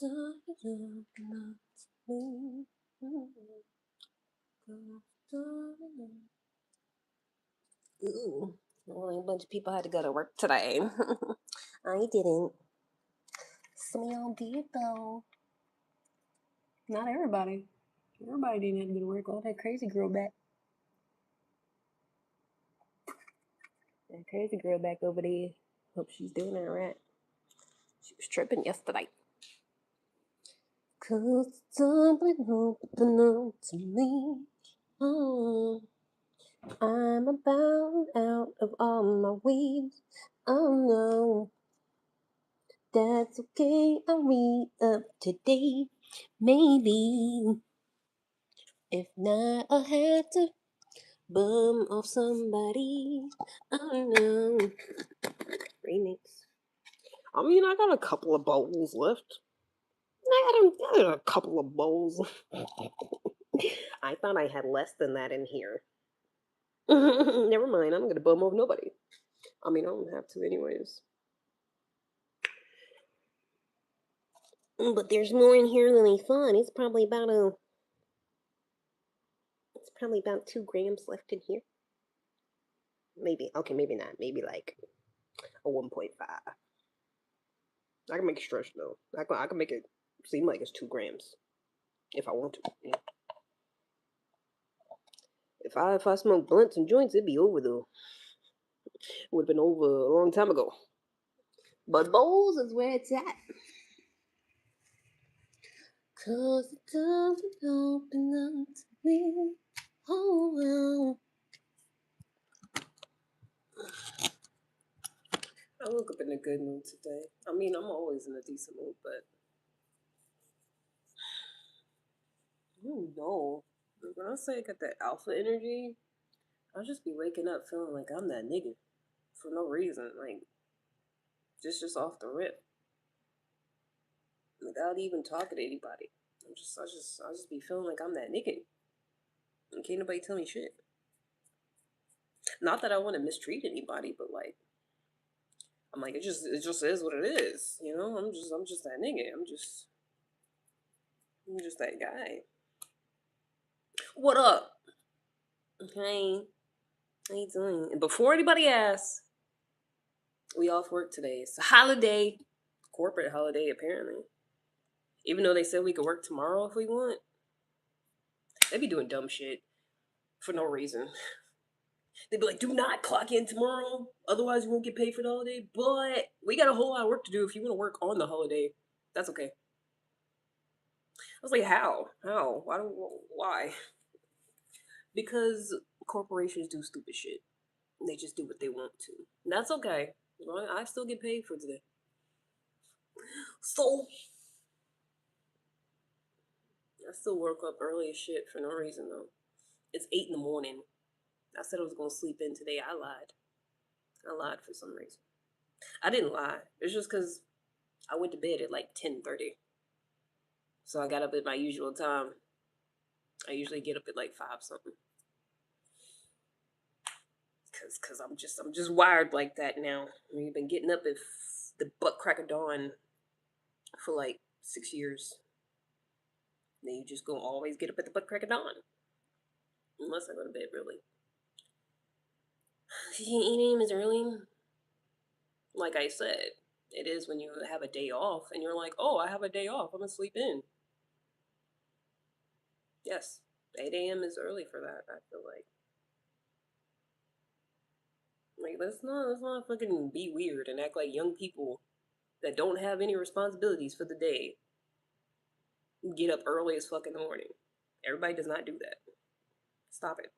Ooh, only a bunch of people had to go to work today. I didn't. Some of y'all did though. Not everybody. Everybody didn't have to go to work. All that crazy girl back. That crazy girl back over there. Hope she's doing it right. She was tripping yesterday. Cause something opened up to me. Oh, I'm about out of all my weeds. Oh no, that's okay. I'll read up to date. Maybe. If not, I'll have to bum off somebody. Oh no. Remix. I mean, I got a couple of bowls left. I got a couple of bowls. I thought I had less than that in here. Never mind, I'm not gonna bum off nobody. I mean, I don't have to anyways. But there's more in here than I thought. It's probably about 2 grams left in here. Maybe. Okay, maybe not. Maybe like a 1.5. I can make it stretch though. I can make it seem like it's 2 grams if I want to. Yeah. If I smoked blunts and joints, it'd be over though. It would have been over a long time ago. But bowls is where it's at. Cause it doesn't open up to me. Oh well. I woke up in a good mood today. I mean, I'm always in a decent mood, but I don't know. When I say I got that alpha energy, I'll just be waking up feeling like I'm that nigga for no reason. Like, just off the rip. Without even talking to anybody. I just be feeling like I'm that nigga. And can't nobody tell me shit. Not that I want to mistreat anybody, but like, I'm like, it just is what it is. You know, I'm just that nigga. I'm just that guy. What up? Hey, how you doing? And before anybody asks, we off work today. It's a holiday, corporate holiday apparently. Even though they said we could work tomorrow if we want, they be doing dumb shit for no reason. They'd be like, "Do not clock in tomorrow, otherwise you won't get paid for the holiday." But we got a whole lot of work to do. If you want to work on the holiday, that's okay. I was like, "How? How? Why?" Because corporations do stupid shit. They just do what they want to. And that's okay. I still get paid for today. So I still woke up early as shit for no reason though. It's 8 in the morning. I said I was gonna sleep in today. I lied. I lied for some reason. I didn't lie. It's just because I went to bed at like 10:30. So I got up at my usual time. I usually get up at like 5 something. Cause I'm just wired like that now. We've been getting up at the butt crack of dawn for like 6 years. Then you just gonna always get up at the butt crack of dawn. Unless I go to bed early. 8 a.m. is early. Like I said, it is when you have a day off and you're like, oh, I have a day off. I'm gonna sleep in. Yes, 8 a.m. is early for that. I feel like let's not fucking be weird and act like young people that don't have any responsibilities for the day get up early as fucking morning. Everybody does not do that. Stop it.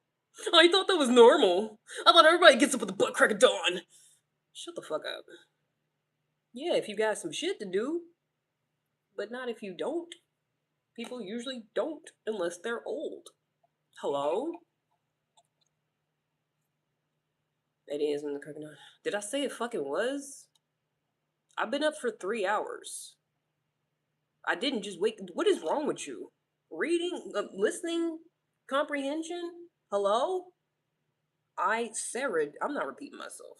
I thought that was normal. I thought everybody gets up with the butt crack of dawn. Shut the fuck up. Yeah, if you got some shit to do, but not if you don't. People usually don't unless they're old. Hello? It is in the crack of dawn. Did I say it fucking was? I've been up for 3 hours. I didn't just wake. What is wrong with you? Reading, listening, comprehension? Hello? I'm not repeating myself.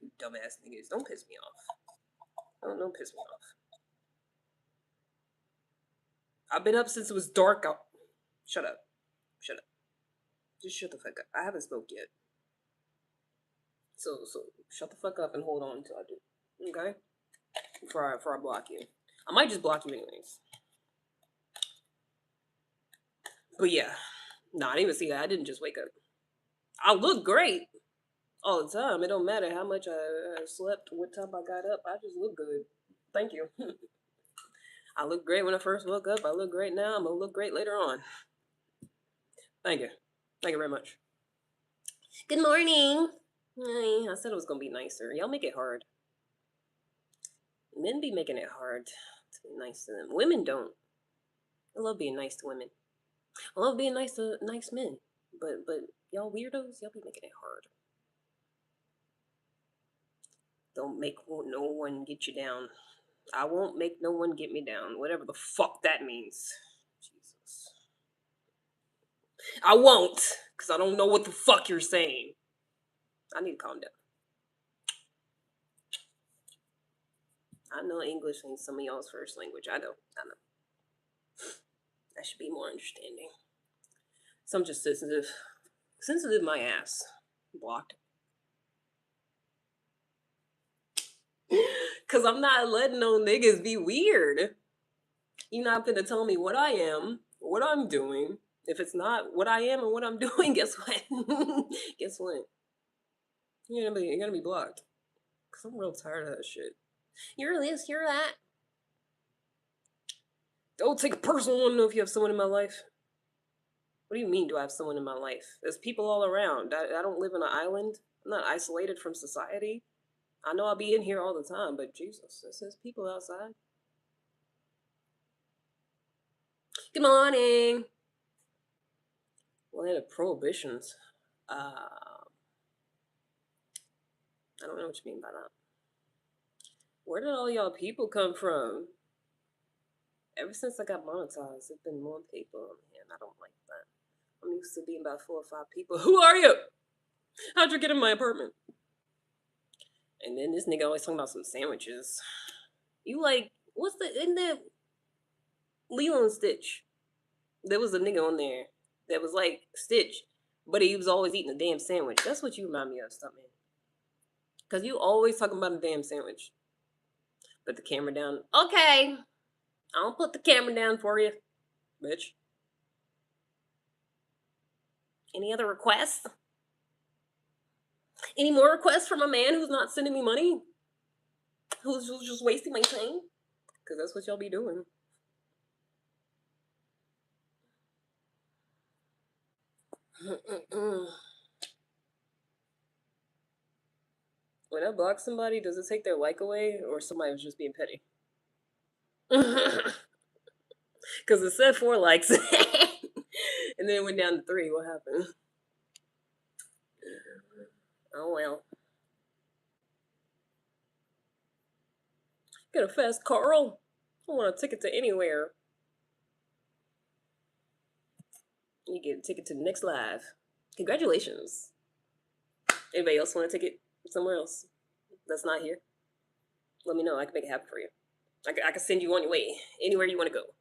You dumbass niggas. Don't piss me off. Don't piss me off. I've been up since it was dark out. Shut up. Shut up. Just shut the fuck up. I haven't smoked yet. So shut the fuck up and hold on until I do. Okay? Before I block you. I might just block you anyways. But yeah. Nah, I didn't even see that. I didn't just wake up. I look great all the time. It don't matter how much I slept, what time I got up. I just look good. Thank you. I look great when I first woke up. I look great now. I'm gonna look great later on. Thank you. Thank you very much. Good morning. Hi. I said it was gonna be nicer. Y'all make it hard. Men be making it hard to be nice to them. Women don't. I love being nice to women. I love being nice to nice men. But y'all weirdos, y'all be making it hard. Don't make no one get you down. I won't make no one get me down. Whatever the fuck that means. Jesus. I won't, because I don't know what the fuck you're saying. I need to calm down. I know English ain't some of y'all's first language. I know. I should be more understanding. So I'm just sensitive. Sensitive my ass. Blocked. Cause I'm not letting no niggas be weird. You're not gonna tell me what I am, what I'm doing. If it's not what I am and what I'm doing, guess what? Guess what? You're gonna be blocked. Cause I'm real tired of that shit. You're this, you're that. Don't take a personal one if you have someone in my life. What do you mean, do I have someone in my life? There's people all around. I don't live on an island. I'm not isolated from society. I know I'll be in here all the time, but Jesus, there's people outside. Good morning. Land of prohibitions. I don't know what you mean by that. Where did all y'all people come from? Ever since I got monetized, there's been more people on here, and I don't like that. I'm used to being about 4 or 5 people. Who are you? How'd you get in my apartment? And then this nigga always talking about some sandwiches. You like, what's the, in the Lilo and Stitch? There was a nigga on there that was like Stitch, but he was always eating a damn sandwich. That's what you remind me of, stuff, man. Because you always talking about a damn sandwich. Put the camera down. Okay. I'll put the camera down for you, bitch. Any other requests? Any more requests from a man who's not sending me money? Who's just wasting my time? Because that's what y'all be doing. When I block somebody, does it take their like away, or somebody was just being petty? Because it said 4 likes, and then it went down to 3. What happened? Oh well. Get a fast Carl. I want a ticket to anywhere. You get a ticket to the next live. Congratulations. Anybody else want a ticket somewhere else that's not here? Let me know. I can make it happen for you. I can send you on your way anywhere you want to go.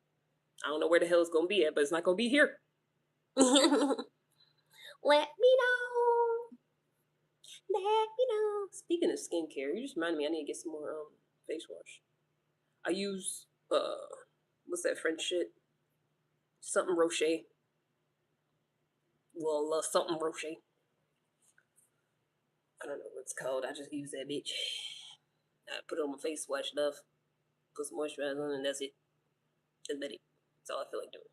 I don't know where the hell it's gonna be at, but it's not gonna be here. Let me know. Let me know. Speaking of skincare, you just reminded me I need to get some more face wash. I use what's that French shit? Something Rocher. Well, something Rocher. I don't know what it's called. I just use that bitch. I put it on my face, wash it off, put some moisturizer on, and that's it. That's about it. That's all I feel like doing.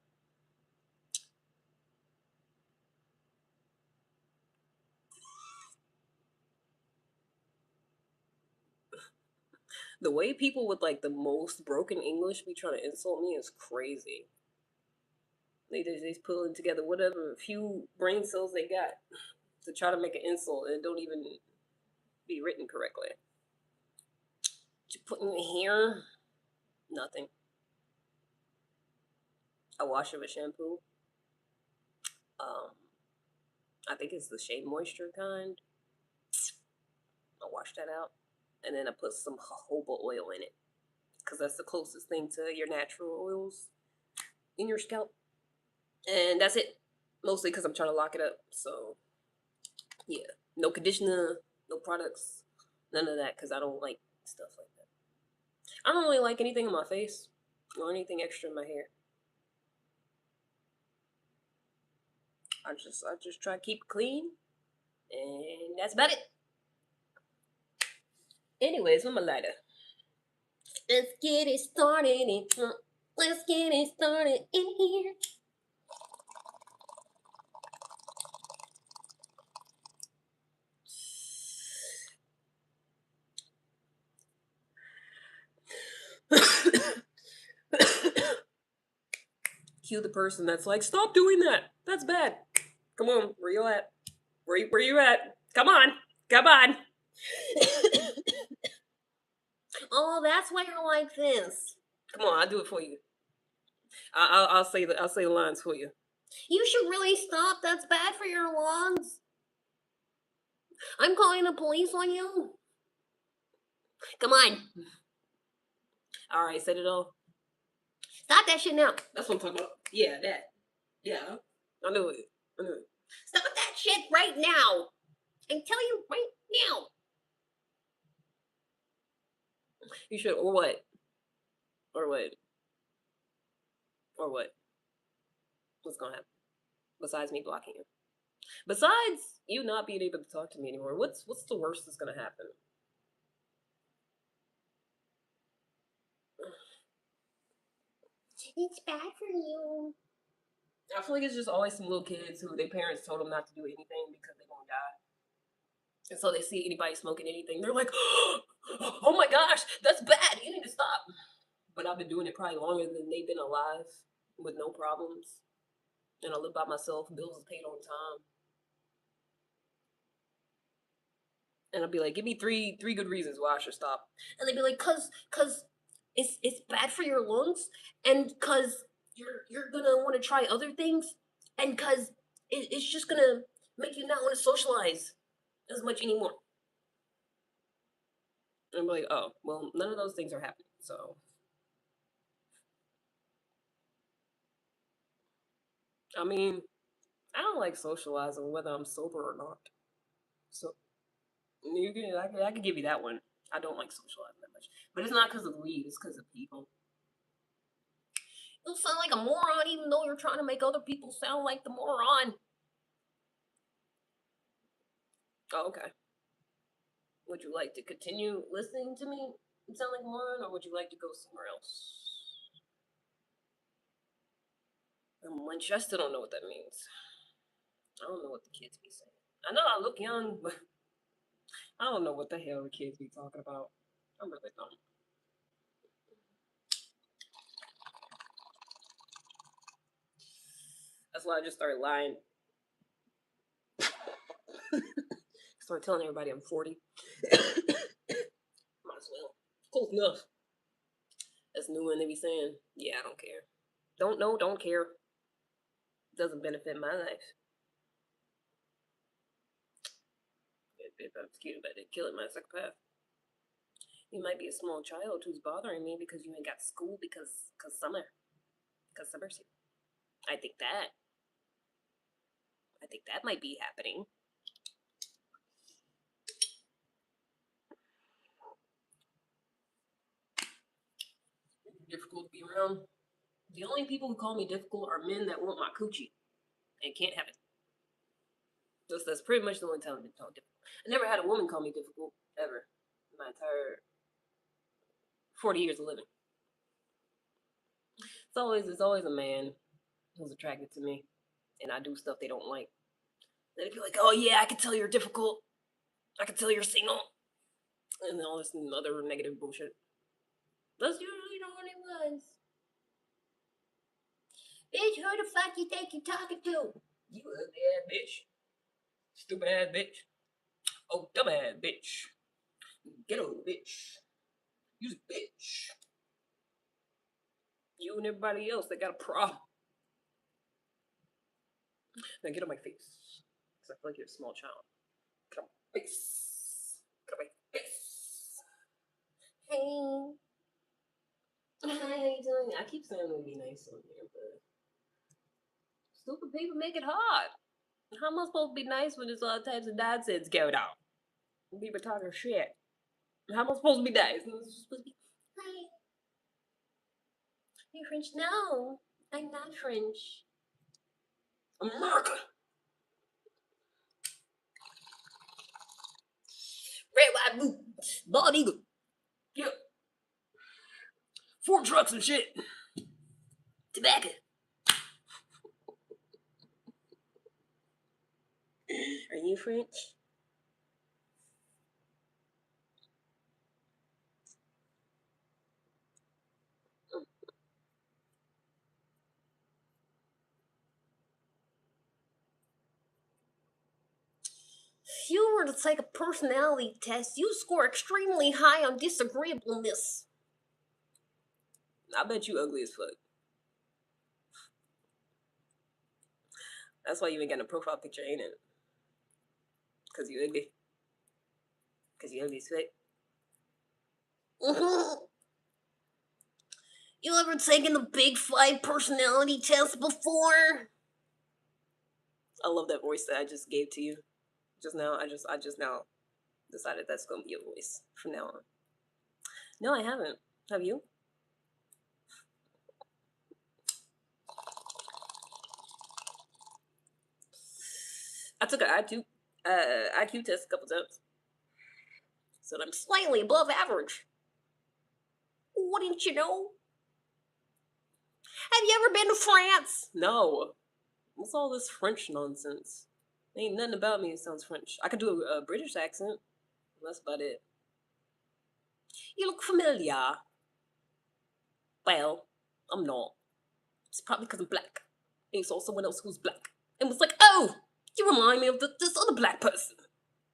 The way people with like the most broken English be trying to insult me is crazy. They just pulling together whatever few brain cells they got to try to make an insult and it don't even be written correctly. What you put in your hair? Nothing. I wash it with shampoo. I think it's the Shea Moisture kind. I wash that out, and then I put some jojoba oil in it, because that's the closest thing to your natural oils. in your scalp, and that's it. Mostly because I'm trying to lock it up. So yeah, no conditioner, no products, none of that because I don't like stuff like that. I don't really like anything in my face or anything extra in my hair. I just try to keep it clean, and that's about it. Anyways, with my lighter, let's get it started. Let's get it started in here. Cue the person that's like, stop doing that. That's bad. Come on, where you at? Where you at? Come on, come on. Oh, that's why you're like this. Come on, I'll do it for you. I'll say the lines for you. You should really stop. That's bad for your lungs. I'm calling the police on you. Come on. All right, said it all. Stop that shit now. That's what I'm talking about. Yeah, that. Yeah, I knew it. I knew it. Stop that shit right now. I'm telling you right now. You should, or what? Or what? Or what? What's gonna happen? Besides me blocking you. Besides you not being able to talk to me anymore, what's the worst that's gonna happen? It's bad for you. I feel like it's just always some little kids who their parents told them not to do anything because they're gonna die. And so they see anybody smoking anything, they're like, oh my gosh, that's bad. You need to stop. But I've been doing it probably longer than they've been alive with no problems. And I live by myself, bills are paid on time. And I'll be like, give me three good reasons why I should stop. And they'd be like, cause it's bad for your lungs, and cause you're gonna want to try other things, and cause it's just gonna make you not want to socialize as much anymore. And I'm like, oh, well, none of those things are happening. So I mean, I don't like socializing whether I'm sober or not. So I can give you that one. I don't like socializing that much, but it's not because of weed. It's because of people. You sound like a moron, even though you're trying to make other people sound like the moron. Oh, okay. Would you like to continue listening to me sound like a moron, or would you like to go somewhere else? Munch, I still don't know what that means. I don't know what the kids be saying. I know I look young, but I don't know what the hell the kids be talking about. I really don't. That's why I just started lying. Started telling everybody I'm 40. Might as well. Close enough. That's new when they be saying, yeah, I don't care. Don't know, don't care. Doesn't benefit my life. If I'm scared about it, killing my psychopath. You might be a small child who's bothering me because you ain't got school because summer's here. I think that. I think that might be happening. Difficult to be around. The only people who call me difficult are men that want my coochie and can't have it. That's pretty much the only time I've been called difficult. I never had a woman call me difficult ever in my entire 40 years of living. It's always a man who's attracted to me, and I do stuff they don't like. They'd be like, "Oh yeah, I can tell you're difficult. I can tell you're single," and all this other negative bullshit. That's usually not what it was. Bitch, who the fuck you think you're talking to? You ugly ass bitch. Stupid ass bitch. Oh, dumb ass bitch. Ghetto bitch. You's a bitch. You and everybody else that got a problem. Now get on my face. Because I feel like you're a small child. Get on my face. Get on my face. Hey. Hi, how you I keep saying it would be nice on here, but stupid people make it hard. How am I supposed to be nice when there's all types of nonsense going on? People talking shit. How am I supposed to be nice? I'm supposed to be, hi, you're French? No, I'm not French. America. Red, white, blue, bald eagle. Yep. 4 trucks and shit. Tobacco. Are you French? If you were to take a personality test, you score extremely high on disagreeableness. I bet you ugly as fuck. That's why you ain't got a profile picture, ain't it? Cause you ugly. Cause you ugly as fuck. You ever taken the Big 5 personality test before? I love that voice that I just gave to you. Just now, I just now decided that's gonna be your voice from now on. No, I haven't. Have you? I took an IQ test a couple times. So I'm slightly above average. Wouldn't you know? Have you ever been to France? No. What's all this French nonsense? Ain't nothing about me that sounds French. I could do a British accent. That's about it. You look familiar. Well, I'm not. It's probably because I'm black. And you saw someone else who's black. And was like, oh, you remind me of this other black person.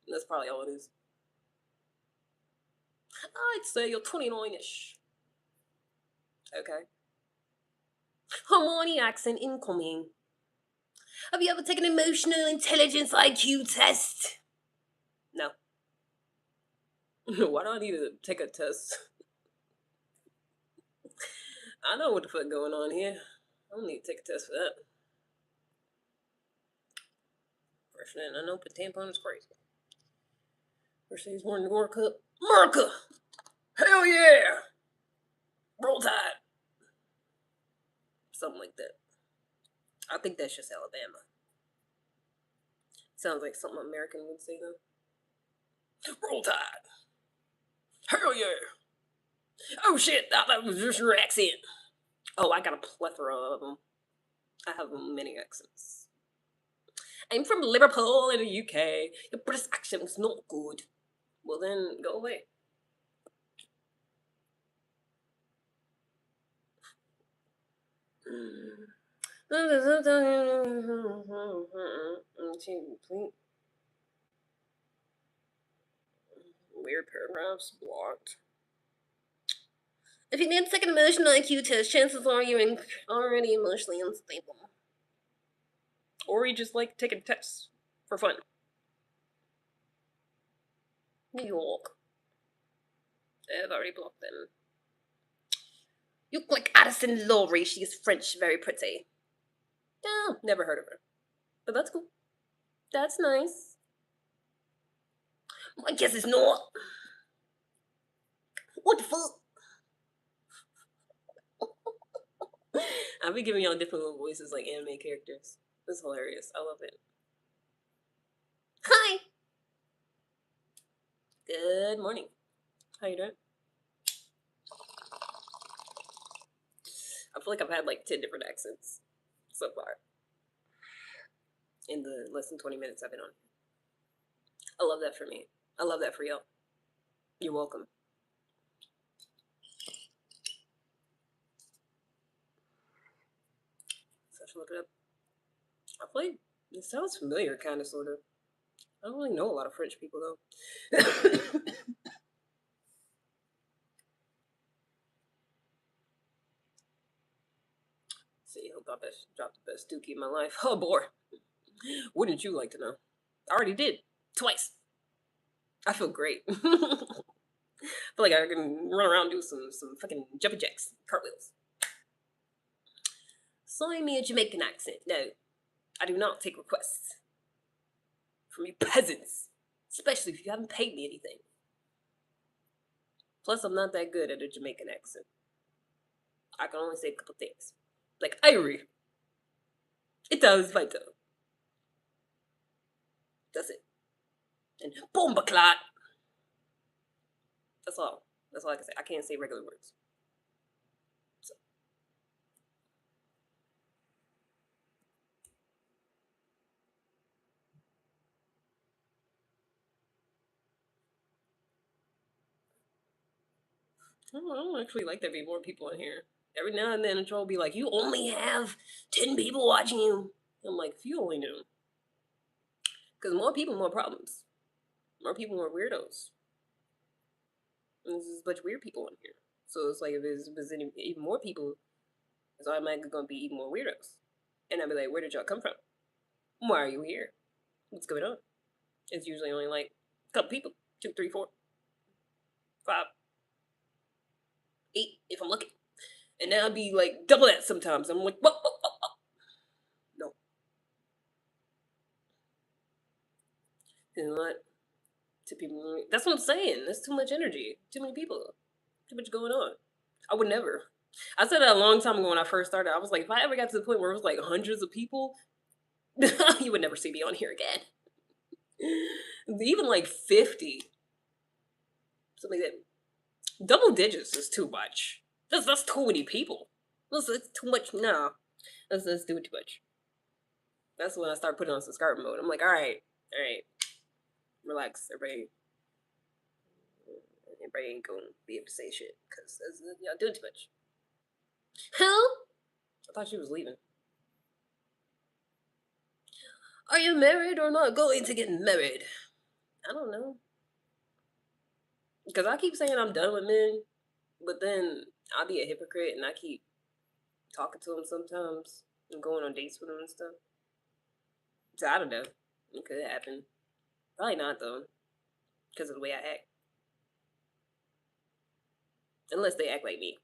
And that's probably all it is. I'd say you're 29-ish. Okay. Hermione accent incoming. Have you ever taken an emotional intelligence IQ test? No. Why do I need to take a test? I know what the fuck going on here. I don't need to take a test for that. First thing I know, but tampon is crazy. First thing he's wearing the World Cup. America! Hell yeah! Roll Tide! Something like that. I think that's just Alabama. Sounds like something American would say though. Roll Tide! Hell yeah! Oh shit, that was just your accent. Oh, I got a plethora of them. I have many accents. I'm from Liverpool in the UK. Your British accent was not good. Well then, go away. Weird paragraphs blocked. If you need to take an emotional IQ test, chances are you're already emotionally unstable. Or you just like taking tests for fun. New York. I've already blocked them. You look like Addison Laurie. She's French, very pretty. Oh, never heard of her. But that's cool. That's nice. I guess it's not. What the fuck? I'll be giving y'all different little voices like anime characters. It's hilarious. I love it. Hi. Good morning. How you doing? I feel like I've had like 10 different accents so far in the less than 20 minutes I've been on. I love that for me. I love that for y'all. You're welcome. So I should look it up. I feel like it sounds familiar, kind of, sort of. I don't really know a lot of French people though. See, I hope I dropped the best dookie in my life. Oh boy. Wouldn't you like to know? I already did. Twice. I feel great. I feel like I can run around and do some fucking jumping jacks, cartwheels. Sign me a Jamaican accent. No, I do not take requests from you peasants, especially if you haven't paid me anything. Plus, I'm not that good at a Jamaican accent. I can only say a couple things. Like Irie. It does vital. That's it. And bomba clot. That's all. That's all I can say. I can't say regular words. So. I don't actually like there be more people in here. Every now and then a troll will be like, you only have 10 people watching you. I'm like, if you only knew. Because more people, more problems. More people, more weirdos. And there's a bunch of weird people in here. So it's like, if there's even more people, it's automatically going to be even more weirdos. And I'd be like, where did y'all come from? Why are you here? What's going on? It's usually only like a couple people. 2, 3, 4, 5, 8, if I'm lucky. And now I'd be like double that sometimes. I'm like, what? No. You know what? To people, that's what I'm saying. That's too much energy. Too many people. Too much going on. I would never. I said that a long time ago when I first started. I was like, if I ever got to the point where it was like hundreds of people, you would never see me on here again. Even like 50. Something like that. Double digits is too much. That's too many people. That's too much. No. That's doing too much. That's when I start putting on subscriber mode. I'm like, all right. Relax, everybody. Everybody ain't gonna be able to say shit because y'all doing too much. Hell? I thought she was leaving. Are you married or not going to get married? I don't know. Because I keep saying I'm done with men, but then I'll be a hypocrite and I keep talking to them sometimes and going on dates with them and stuff. So I don't know. It could happen. Probably not though, because of the way I act. Unless they act like me.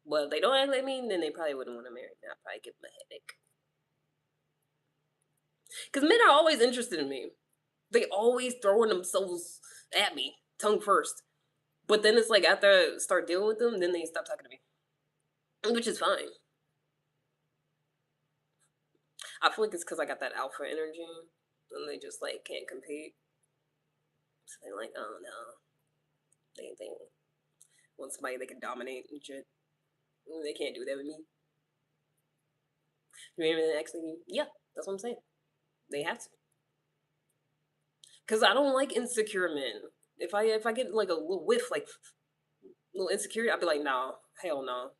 Well, if they don't act like me, then they probably wouldn't want to marry me. I'd probably give them a headache. Because men are always interested in me. They always throwing themselves at me, tongue first. But then it's like after I start dealing with them, then they stop talking to me. Which is fine. I feel like it's because I got that alpha energy. And they just like can't compete. So they're like, oh no. They want somebody they can dominate and shit. They can't do that with me. You mean actually? Yeah, that's what I'm saying. They have to. Cause I don't like insecure men. If I get like a little whiff, like a little insecurity, I'd be like, no, hell no.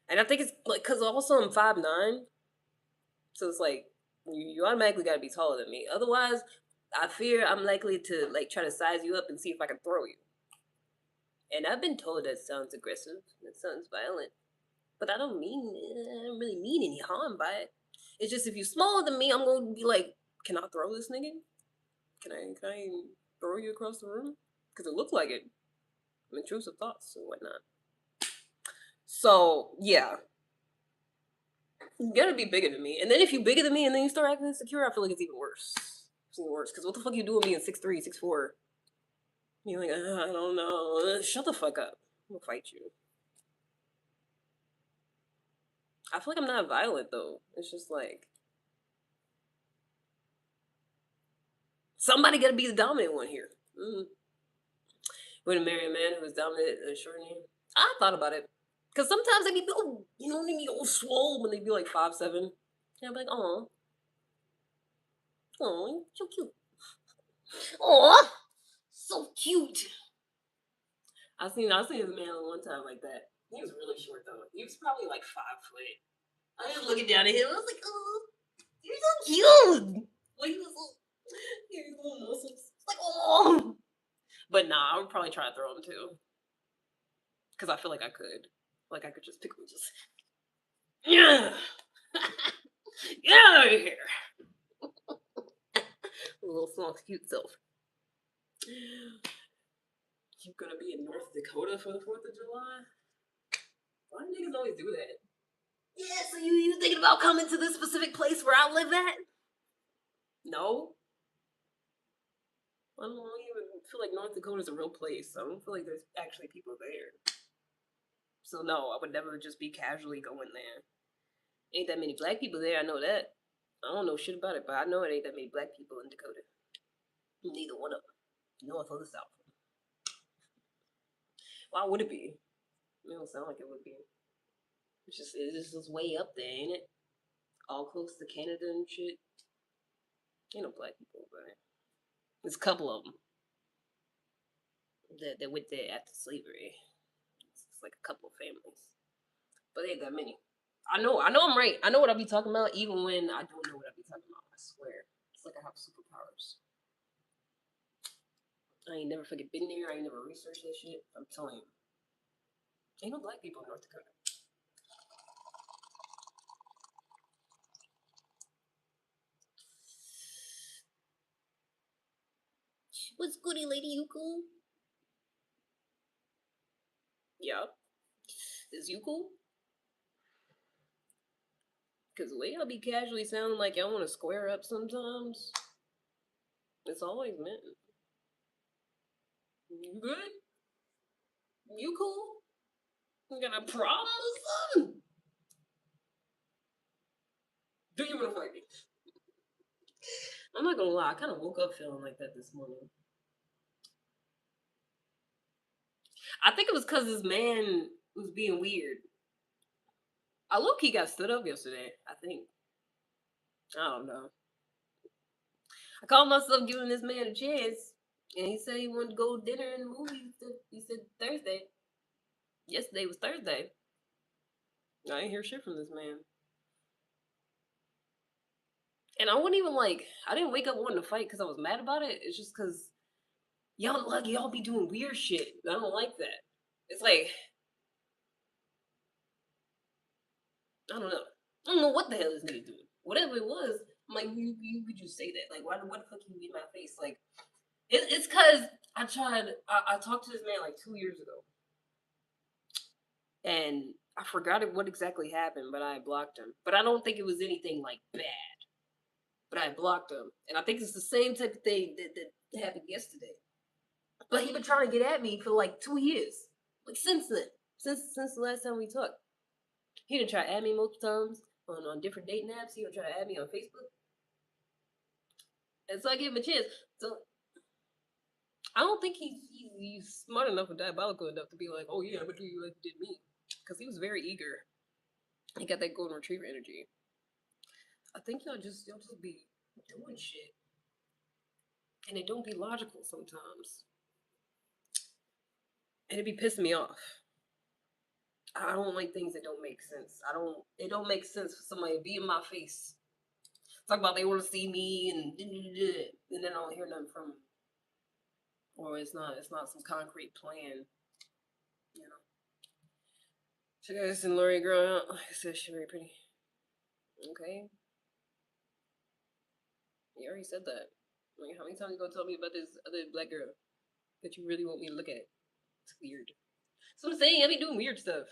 And I think it's like cause also I'm 5'9", so it's like you automatically gotta be taller than me. Otherwise, I fear I'm likely to like try to size you up and see if I can throw you. And I've been told that sounds aggressive. That sounds violent. But I don't really mean any harm by it. It's just if you're smaller than me, I'm gonna be like, can I throw this nigga? Can I throw you across the room? Because it looks like it. Intrusive thoughts and whatnot. So yeah, you gotta be bigger than me. And then if you're bigger than me and then you start acting insecure, I feel like it's even worse. It's even worse. Because what the fuck you doing being 6'3", 6'4"? You're like, I don't know. Shut the fuck up. I'm gonna fight you. I feel like I'm not violent though. It's just like somebody gotta be the dominant one here. Would marry a man who was dominant and short name? I thought about it. Cause sometimes they be they be all swole when they be like 5'7". And I'm like, oh, so cute. Oh, so cute. I seen a man one time like that. He was really short though. He was probably like 5 foot. I was looking down at him. I was like, oh, you're so cute. Like he was little muscles. Like, oh. But nah, I would probably try to throw him too. Because I feel like I could. Like I could just pick him and just yeah. Get out of here. A little small cute self. You gonna be in North Dakota for the 4th of July? Why do niggas always do that? Yeah, so you thinking about coming to this specific place where I live at? No. I don't even feel like North Dakota is a real place. So I don't feel like there's actually people there. So no, I would never just be casually going there. Ain't that many black people there, I know that. I don't know shit about it, but I know it ain't that many black people in Dakota. Neither one of them. North or the South. Why would it be? It don't sound like it would be. It's just way up there, ain't it? All close to Canada and shit. Ain't no black people, but there's a couple of them that went there after slavery. It's like a couple of families, but they ain't that many. I know I'm right. I know what I be talking about, even when I don't know what I be talking about. I swear, it's like I have superpowers. I ain't never fucking been there. I ain't never researched that shit. I'm telling you, ain't no black people in North Dakota. What's goody, lady? You cool? Yeah. Is you cool? Because the way y'all be casually sounding like y'all want to square up sometimes, it's always meant. You good? You cool? You got a problem or something? Do you want to fight me? I'm not gonna lie, I kind of woke up feeling like that this morning. I think it was because this man was being weird. I low key got stood up yesterday, I think. I don't know. I called myself giving this man a chance, and he said he wanted to go to dinner and movies. He said Thursday. Yesterday was Thursday. I ain't hear shit from this man. And I wouldn't even I didn't wake up wanting to fight because I was mad about it. It's just because y'all be doing weird shit. I don't like that. It's like, I don't know. I don't know what the hell this nigga doing. Whatever it was, I'm like, you could just say that. Like, why the fuck you be in my face? Like, it's because I talked to this man like 2 years ago. And I forgot what exactly happened, but I blocked him. But I don't think it was anything like bad. But I blocked him. And I think it's the same type of thing that happened yesterday. But he been trying to get at me for like 2 years. Like since then. Since the last time we talked. He done try to add me multiple times on different dating apps. He done try to add me on Facebook. And so I gave him a chance. So I don't think he's smart enough or diabolical enough to be like, oh yeah, I'm gonna do you like you did me. Because he was very eager. He got that golden retriever energy. I think y'all just be doing shit. And it don't be logical sometimes. And it be pissing me off. I don't like things that don't make sense. It don't make sense for somebody to be in my face. Talk about they want to see me and then I don't hear nothing from them. Or it's not some concrete plan, you know. So guys and Lori growing up, like I said, she's very pretty. Okay. You already said that. Like how many times you gonna tell me about this other black girl that you really want me to look at? It's weird. So I'm saying I be doing weird stuff.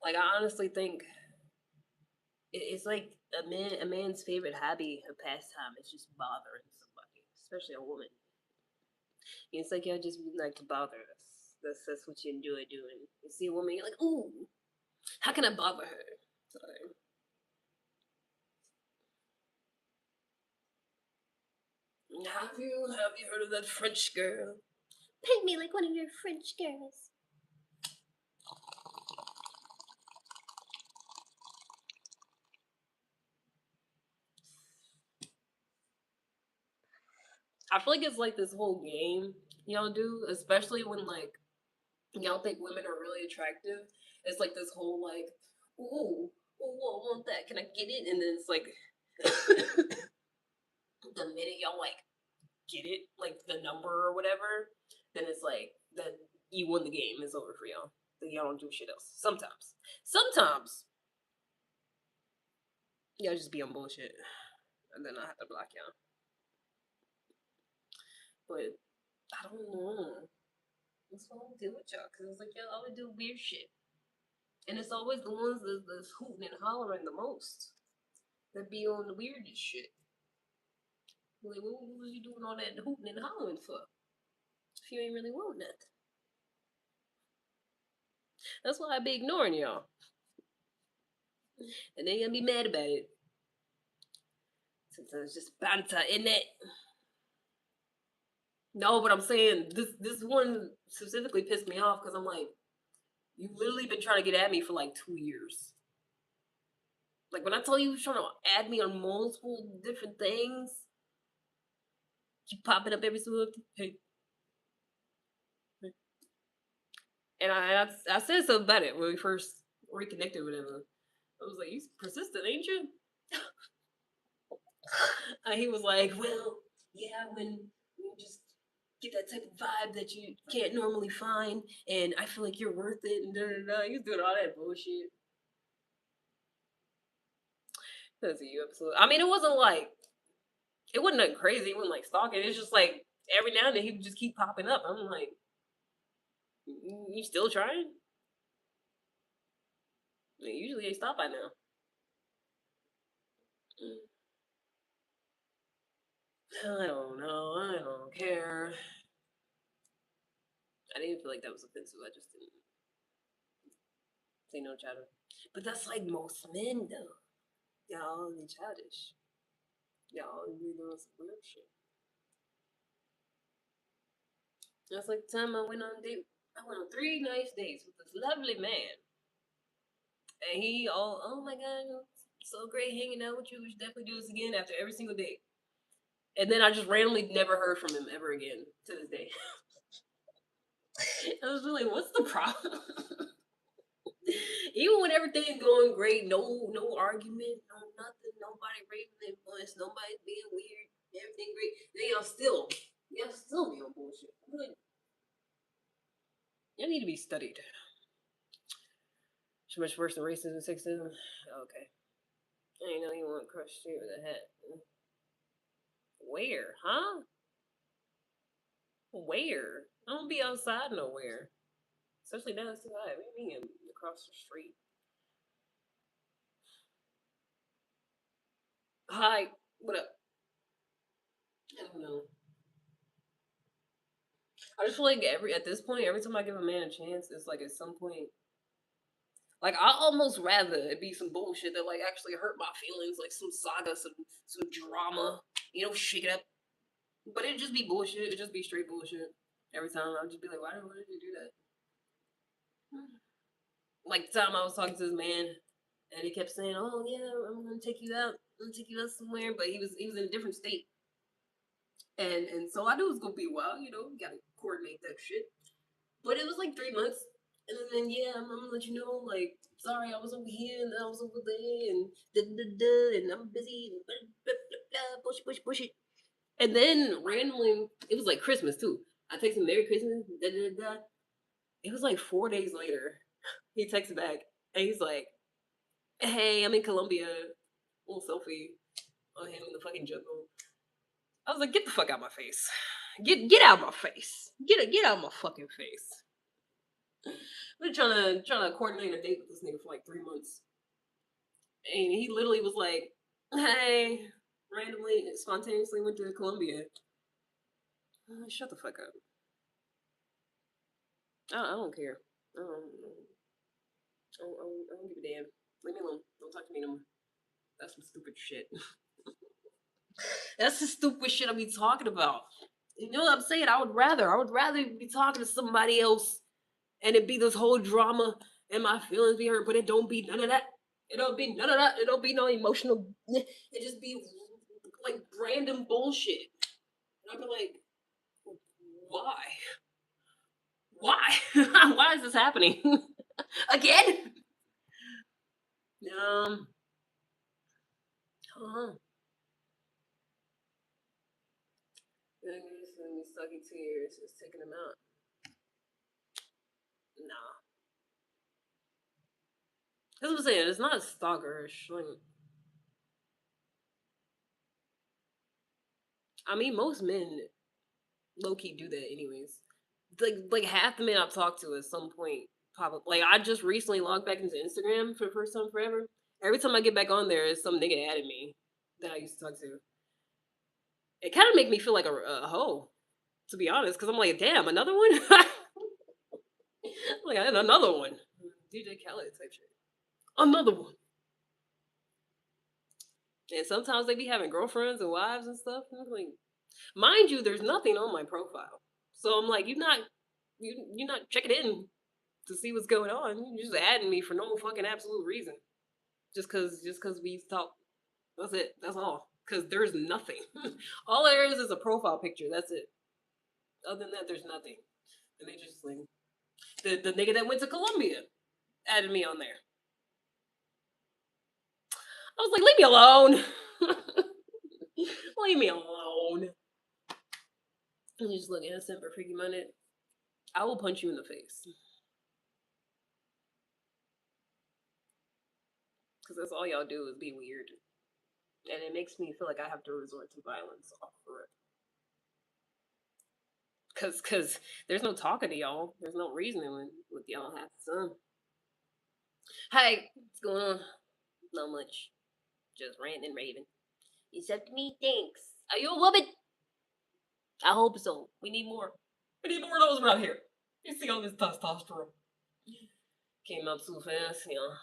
Like I honestly think it's like a man's favorite hobby or pastime is just bothering somebody, especially a woman. It's like y'all just like to bother us. That's what you enjoy doing. You see a woman, you're like, ooh, how can I bother her? Sorry. Have you heard of that French girl? Paint me like one of your French girls. I feel like it's like this whole game y'all do, especially when like y'all think women are really attractive. It's like this whole like, ooh, I want that. Can I get it? And then it's like the minute y'all like get it, like the number or whatever, then it's like then you won the game. It's over for y'all. Then y'all don't do shit else. Sometimes y'all just be on bullshit, and then I have to block y'all. But I don't know. What's wrong deal with y'all? Because it's like y'all always do weird shit. And it's always the ones that's hooting and hollering the most that be on the weirdest shit. Like, what was you doing all that hooting and hollering for? If you ain't really want that. That's why I be ignoring y'all. And then you'll be mad about it. Sometimes just banter, in it? No, but I'm saying this one specifically pissed me off because I'm like, you literally been trying to get at me for like 2 years. Like when I tell you trying to add me on multiple different things, keep popping up every single hey. And I said something about it when we first reconnected, whatever. I was like, "You persistent, ain't you?" And he was like, "Well, yeah, when you just get that type of vibe that you can't normally find, and I feel like you're worth it." And da da da. He was doing all that bullshit. That's a you episode. I mean, it wasn't nothing crazy. It wasn't like stalking. It's just like every now and then he would just keep popping up. I'm like, you still trying? I mean, usually they stop by now. I don't know. I don't care. I didn't feel like that was offensive. I just didn't say no chatter. But that's like most men, though. Y'all be childish. Y'all be doing some weird shit. That's like the time I went on a date. I went on 3 nice dates with this lovely man. And he all, oh my god, so great hanging out with you. We should definitely do this again after every single date. And then I just randomly never heard from him ever again to this day. I was really, what's the problem? Even when everything's going great, no argument, no nothing, nobody raising their voice, nobody being weird, everything great. Then y'all still be on bullshit. Like, y'all need to be studied. So much worse than racism and sexism. Okay. I didn't know you want to crush you with a hat. Where? Huh? Where? I don't be outside nowhere. Especially now it's too hot. What do you mean across the street? Hi. What up? I don't know. I just feel like at this point, every time I give a man a chance, it's like at some point, like I almost rather it be some bullshit that like actually hurt my feelings, like some saga, some drama, shake it up. But it'd just be bullshit. It'd just be straight bullshit every time. I'd just be like, why did you do that? Like the time I was talking to this man, and he kept saying, "Oh yeah, I'm gonna take you out. I'm gonna take you out somewhere," but he was in a different state, and so I knew it was gonna be a while. You gotta coordinate that shit. But it was like 3 months. And then yeah, I'm gonna let you know, like, sorry, I was over here and I was over there and da da da, and I'm busy and blah, blah, blah, blah, push it. And then randomly, it was like Christmas too. I texted him Merry Christmas, da da da. It was like 4 days later. He texted back and he's like, "Hey, I'm in Colombia. Little selfie on him in the fucking jungle." I was like, "Get the fuck out of my face. Get out of my face. Get out of my fucking face." We're trying to coordinate a date with this nigga for like 3 months, and he literally was like, "Hey," randomly, spontaneously went to Colombia. Shut the fuck up. I don't care. I don't give a damn. Leave me alone. Don't talk to me no more. That's some stupid shit. That's the stupid shit I be talking about. You know what I'm saying? I would rather be talking to somebody else and it be this whole drama and my feelings be hurt, but it don't be none of that. It don't be none of that. It don't be no emotional. It just be like random bullshit. And I'd be like, why? Why? Why is this happening? Again? Um, huh. It's gonna be stuck in 2 years. It's taking them out. Nah. That's what I'm saying. It's not stalkerish. Like, I mean, most men, low key do that anyways. Like half the men I've talked to at some point probably like I just recently logged back into Instagram for the first time forever. Every time I get back on there, is some nigga added me that I used to talk to. It kind of make me feel like a hoe, to be honest, because I'm like, damn, another one. Like I had another one, DJ Khaled type shit. Another one. And sometimes they be having girlfriends and wives and stuff. And I'm like, mind you, there's nothing on my profile, so I'm like, you're not checking in to see what's going on. You're just adding me for no fucking absolute reason. Just cause we talk. That's it. That's all. Cause there's nothing. All there is a profile picture. That's it. Other than that, there's nothing. And they just like the nigga that went to Columbia added me on there. I was like, leave me alone. Leave me alone. And you just look innocent for freaking minute. I will punch you in the face. Because that's all y'all do is be weird. And it makes me feel like I have to resort to violence off for it. Cause there's no talking to y'all. There's no reasoning with y'all half the time. Hi, what's going on? Not much. Just ranting and raving. Except me, thanks. Are you a woman? I hope so. We need more. We need more of those around here. You see all this testosterone. Came up too fast, you know.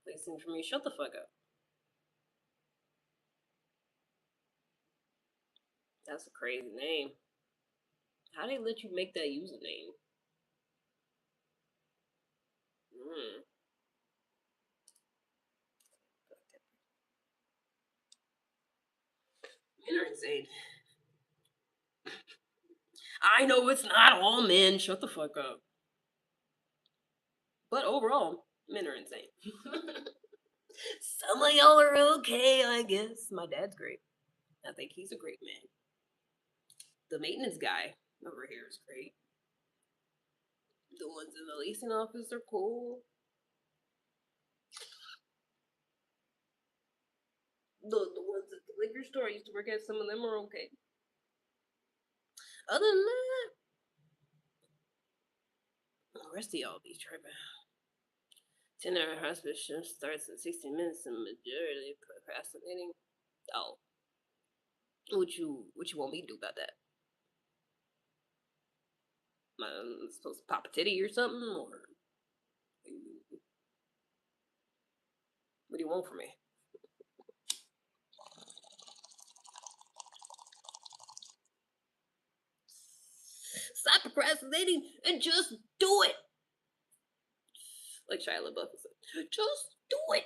Listen for me. Shut the fuck up. That's a crazy name. How they let you make that username? Mm. Men are insane. I know it's not all men. Shut the fuck up. But overall, men are insane. Some of y'all are okay, I guess. My dad's great. I think he's a great man. The maintenance guy over here is great. The ones in the leasing office are cool. The ones at the liquor store I used to work at, some of them are okay. Other than that, the rest of y'all be tripping. 10-hour hospital shift starts in 60 minutes and majority procrastinating. Oh, what you want me to do about that? Am I supposed to pop a titty or something, or what do you want from me? Stop procrastinating and just do it. Like Shia LaBeouf said, just do it.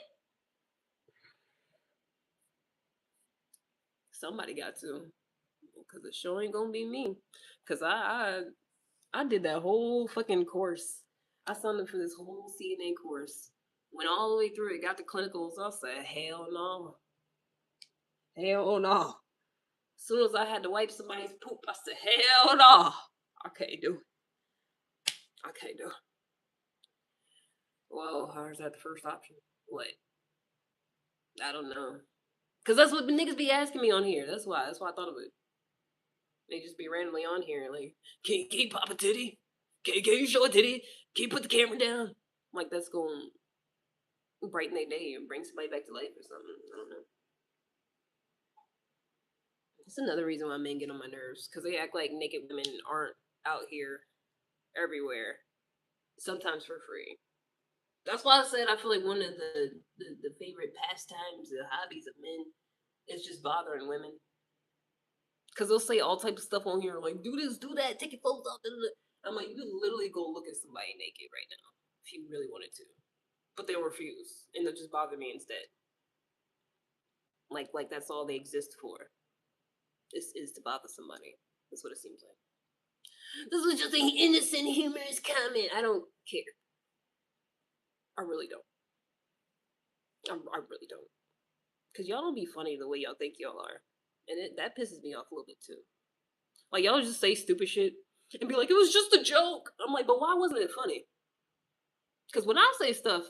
Somebody got to, because the show ain't gonna be me. Cause I did that whole fucking course. I signed up for this whole CNA course. Went all the way through it, got the clinicals. I said, hell no. Hell no. As soon as I had to wipe somebody's poop, I said, hell no. I can't do it. I can't do it. Well, how's that the first option? What? I don't know. Cause that's what the niggas be asking me on here. That's why. That's why I thought of it. They just be randomly on here like, can you pop a titty? Can you show a titty? Can you put the camera down? Like that's going to brighten their day and bring somebody back to life or something. I don't know. It's another reason why men get on my nerves because they act like naked women aren't out here everywhere, sometimes for free. That's why I said I feel like one of the favorite pastimes, the hobbies of men, is just bothering women. Because they'll say all types of stuff on here like, do this, do that, take your clothes off. Da, da, da. I'm like, you could literally go look at somebody naked right now if you really wanted to. But they'll refuse and they'll just bother me instead. Like that's all they exist for. This is to bother somebody. That's what it seems like. This was just an innocent, humorous comment. I don't care. I really don't. I really don't. Because y'all don't be funny the way y'all think y'all are. And that pisses me off a little bit too. Like, y'all just say stupid shit and be like, it was just a joke. I'm like, but why wasn't it funny? Because when I say stuff,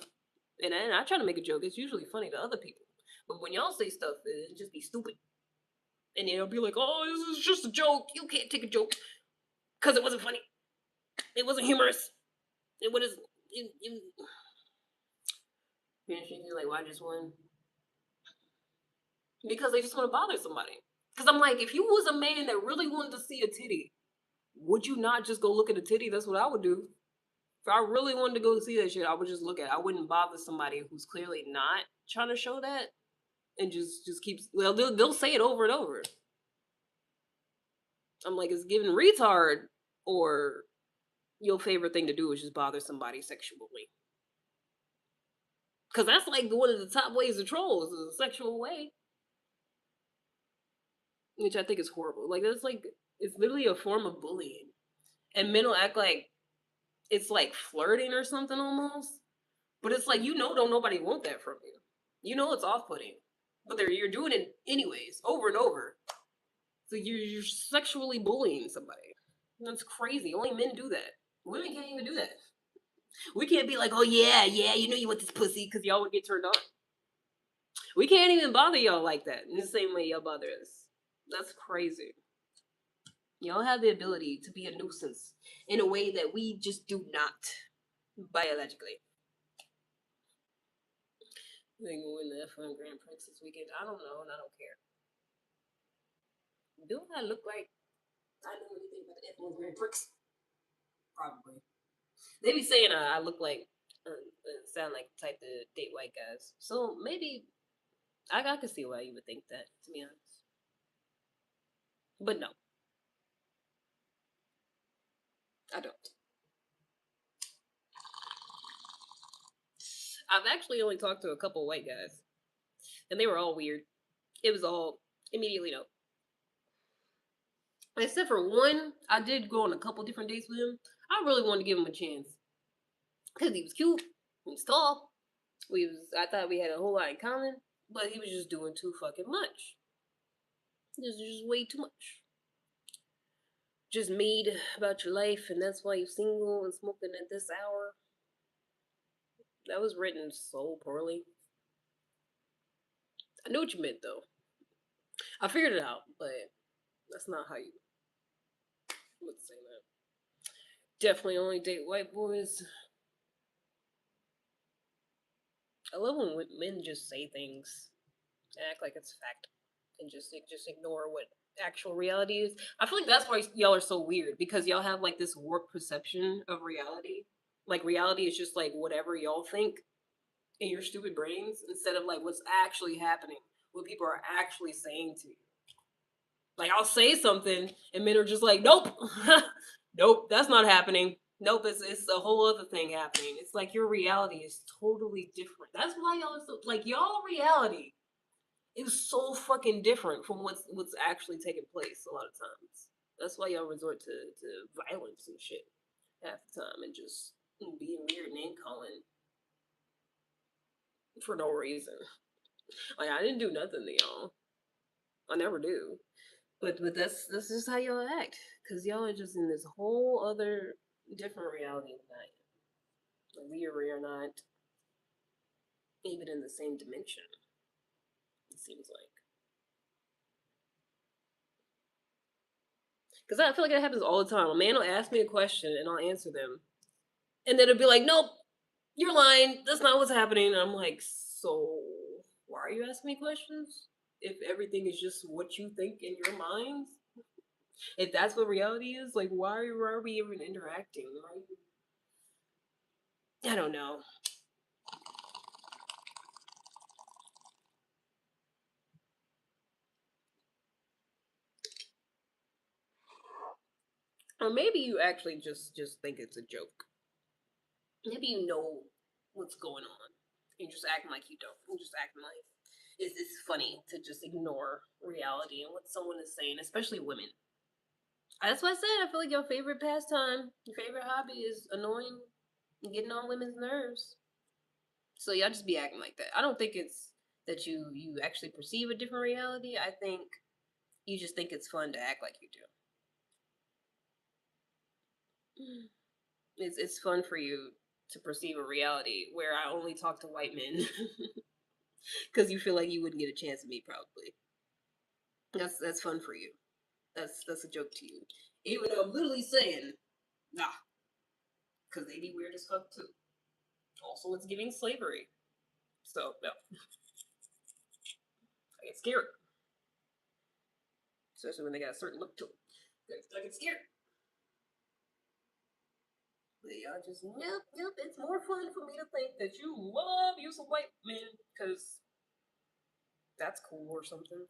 and I try to make a joke, it's usually funny to other people. But when y'all say stuff, it just be stupid. And they'll be like, oh, this is just a joke. You can't take a joke. because it wasn't funny. It wasn't humorous. It was. You're like, why just one? Because they just want to bother somebody. Because I'm like, if you was a man that really wanted to see a titty, would you not just go look at a titty? That's what I would do. If I really wanted to go see that shit, I would just look at it. I wouldn't bother somebody who's clearly not trying to show that and just keeps. Well, they'll say it over and over. I'm like, it's giving retard, or your favorite thing to do is just bother somebody sexually. Because that's like one of the top ways to troll is a sexual way, which I think is horrible. Like that's like it's literally a form of bullying, and men will act like it's like flirting or something almost. But it's like don't nobody want that from you. You know it's off-putting, but you're doing it anyways, over and over. So you're sexually bullying somebody. That's crazy. Only men do that. Women can't even do that. We can't be like, oh yeah, yeah, you want this pussy because y'all would get turned on. We can't even bother y'all like that in the same way y'all bother us. That's crazy. Y'all have the ability to be a nuisance in a way that we just do not biologically. They gonna win the F1 Grand Prix this weekend. I don't know, and I don't care. Do I look like I know anything about the F1 Grand Prix? Probably. They be saying I look like, sound like the type to date white guys. So maybe I could see why you would think that, to be honest. But no, I don't. I've actually only talked to a couple white guys, and they were all weird. It was all immediately no. Except for one, I did go on a couple different dates with him. I really wanted to give him a chance because he was cute, he was tall. I thought we had a whole lot in common, but he was just doing too fucking much. Just way too much. Just made about your life, and that's why you're single and smoking at this hour. That was written so poorly. I knew what you meant though. I figured it out, but that's not how you would say that. Definitely only date white boys. I love when men just say things and act like it's fact and just ignore what actual reality is. I feel like that's why y'all are so weird because y'all have like this warped perception of reality. Like reality is just like whatever y'all think in your stupid brains instead of like what's actually happening, what people are actually saying to you. Like I'll say something and men are just like, nope, nope, that's not happening. Nope, it's a whole other thing happening. It's like your reality is totally different. That's why y'all are so like y'all reality is so fucking different from what's actually taking place a lot of times. That's why y'all resort to violence and shit half the time and just being weird name calling for no reason. Like I didn't do nothing to y'all. I never do. But that's just how y'all act. Cause y'all are just in this whole other different reality than I am. Like, we are not even in the same dimension, it seems like. Cause I feel like it happens all the time. A man will ask me a question and I'll answer them. And then it'll be like, nope, you're lying. That's not what's happening. And I'm like, so why are you asking me questions? If everything is just what you think in your mind? If that's what reality is, like why are we even interacting? I don't know. Or maybe you actually just think it's a joke. Maybe you know what's going on. You're just acting like you don't. You're just acting like it's funny to just ignore reality and what someone is saying, especially women. That's why I said I feel like your favorite pastime, your favorite hobby is annoying and getting on women's nerves. So y'all just be acting like that. I don't think it's that you actually perceive a different reality. I think you just think it's fun to act like you do. It's fun for you to perceive a reality where I only talk to white men because you feel like you wouldn't get a chance at me probably. That's fun for you. That's a joke to you. Even though I'm literally saying, nah, because they be weird as fuck too. Also, it's giving slavery. So, no. I get scared. Especially when they got a certain look to them. I get scared. But y'all just, yep, it's more fun for me to think that you love you some white men, because that's cool or something.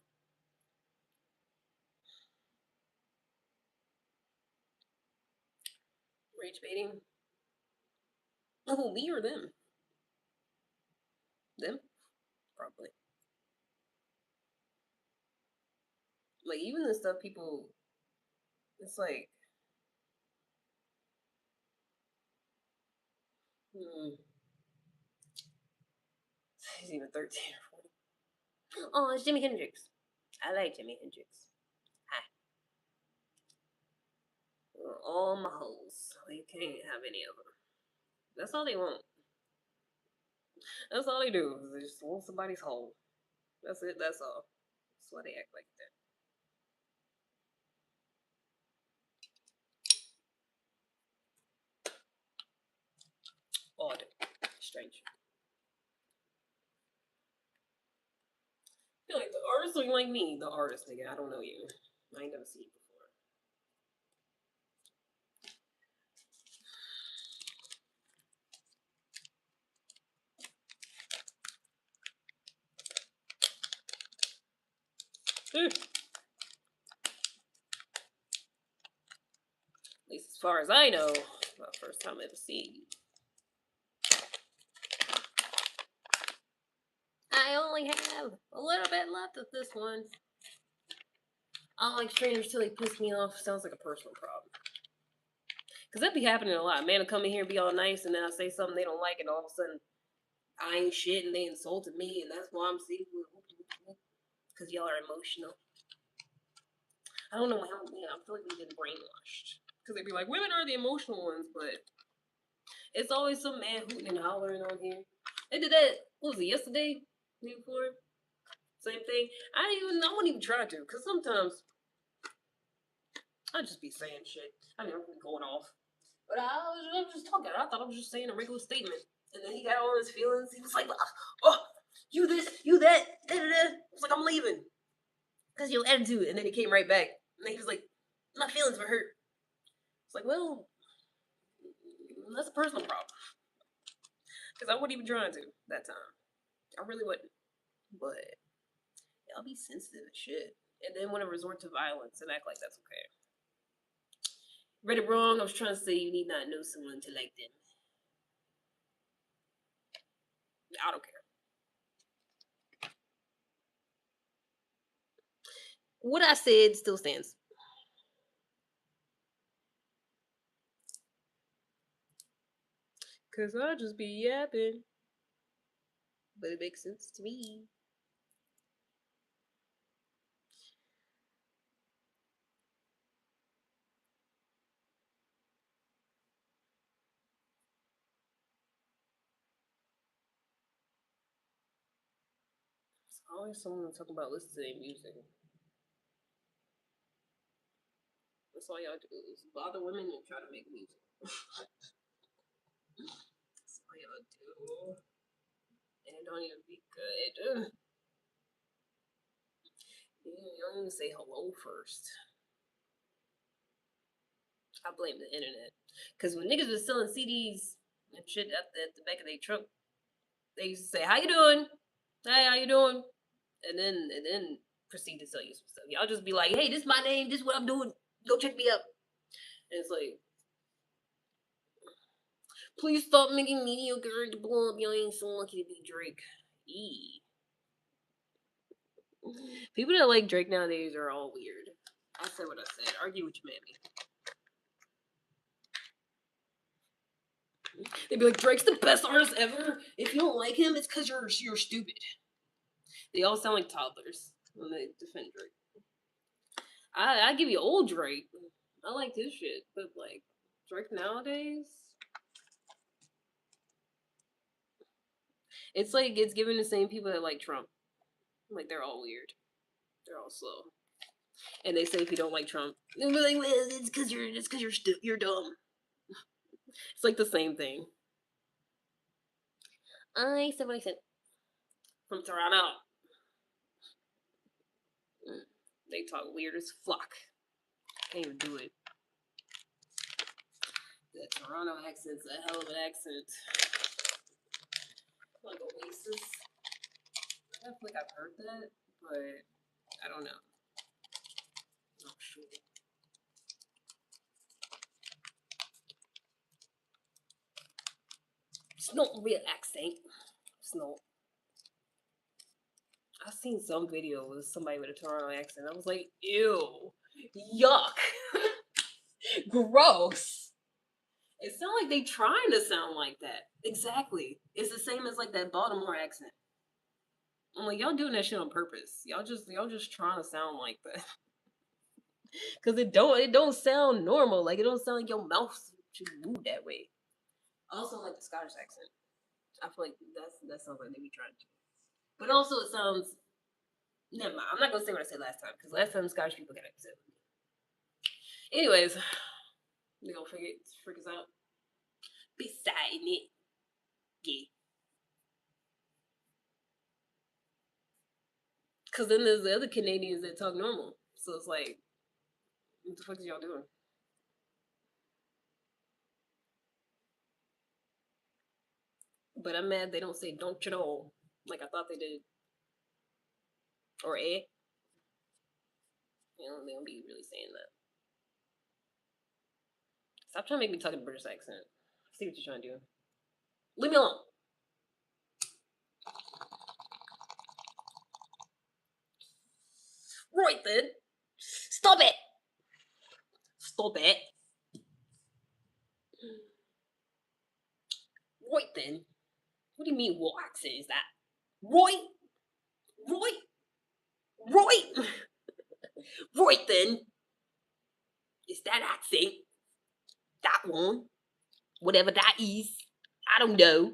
Rage baiting. Oh, me or them? Them? Probably. Like, even the stuff people, it's like, hmm, he's even 13 or 14. Oh, it's Jimi Hendrix. I like Jimi Hendrix. Hi. All my hoes. You can't have any of them. That's all they want. That's all they do. Is they just want somebody's hole. That's it. That's all. That's why they act like that. Odd. Strange. I feel like the artist looking like me. The artist, nigga. I don't know you. I ain't never seen you before. At least as far as I know. My first time ever seeing you. I only have a little bit left of this one. I don't like strangers till they piss me off. Sounds like a personal problem. Because that be happening a lot. Man will come in here and be all nice, and then I say something they don't like, and all of a sudden, I ain't shit, and they insulted me, and that's why I'm single. Because y'all are emotional. I don't know how, I feel like we've been brainwashed. Because they be like, women are the emotional ones, but it's always some man hooting and hollering on here. They did that, what was it, yesterday? Day before? Same thing. I wouldn't even try to, because sometimes I just be saying shit. I mean, I'm going off. But I was just talking. I thought I was just saying a regular statement. And then he got all his feelings. He was like, oh, you this, you that, da da da. I was like, I'm leaving. Because your attitude. And then he came right back. And he was like, my feelings were hurt. It's like, well, that's a personal problem. Because I wasn't even trying to that time. I really wasn't. But y'all be sensitive as shit. And then want to resort to violence and act like that's okay. Read it wrong. I was trying to say you need not know someone to like them. I don't care. What I said still stands. Cause I just be yapping. But it makes sense to me. It's always someone talking about listening to music. That's all y'all do is bother women and try to make music. That's all y'all do. And it don't even be good. You don't even say hello first. I blame the internet. Because when niggas was selling CDs and shit at the back of their truck, they used to say, "How you doing? Hey, how you doing?" And then proceed to sell you some stuff. Y'all just be like, "Hey, this is my name. This is what I'm doing. Go check me out." And it's like, please stop making mediocre to blow up. Y'all ain't so lucky to be Drake. E. People that like Drake nowadays are all weird. I said what I said. Argue with your mammy. They'd be like, Drake's the best artist ever. If you don't like him, it's because you're stupid. They all sound like toddlers when they defend Drake. I give you old Drake. I like his shit, but like Drake nowadays, it's like it's giving the same people that like Trump. Like they're all weird. They're all slow. And they say if you don't like Trump, they'll be like, well, it's because you're dumb. It's like the same thing. I said what I said. From Toronto. They talk weird as fuck. Can't even do it. That Toronto accent's a hell of an accent. Like Oasis. I feel like I've heard that, but I don't know. Not sure. It's not a real accent. It's not. I've seen some video with somebody with a Toronto accent. I was like, ew, yuck, gross. It sounds like they trying to sound like that. Exactly. It's the same as like that Baltimore accent. I'm like, y'all doing that shit on purpose. Y'all just trying to sound like that. Cause it don't sound normal. Like it don't sound like your mouth should move that way. I also like the Scottish accent. I feel like that sounds like they be trying to. But also it sounds. Never mind. I'm not gonna say what I said last time because last time Scottish people got upset with me. Anyways, we gonna freak us out. Beside it, yeah. Cause then there's the other Canadians that talk normal. So it's like, what the fuck is y'all doing? But I'm mad they don't say don't you know like I thought they did. Or eh. You know, they don't be really saying that. Stop trying to make me talk in a British accent. See what you're trying to do. Leave me alone. Right then. Stop it. Stop it. Right then. What do you mean what accent is that? Right? Right? Right? Right then. Is that accent? That one? Whatever that is. I don't know.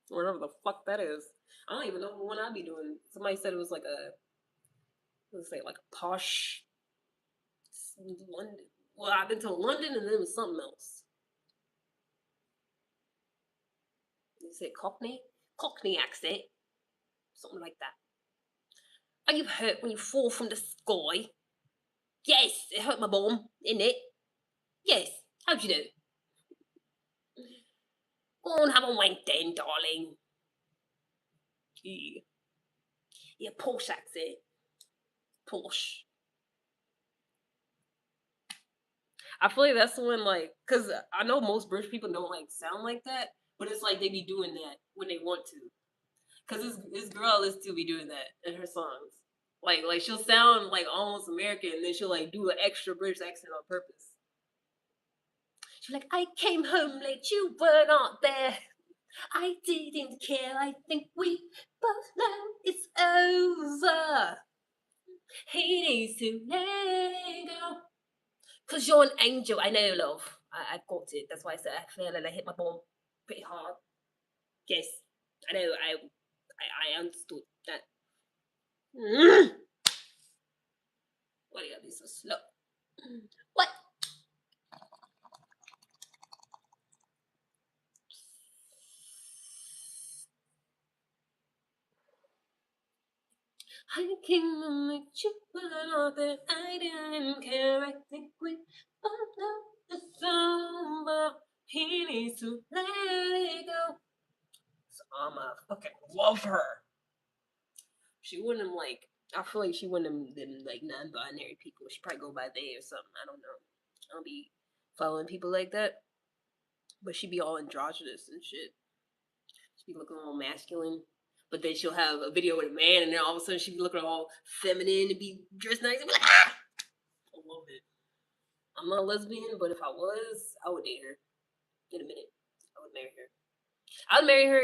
Whatever the fuck that is. I don't even know what one I'd be doing. Somebody said it was like a, let's say, like a posh London. Well, I've been to London and then it was something else. They said Cockney? Cockney accent. Something like that. Are you hurt when you fall from the sky? Yes, it hurt my bum, didn't it? Yes. How'd you know? Go on, have a wank then, darling. Yeah. Yeah, Porsche accent. Porsche. I feel like that's when like, cause I know most British people don't like sound like that, but it's like they be doing that when they want to. Cause this girl is to be doing that in her songs. Like she'll sound like almost American, and then she'll like do an extra British accent on purpose. She's like, I came home late, you were not there. I didn't care. I think we both know it's over. He needs to let go. Cause you're an angel. I know, love. I got it. That's why I said I feel like I hit my ball pretty hard. Yes, I know. I understood that. Mm. Why do you gotta be so slow? What? I came to meet you, but not that I didn't care. I think we both know it's over. He needs to let it go. So I fucking love her. She wouldn't like. I feel like she wouldn't them like non-binary people. She probably go by they or something. I don't know. I don't be following people like that. But she be all androgynous and shit. She be looking all masculine. But then she'll have a video with a man, and then all of a sudden she be looking all feminine and be dressed nice. And be like, ah! I love it. I'm not a lesbian, but if I was, I would date her in a minute. I would marry her. I would marry her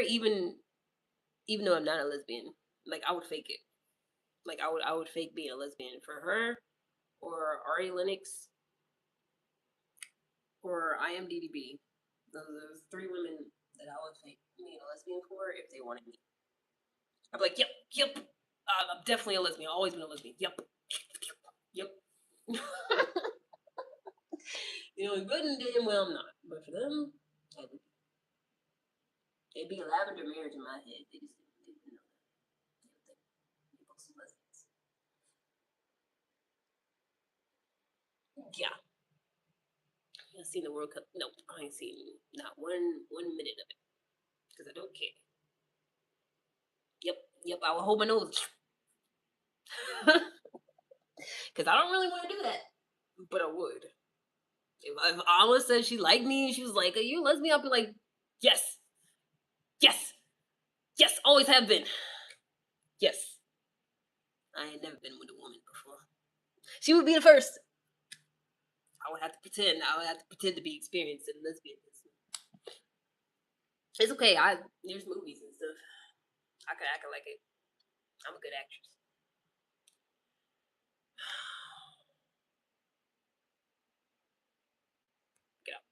even though I'm not a lesbian. Like I would fake it. Like I would fake being a lesbian for her or Ari Lennox or IMDb. Those three women that I would fake being a lesbian for if they wanted me. I'd be like, yep, yep. I'm definitely a lesbian. Always been a lesbian. Yep. Yep. You know, good and damn well I'm not. But for them, it'd be a lavender marriage in my head. They just didn't know that. They both some lesbians. Yeah. I seen the World Cup. No, I ain't seen not one minute of it because I don't care. Yep, yep. I will hold my nose because I don't really want to do that, but I would. If Alma said she liked me and she was like, "Are you a lesbian?" I'll be like, "Yes, yes, yes. Always have been. Yes." I ain't never been with a woman before. She would be the first. I would have to pretend. I would have to pretend to be experienced in lesbianism. It's okay. There's movies and stuff. I could act like it. I'm a good actress. Get out.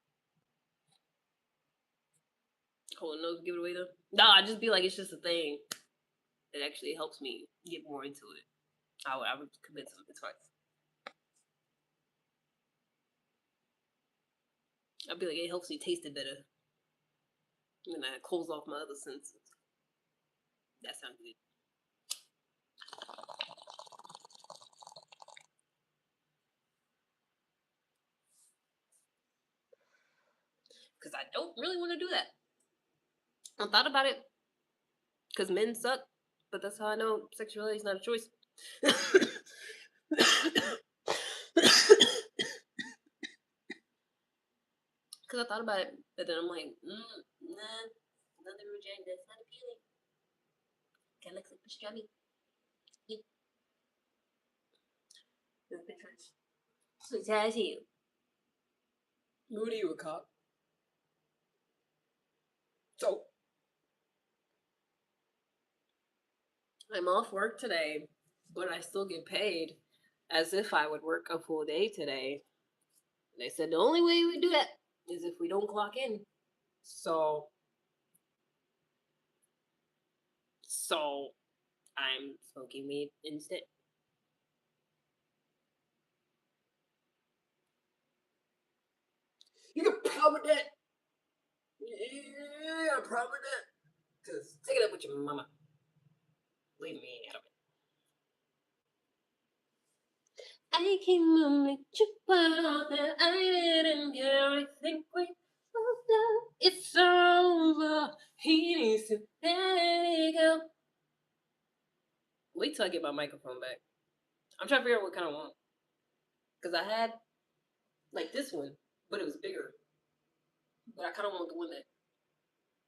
Hold on, no, give it away though. No, I just be like, it's just a thing. It actually helps me get more into it. I would commit to it twice. I'd be like, it helps me taste it better. And I close off my other senses. That sounds good. Because I don't really want to do that. I thought about it. Because men suck. But that's how I know sexuality is not a choice. Because I thought about it. But then I'm like, nah. Another vagina. That's not appealing. Kind of looks like pastrami. Yep. So tell you. What are you, a cop? So I'm off work today, but I still get paid as if I would work a full day today. They said the only way we do that is if we don't clock in. So I'm smoking weed instead. You can promise that. Yeah, I promise that. Cause take it up with your mama. Leave me out of it. I can make you proud that I didn't care. I think we both know it's over. He needs to let it go. Wait till I get my microphone back. I'm trying to figure out what kind I want. Because I had like this one, but it was bigger. But I kind of want the one that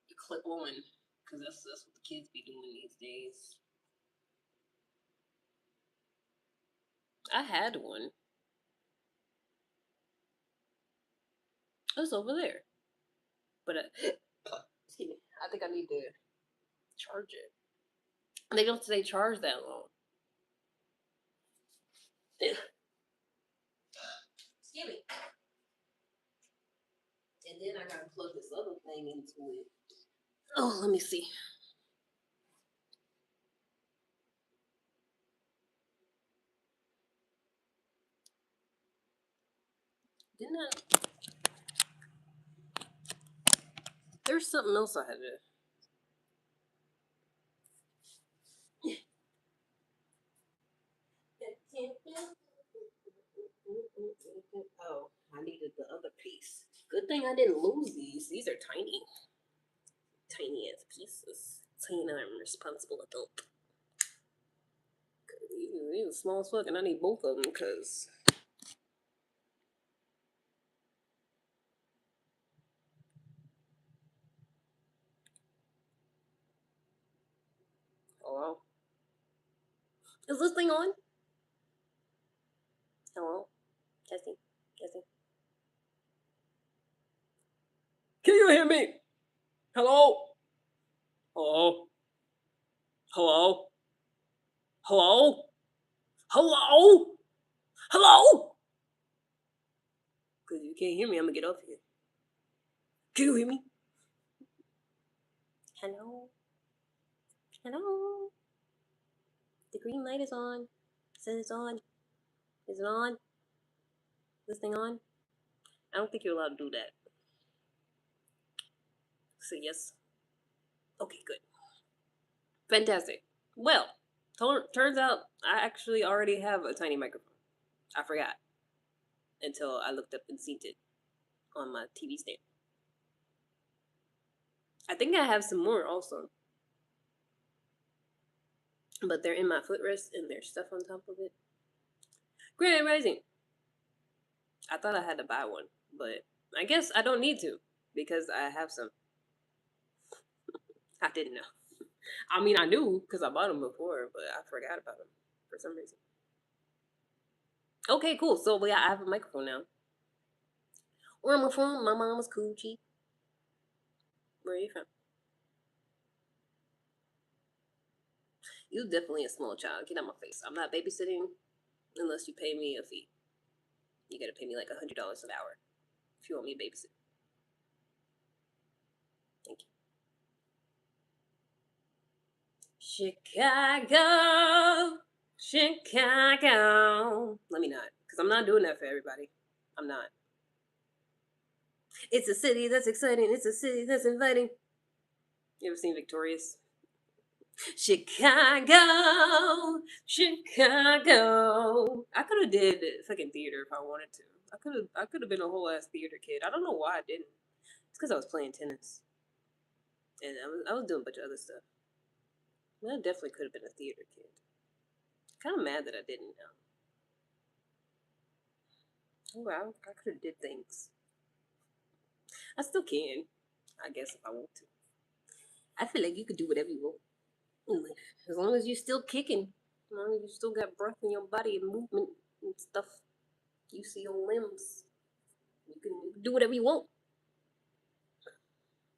you clip on. Because that's what the kids be doing these days. I had one. It was over there. But excuse me, I think I need to charge it. They don't stay charged that long. Excuse me. And then I gotta plug this other thing into it. Oh, let me see. Didn't I? There's something else I had to. Oh, I needed the other piece. Good thing I didn't lose these. These are tiny. Tiny ass pieces. Saying I'm a responsible adult. These are small as fuck, and I need both of them because. Hello? Is this thing on? Hello? Testing. Testing. Can you hear me? Hello? Hello? Hello? Hello? Hello? Hello? Because if you can't hear me, I'm going to get off here. Can you hear me? Hello? Hello? green light is on. It says it's on. Is it on? This thing on? I don't think you're allowed to do that. So yes. Okay, good. Fantastic. Well, turns out I actually already have a tiny microphone. I forgot until I looked up and seen it on my TV stand. I think I have some more also. But they're in my footrest and there's stuff on top of it. Grand Rising. I thought I had to buy one, but I guess I don't need to because I have some. I didn't know. I mean, I knew because I bought them before, but I forgot about them for some reason. Okay, cool. So yeah, I have a microphone now. Where am I from? My mama's coochie. Where are you from? You definitely a small child. Get out my face. I'm not babysitting unless you pay me a fee. You gotta pay me like $100 an hour if you want me to babysit. Thank you. Chicago, Chicago. Let me not, because I'm not doing that for everybody. I'm not. It's a city that's exciting. It's a city that's inviting. You ever seen Victorious? Chicago, Chicago. I could have did fucking theater if I wanted to. I could have been a whole ass theater kid. I don't know why I didn't. It's because I was playing tennis and I was doing a bunch of other stuff. I definitely could have been a theater kid. Kind of mad that I didn't. Oh, I could have did things. I still can, I guess, if I want to. I feel like you could do whatever you want. As long as you're still kicking, as long as you still got breath in your body and movement and stuff, you see your limbs, you can do whatever you want.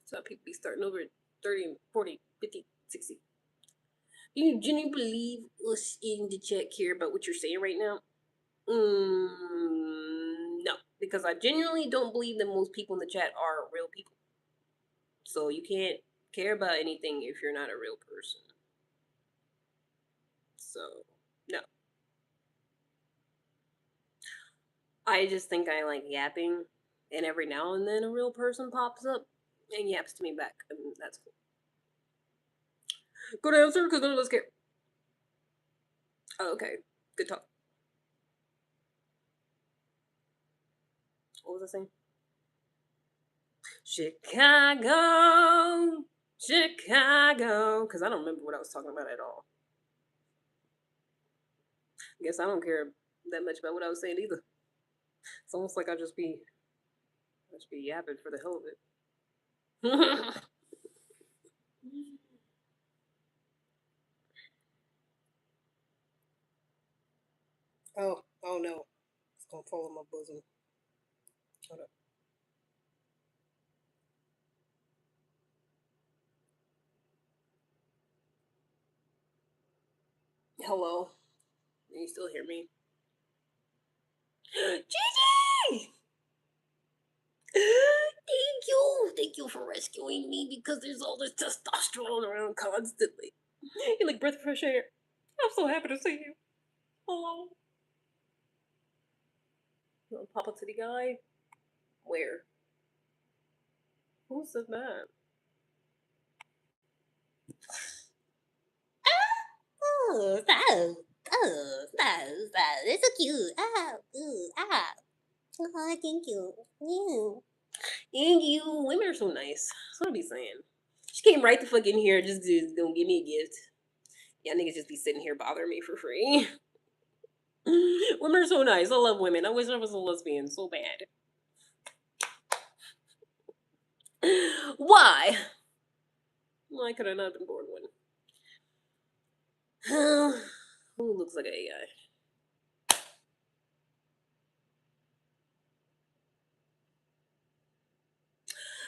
That's why people be starting over at 30 and 40, 50, 60. Do you genuinely believe us in the chat care about what you're saying right now? No, because I genuinely don't believe that most people in the chat are real people. So you can't care about anything if you're not a real person. So, no. I just think I like yapping, and every now and then a real person pops up and yaps to me back, and that's cool. Good answer, because none of us care. Oh, okay. Good talk. What was I saying? Chicago, Chicago. Because I don't remember what I was talking about at all. I guess I don't care that much about what I was saying either. It's almost like I just be yapping for the hell of it. Oh no. It's gonna fall in my bosom. Hold up. Hello. Can you still hear me? Gigi! Thank you for rescuing me because there's all this testosterone around constantly. You're like breath of fresh air. I'm so happy to see you. Hello. Little Papa Titty guy? Where? Who said that? Oh, so, it's so cute. Oh, thank you. Thank you. Women are so nice. That's what I be saying. She came right the fuck in here just to don't give me a gift. Y'all niggas just be sitting here bothering me for free. Women are so nice. I love women. I wish I was a lesbian so bad. Why? Why could I not have been born one? Who looks like an AI?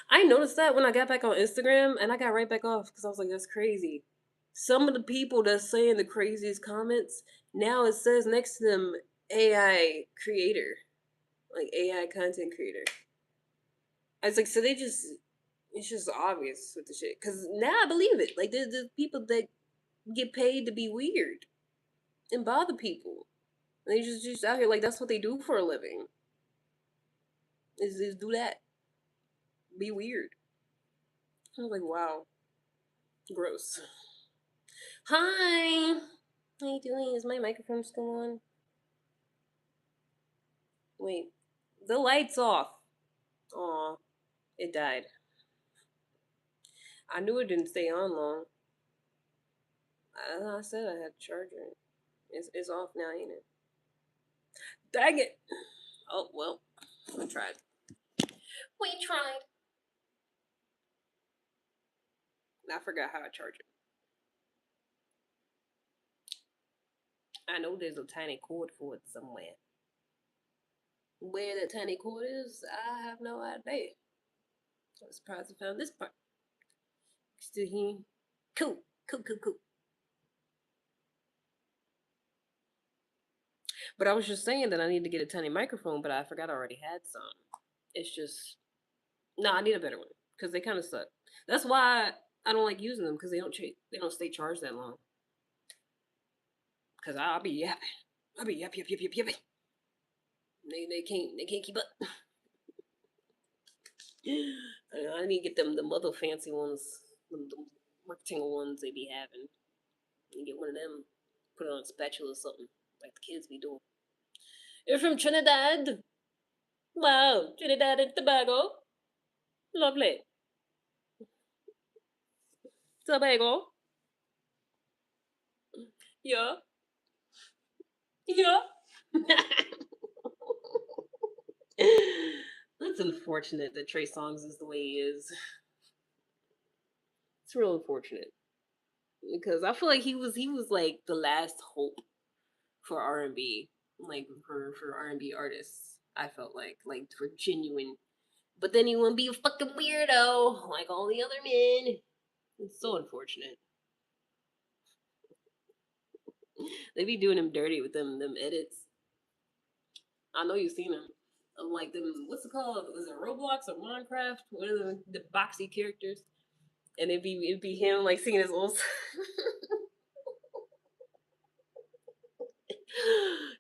I noticed that when I got back on Instagram, and I got right back off because I was like, that's crazy. Some of the people that's saying the craziest comments, now it says next to them AI creator, like AI content creator. I was like, so it's just obvious with the shit. Because now I believe it. Like, there's people that get paid to be weird. and bother people. They just out here like that's what they do for a living. Is do that. Be weird. I was like, wow, gross. Hi. How you doing? Is my microphone still on? Wait, the light's off. Aw, it died. I knew it didn't stay on long. I said I had to charge it. It's off now, ain't it? Dang it! Oh well, we tried. We tried. I forgot how to charge it. I know there's a tiny cord for it somewhere. Where that tiny cord is, I have no idea. I'm surprised I found this part. Still here. Cool, cool, cool, cool. But I was just saying that I need to get a tiny microphone, but I forgot I already had some. It's just no, I need a better one because they kind of suck. That's why I don't like using them because they don't stay charged that long. Because I'll be yapping, I'll be yapping. They can't keep up. I need to get them other fancy ones, them rectangle ones they be having. You get one of them, put it on a spatula or something, like the kids be doing. You're from Trinidad. Wow, Trinidad and Tobago. Lovely. Tobago. Yeah. Yeah. That's unfortunate that Trey Songz is the way he is. It's real unfortunate because I feel like he was like the last hope for R&B, like for R&B artists. I felt like for genuine. But then he wouldn't be a fucking weirdo like all the other men. It's so unfortunate. They be doing him dirty with them edits. I know you've seen them. Like them, what's it called? Was it Roblox or Minecraft? One of the boxy characters, and it'd be him like singing his old.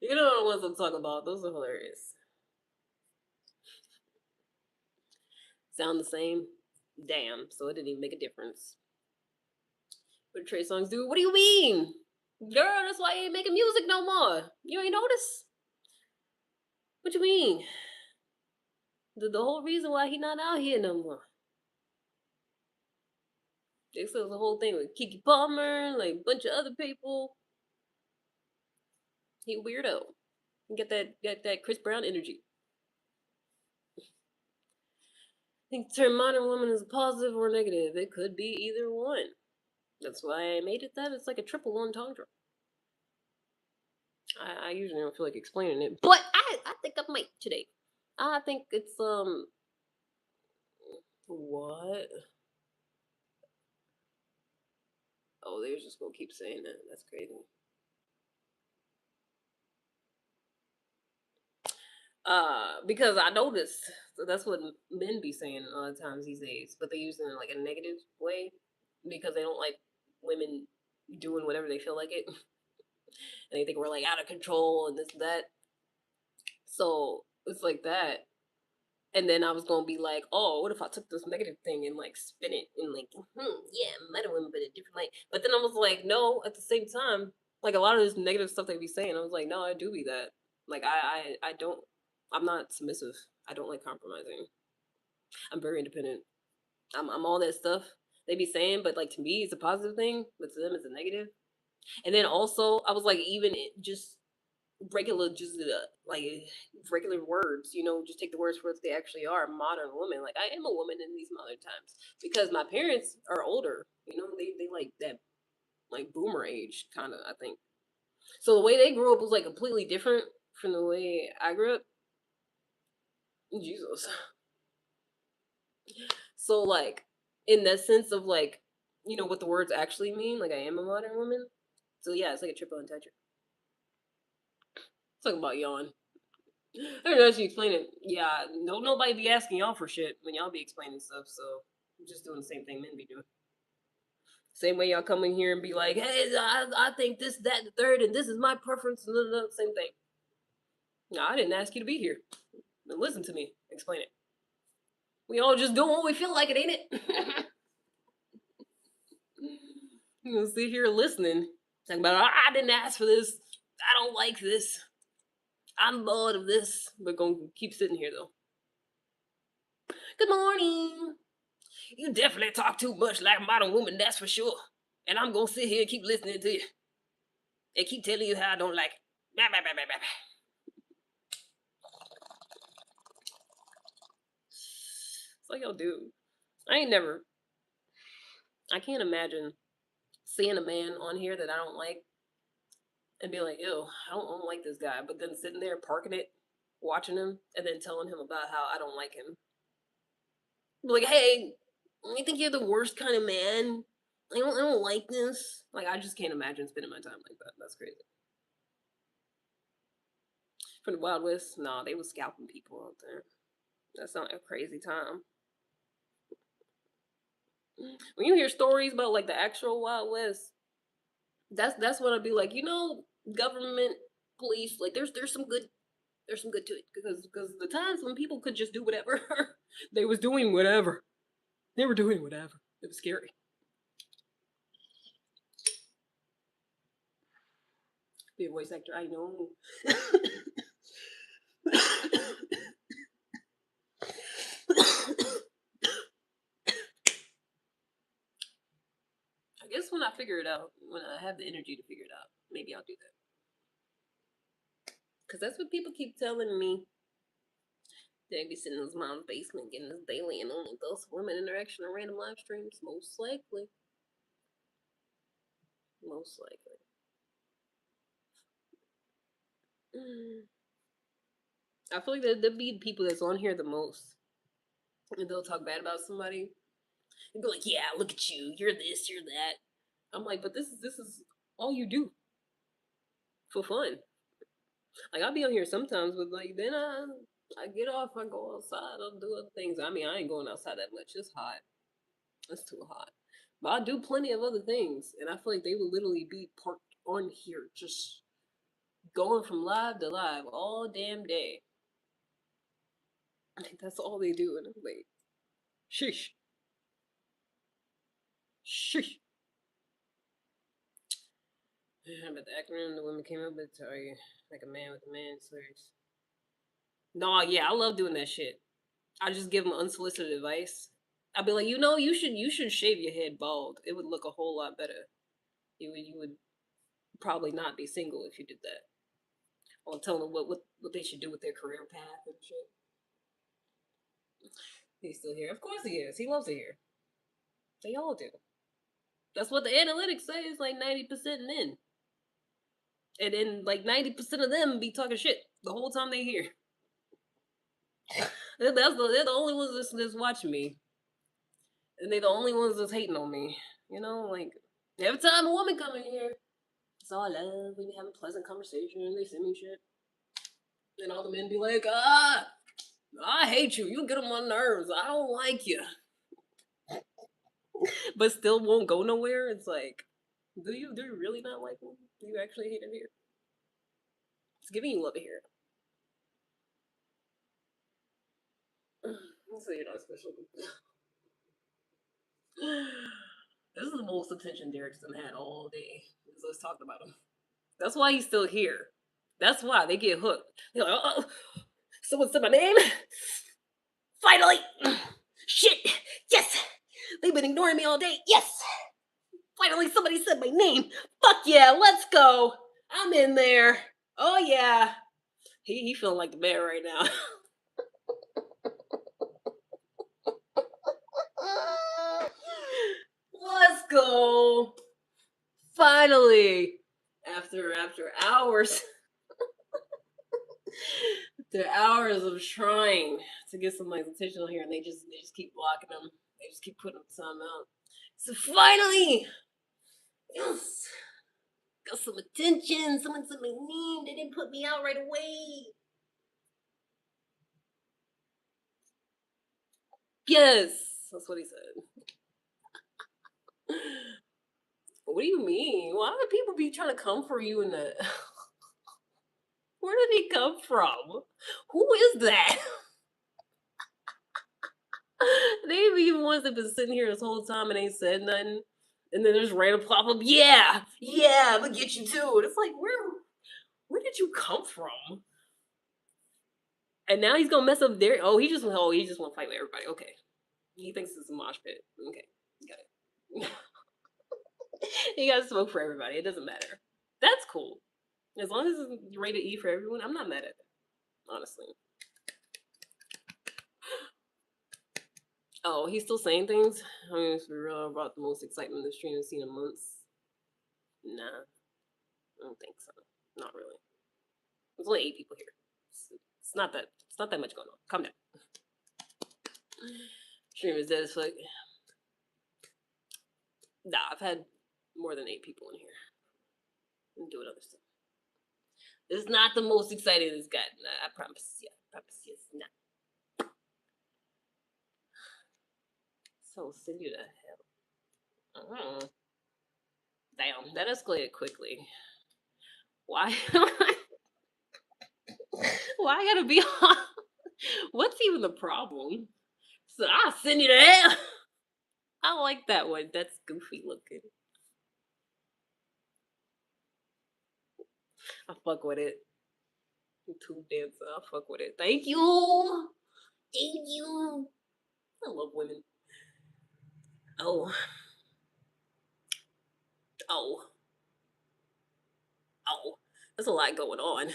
You know what I'm talking about? Those are hilarious. Sound the same? Damn. So it didn't even make a difference. What Trey Songs do? What do you mean? Girl, that's why he ain't making music no more. You ain't notice? What you mean? The whole reason why he not out here no more. They said the whole thing with Kiki Palmer, like a bunch of other people. He a weirdo. Get that Chris Brown energy. I think the term modern woman is a positive or negative. It could be either one. That's why I made it that. It's like a triple entendre. I usually don't feel like explaining it, but I think I might today. I think it's what? Oh, they're just gonna keep saying that. That's crazy. Because I noticed so that's what men be saying a lot of times these days, but they use it in like a negative way because they don't like women doing whatever they feel like it, and they think we're like out of control and this and that. So it's like that. And then I was gonna be like, oh, what if I took this negative thing and like spin it and like, yeah, meta women, but a different light. But then I was like, no, at the same time, like a lot of this negative stuff they be saying, I was like, no, I do be that. Like I don't, I'm not submissive. I don't like compromising. I'm very independent. I'm all that stuff they be saying, but like to me, it's a positive thing, but to them, it's a negative. And then also, I was like, even just regular, just like regular words, just take the words for what they actually are. Modern woman, like I am a woman in these modern times because my parents are older. They like that like boomer age kind of. I think so. The way they grew up was like completely different from the way I grew up. Jesus. So like in that sense of like what the words actually mean. Like I am a modern woman. So yeah, it's like a triple entendre. Talking about yawn. I don't know if you explain it. Yeah, no, nobody be asking y'all for shit when y'all be explaining stuff. So I'm just doing the same thing men be doing. Same way y'all come in here and be like, hey, I think this, that, and the third, and this is my preference, and same thing. No, I didn't ask you to be here. Then listen to me. Explain it. We all just doing what we feel like it, ain't it? You sit here listening. Talking about, I didn't ask for this. I don't like this. I'm bored of this. We're gonna keep sitting here though. Good morning. You definitely talk too much like a modern woman, that's for sure. And I'm gonna sit here and keep listening to you. And keep telling you how I don't like it. Bah, bah, bah, bah, bah. It's like, yo, dude. I can't imagine seeing a man on here that I don't like and be like, ew, I don't like this guy. But then sitting there parking it, watching him, and then telling him about how I don't like him. Be like, hey, you think you're the worst kind of man? I don't like this. Like, I just can't imagine spending my time like that. That's crazy. From the Wild West, nah, they was scalping people out there. That's not a crazy time. When you hear stories about like the actual Wild West, that's what I'd be like. Government, police, like there's some good to it because the times when people could just do whatever, they was doing whatever. They were doing whatever. It was scary. Be a voice actor, I know. I guess when I figure it out, when I have the energy to figure it out, maybe I'll do that. Because that's what people keep telling me. They'd be sitting in his mom's basement getting this daily and only those women interaction and random live streams. Most likely. Most likely. I feel like there'll be the people that's on here the most. And they'll talk bad about somebody. And be like, yeah, look at you. You're this, you're that. I'm like, but this is all you do. For fun. Like I'll be on here sometimes, but like then I get off, I go outside, I'll do other things. I mean, I ain't going outside that much. It's hot. It's too hot. But I do plenty of other things, and I feel like they will literally be parked on here, just going from live to live all damn day. That's all they do, and I'm like, sheesh, sheesh. But the acronym the women came up with, sorry, like a man with a man slurs. No, yeah, I love doing that shit. I just give them unsolicited advice. I'd be like, you should shave your head bald. It would look a whole lot better. You would probably not be single if you did that. Or tell them what they should do with their career path and shit. He's still here. Of course he is. He loves it here. They all do. That's what the analytics say. It's like 90% men, and then like 90% of them be talking shit the whole time they here. They're the only ones that's watching me, and they're the only ones that's hating on me. Like every time a woman come in here, it's all love. We be having pleasant conversation. They send me shit, and all the men be like, I hate you. You get on my nerves. I don't like you, but still won't go nowhere. It's like, do you really not like me? Do you actually hate it here? It's giving you love it here. So you're not special. This is the most attention Derek's done had all day. So let's talk about him. That's why he's still here. That's why they get hooked. They're like, oh, someone said my name. Finally, shit. Yes, they've been ignoring me all day. Yes, finally somebody said my name. Fuck yeah, let's go. I'm in there. Oh yeah. He feeling like the man right now. Let's go. Finally. After hours. After hours of trying to get somebody's attention on here, and they just keep blocking them. They just keep putting some out. So finally, yes, got some attention. Someone said my name. They didn't put me out right away. Yes, that's what he said. What do you mean? Why do people be trying to come for you in the where did he come from? Who is that? They be the ones that been sitting here this whole time and ain't said nothing. And then there's random pop up, yeah, yeah, I'm gonna get you too. And it's like, where did you come from? And now he's gonna mess up their he just wanna fight with everybody. Okay. He thinks it's a mosh pit. Okay. Got it. He got smoke for everybody. It doesn't matter. That's cool. As long as it's rated E for everyone, I'm not mad at it. Honestly. Oh, he's still saying things? I mean, it's real about the most excitement the stream has seen in months. Nah, I don't think so. Not really. There's only 8 people here. It's not that much going on. Calm down. Stream is dead as fuck. Nah, I've had more than 8 people in here. I'm doing other stuff. It's not the most exciting it's gotten. I promise you. I promise you it's not. So send you to hell. Damn, that escalated quickly. Why? Why I gotta be on? What's even the problem? So I'll send you to hell. I like that one. That's goofy looking. I fuck with it. Tube dancer. I fuck with it. Thank you. Thank you. I love women. Oh. Oh. Oh. There's a lot going on.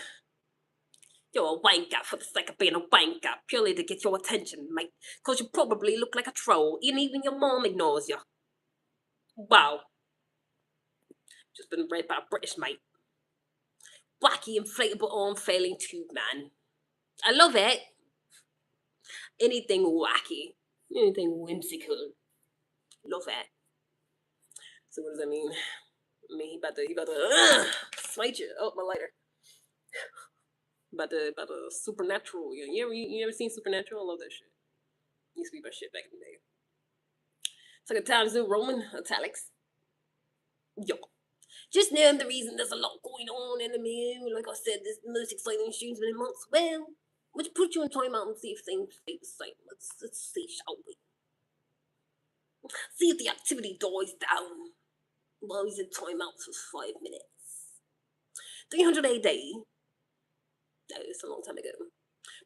You're a wanker for the sake of being a wanker, purely to get your attention, mate. Cause you probably look like a troll, and even your mom ignores you. Wow. Just been read by a British mate. Wacky inflatable arm failing tube man. I love it. Anything wacky. Anything whimsical. Love it. So what does that mean? I mean, he about to smite you. Oh, my lighter. About the supernatural. You ever seen Supernatural? I love that shit. Used to be my shit back in the day. Second Times New Roman italics. Yo. Just knowing the reason there's a lot going on in the mill. Like I said, this is the most exciting stream's been in months. Well, let's put you in timeout and see if things stay the same. Let's see, shall we? See if the activity dies down. Well, he's in timeout for 5 minutes. 300 AD. That is a long time ago.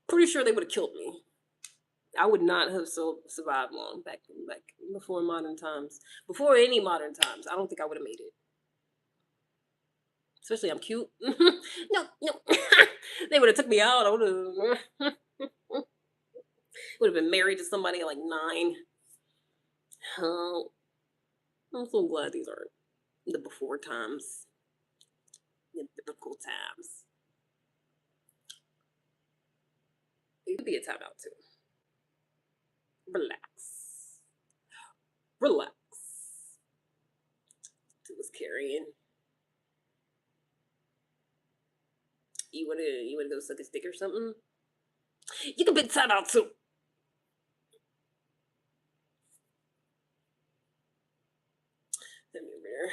Pretty sure they would have killed me. I would not have survived long back before modern times. Before any modern times, I don't think I would have made it. Especially I'm cute. No. They would have took me out. I would have been married to somebody at like 9. I'm so glad these aren't the before times. The biblical times. It could be a timeout too. Relax. Relax. It was carrying. You wanna go suck a stick or something? You can be timeout too. Let me over here.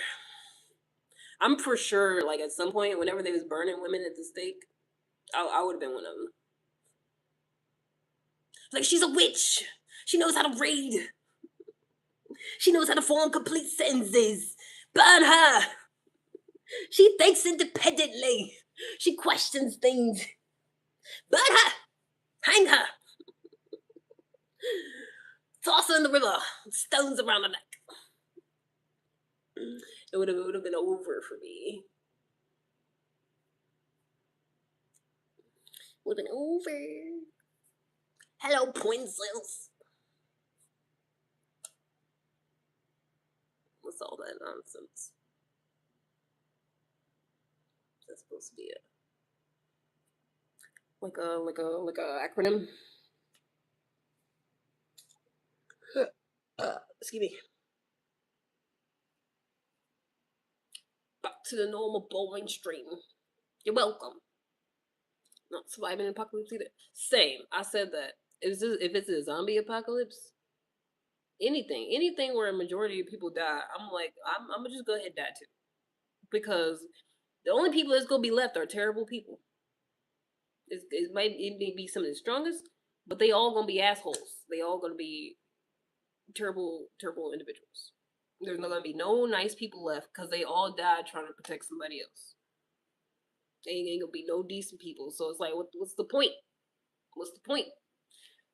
I'm for sure, like at some point, whenever they was burning women at the stake, I would have been one of them. Like, she's a witch. She knows how to read. She knows how to form complete sentences. Burn her. She thinks independently. She questions things. Burn her. Hang her. Toss her in the river. Stones around her neck. It would have been over for me. Would have been over. Hello, princess. What's all that nonsense? That's supposed to be it. Like a acronym. Excuse me. Back to the normal boring stream. You're welcome. Not surviving an apocalypse either. Same. I said that. If it's a zombie apocalypse, anything where a majority of people die, I'm like, I'm gonna just go ahead and die too, because the only people that's gonna be left are terrible people. It may be some of the strongest, but they all gonna be assholes. They all gonna be terrible individuals. There's not gonna be no nice people left because they all died trying to protect somebody else. They ain't gonna be no decent people. So it's like, what's the point? What's the point?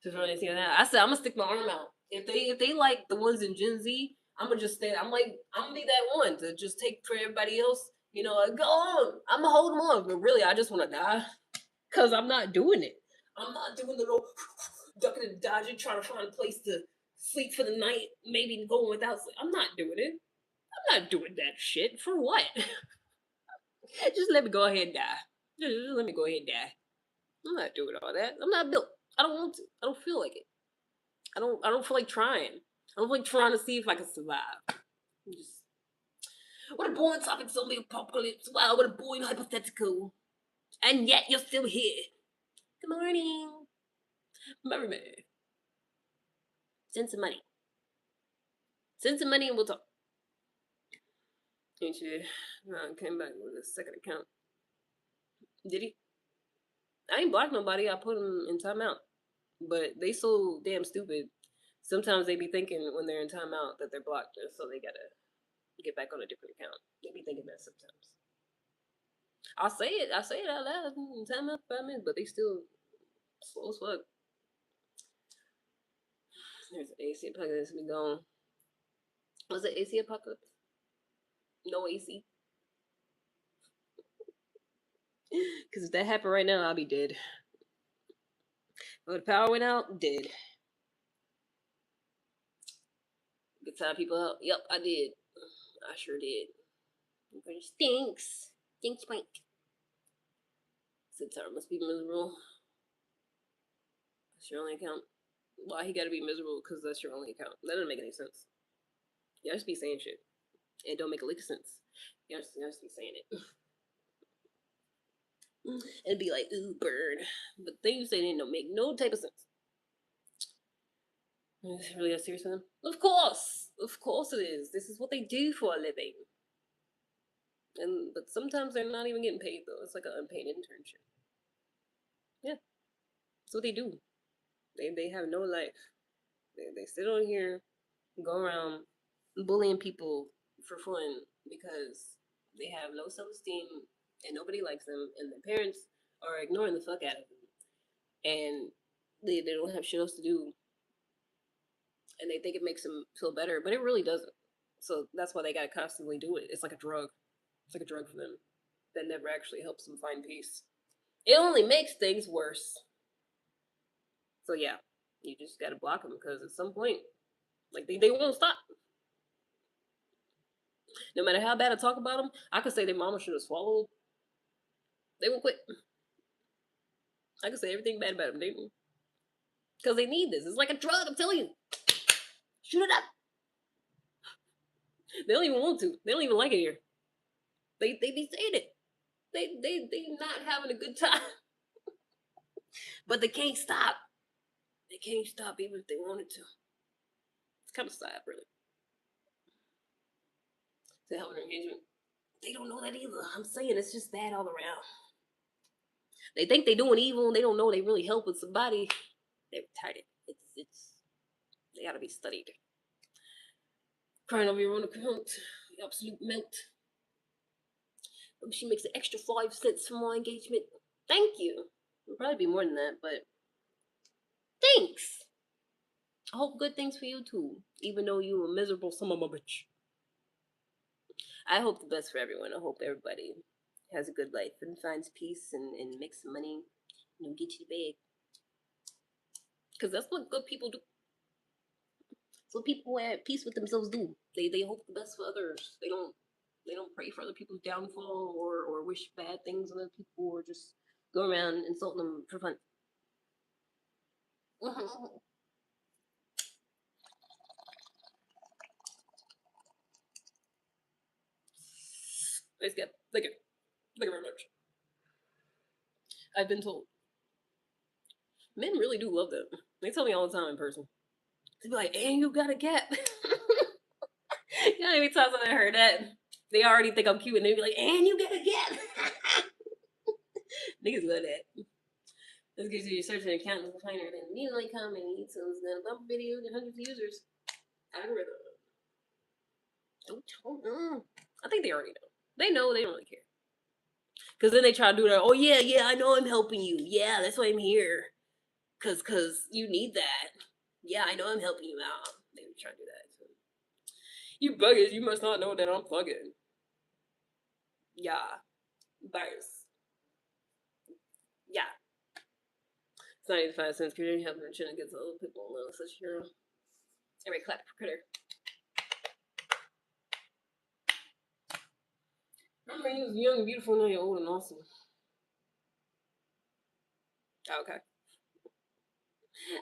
To try anything like that. I said I'm gonna stick my arm out. If they like the ones in Gen Z, I'm gonna just stand. I'm gonna be that one to just take for everybody else. Like, go on. I'm gonna hold them on, but really, I just want to die because I'm not doing it. I'm not doing the little ducking and dodging, trying to find a place to sleep for the night, maybe going without sleep. I'm not doing it. I'm not doing that shit. For what? Just let me go ahead and die. Just let me go ahead and die. I'm not doing all that. I'm not built. I don't want to. I don't feel like it. I don't feel like trying. I don't feel like trying to see if I can survive. Just what a boring topic, zombie apocalypse. Wow, what a boring hypothetical. And yet you're still here. Good morning. Merry. Send some money. Send some money and we'll talk. Ain't you? Came back with a second account. Did he? I ain't blocked nobody. I put him in timeout. But they so damn stupid. Sometimes they be thinking when they're in timeout that they're blocked, so they gotta get back on a different account. They be thinking that sometimes. I say it out loud in timeout 5 minutes, but they still slow as fuck. There's an AC apocalypse be gone. Was it AC apocalypse? No AC. Because if that happened right now, I'll be dead. When the power went out, dead. Good time people out. Yep, I did. I sure did. Stinks. Stinks, Mike. Sitar must be miserable. That's your only account. Why he gotta be miserable? Because that's your only account. That doesn't make any sense. Y'all just be saying shit. It don't make a lick of sense. Y'all just be saying it. And be like, ooh, bird. But things saying don't make no type of sense. Is this really a serious one? Of course it is. This is what they do for a living. But sometimes they're not even getting paid though. It's like an unpaid internship. Yeah, that's what they do. They have no life. They sit on here, go around bullying people for fun because they have low self esteem and nobody likes them, and their parents are ignoring the fuck out of them, and they don't have shit else to do, and they think it makes them feel better, but it really doesn't. So that's why they gotta constantly do it. It's like a drug. It's like a drug for them that never actually helps them find peace. It only makes things worse. So yeah, you just gotta block them because at some point, like they won't stop. No matter how bad I talk about them, I could say their mama should have swallowed. They won't quit. I could say everything bad about them. Because they need this. It's like a drug. I'm telling you. Shoot it up. They don't even want to. They don't even like it here. They be saying it. They not having a good time. But they can't stop. They can't stop even if they wanted to. It's kind of sad, really. To help their engagement. They don't know that either. I'm saying it's just bad all around. They think they doing evil and they don't know they really helping somebody. They're retarded. It's they gotta be studied. Crying over your own account. Absolute melt. She makes an extra 5 cents for my engagement. Thank you. It'll probably be more than that, but thanks. I hope good things for you too, even though you a miserable son of a bitch. I hope the best for everyone. I hope everybody has a good life and finds peace and makes some money and get to the bag. Because that's what good people do. So people who have peace with themselves do. They hope the best for others. They don't pray for other people's downfall or wish bad things on other people or just go around insulting them for fun. Nice get. Thank you. Thank you very much. I've been told. Men really do love them. They tell me all the time in person. To be like, and you got a gap. You know how many times I heard that? They already think I'm cute, and they be like, and you got a gap. Niggas love that. This gives you your search and account with a finder, then immediately come and YouTube's gonna bump video to hundreds of users. Algorithm. Don't tell them. I think they already know. They know, they don't really care. Cause then they try to do that. Oh yeah, yeah, I know I'm helping you. Yeah, that's why I'm here. Cause you need that. Yeah, I know I'm helping you out. They try to do that. So. You buggers, you must not know that I'm plugging. Yeah, buggers. Yeah. It's 95 cents. Community help and shit gets old people a little such hero. Every clap for critter. Remember you was young and beautiful, now you're old and awesome. Okay.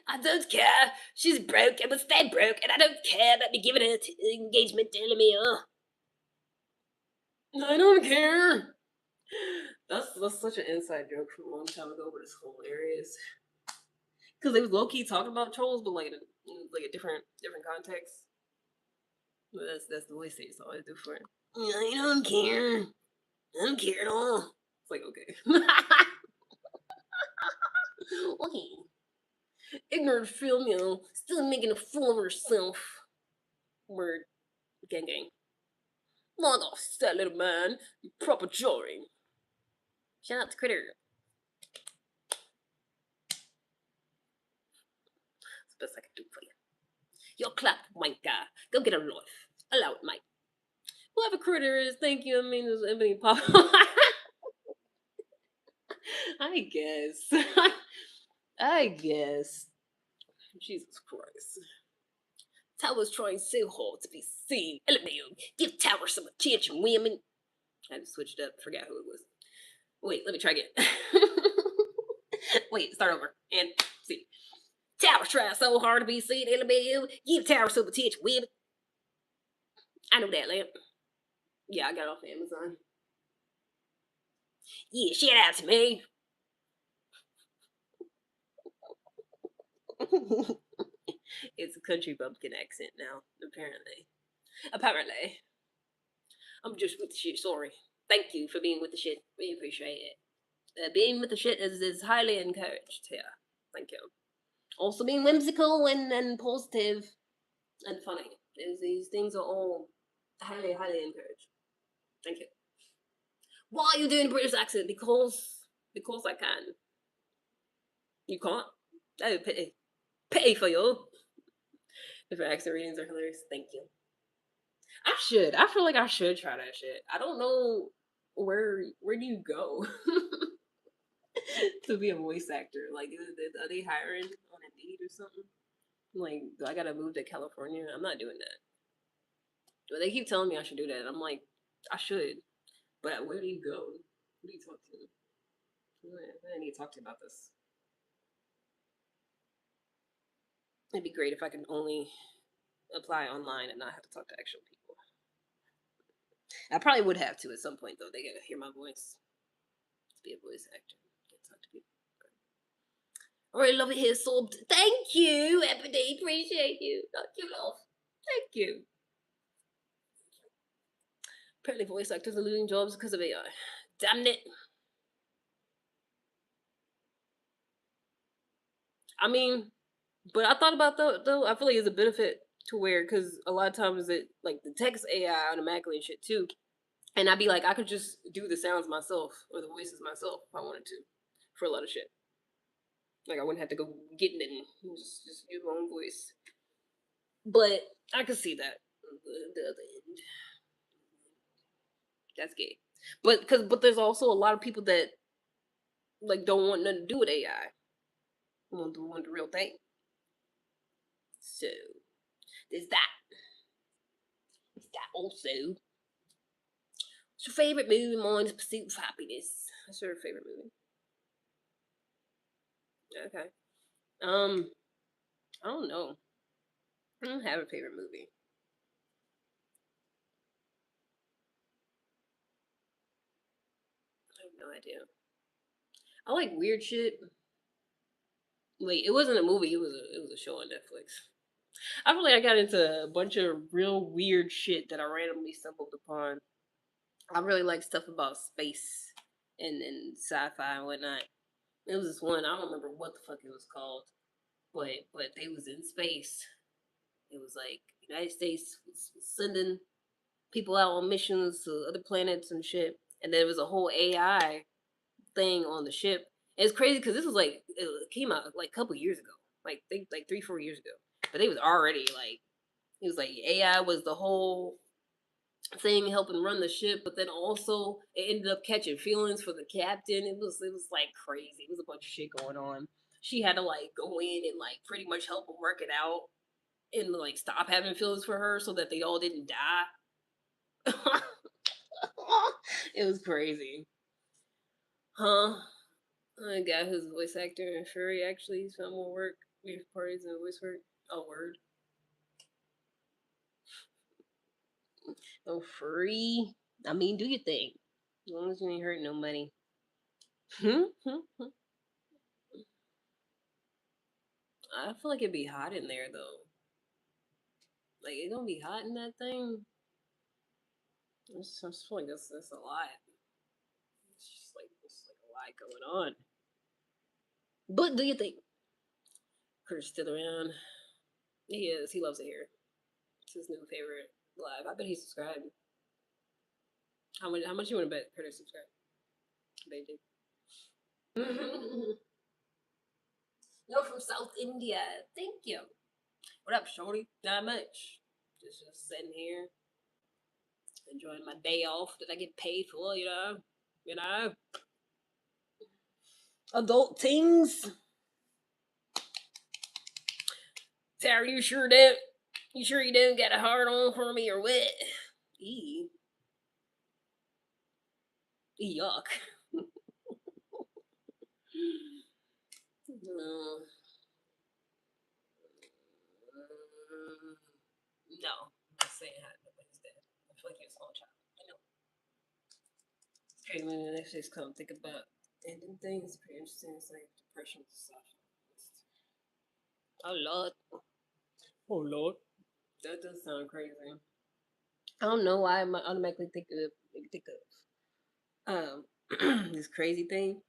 I don't care. She's broke and will stay broke, and I don't care that we giving her engagement to LMAO. I don't care. That's such an inside joke from a long time ago, but it's hilarious. Because they was low key talking about trolls, but like like a different context. But that's the voice they always do for it. I don't care. I don't care at all. It's like okay. Okay. Ignorant film, still making a fool of herself. Word. Gang gang. Log off, sad little man. You proper jarring. Shout out to Critter. It's the best I can do for you. Your clap, wanker. Go get a life. Allow it, mate. Whoever Critter is, thank you. I mean, there's Ebony Pop. I guess. I guess. Jesus Christ. Tower's trying so hard to be seen. LMAO, give Tower some attention, women. I had to switch it up. Forgot who it was. Wait, let me try again. Wait, start over. And see. Tower's trying so hard to be seen. LMAO, give Tower some attention, women. I know that, lamp. Yeah, I got it off Amazon. Yeah, shout out to me. It's a country bumpkin accent now, apparently. Apparently. I'm just with the shit, sorry. Thank you for being with the shit. We appreciate it. Being with the shit is highly encouraged here. Thank you. Also being whimsical and positive and funny. These things are all highly encouraged. Thank you. Why are you doing a British accent? Because I can. You can't? Oh, pity. Pity for you. Different accent readings are hilarious. Thank you. I should. I feel like I should try that shit. I don't know where do you go to be a voice actor? Like, are they hiring on Indeed or something? Like, do I gotta move to California? I'm not doing that. But they keep telling me I should do that. And I'm like, I should. But where do you go? Who do you talk to? I need to talk to you about this. It'd be great if I could only apply online and not have to talk to actual people. I probably would have to at some point though. They gotta hear my voice to be a voice actor. Can't talk to people. All right, love it here, sobbed. Thank you, Ebony. Appreciate you. Thank you, love. Thank you. Apparently, voice actors are losing jobs because of AI. Damn it. I mean, but I thought about though. I feel like it's a benefit to where because a lot of times it like the text AI automatically and shit too, and I'd be like I could just do the sounds myself or the voices myself if I wanted to for a lot of shit. Like I wouldn't have to go getting it and just use my own voice. But I could see that the other end. That's gay. But there's also a lot of people that like don't want nothing to do with AI. Want the real thing. So there's that. There's that also. What's your favorite movie? Mine is Pursuit of Happiness. That's your favorite movie. Okay. Um, I don't know. I don't have a favorite movie. I have no idea. I like weird shit. Wait, it wasn't a movie. It was a show on Netflix. I feel like I got into a bunch of real weird shit that I randomly stumbled upon. I really like stuff about space and sci-fi and whatnot. There was this one, I don't remember what the fuck it was called, but they was in space. It was like United States was sending people out on missions to other planets and shit. And there was a whole AI thing on the ship. And it's crazy because this was like it came out like a couple years ago, like think like 3 4 years ago. But they was already like it was like AI was the whole thing helping run the ship, but then also it ended up catching feelings for the captain. It was like crazy. It was a bunch of shit going on. She had to like go in and like pretty much help them work it out and like stop having feelings for her so that they all didn't die. It was crazy. Huh? A guy who's a voice actor and Fury actually he's found more work. With parties and voice work. Oh word. Oh free. I mean, do your thing. As long as you ain't hurt nobody. I feel like it'd be hot in there though. Like it gonna be hot in that thing. I just feel like that's a lot. It's just like a lot going on. But do you think Kurt's still around? He is. He loves it here. It's his new favorite live. I bet he's subscribed. How much you want to bet Curtis subscribed? They did. You're from South India. Thank you. What up, Shorty? Not much. Just sitting here, enjoying my day off that I get paid for, you know? You know? Adult things. Sarah, you sure don't? You sure you don't got a hard on for me or what? Eee. Yuck. No. No. I'm not saying hi. Nobody's dead. I feel like you're a small child. I know. It's crazy when the next days come. Think about ending things. It's pretty interesting. It's like depression stuff. Oh, Lord. Oh, Lord. That does sound crazy. I don't know why I automatically think of this crazy thing.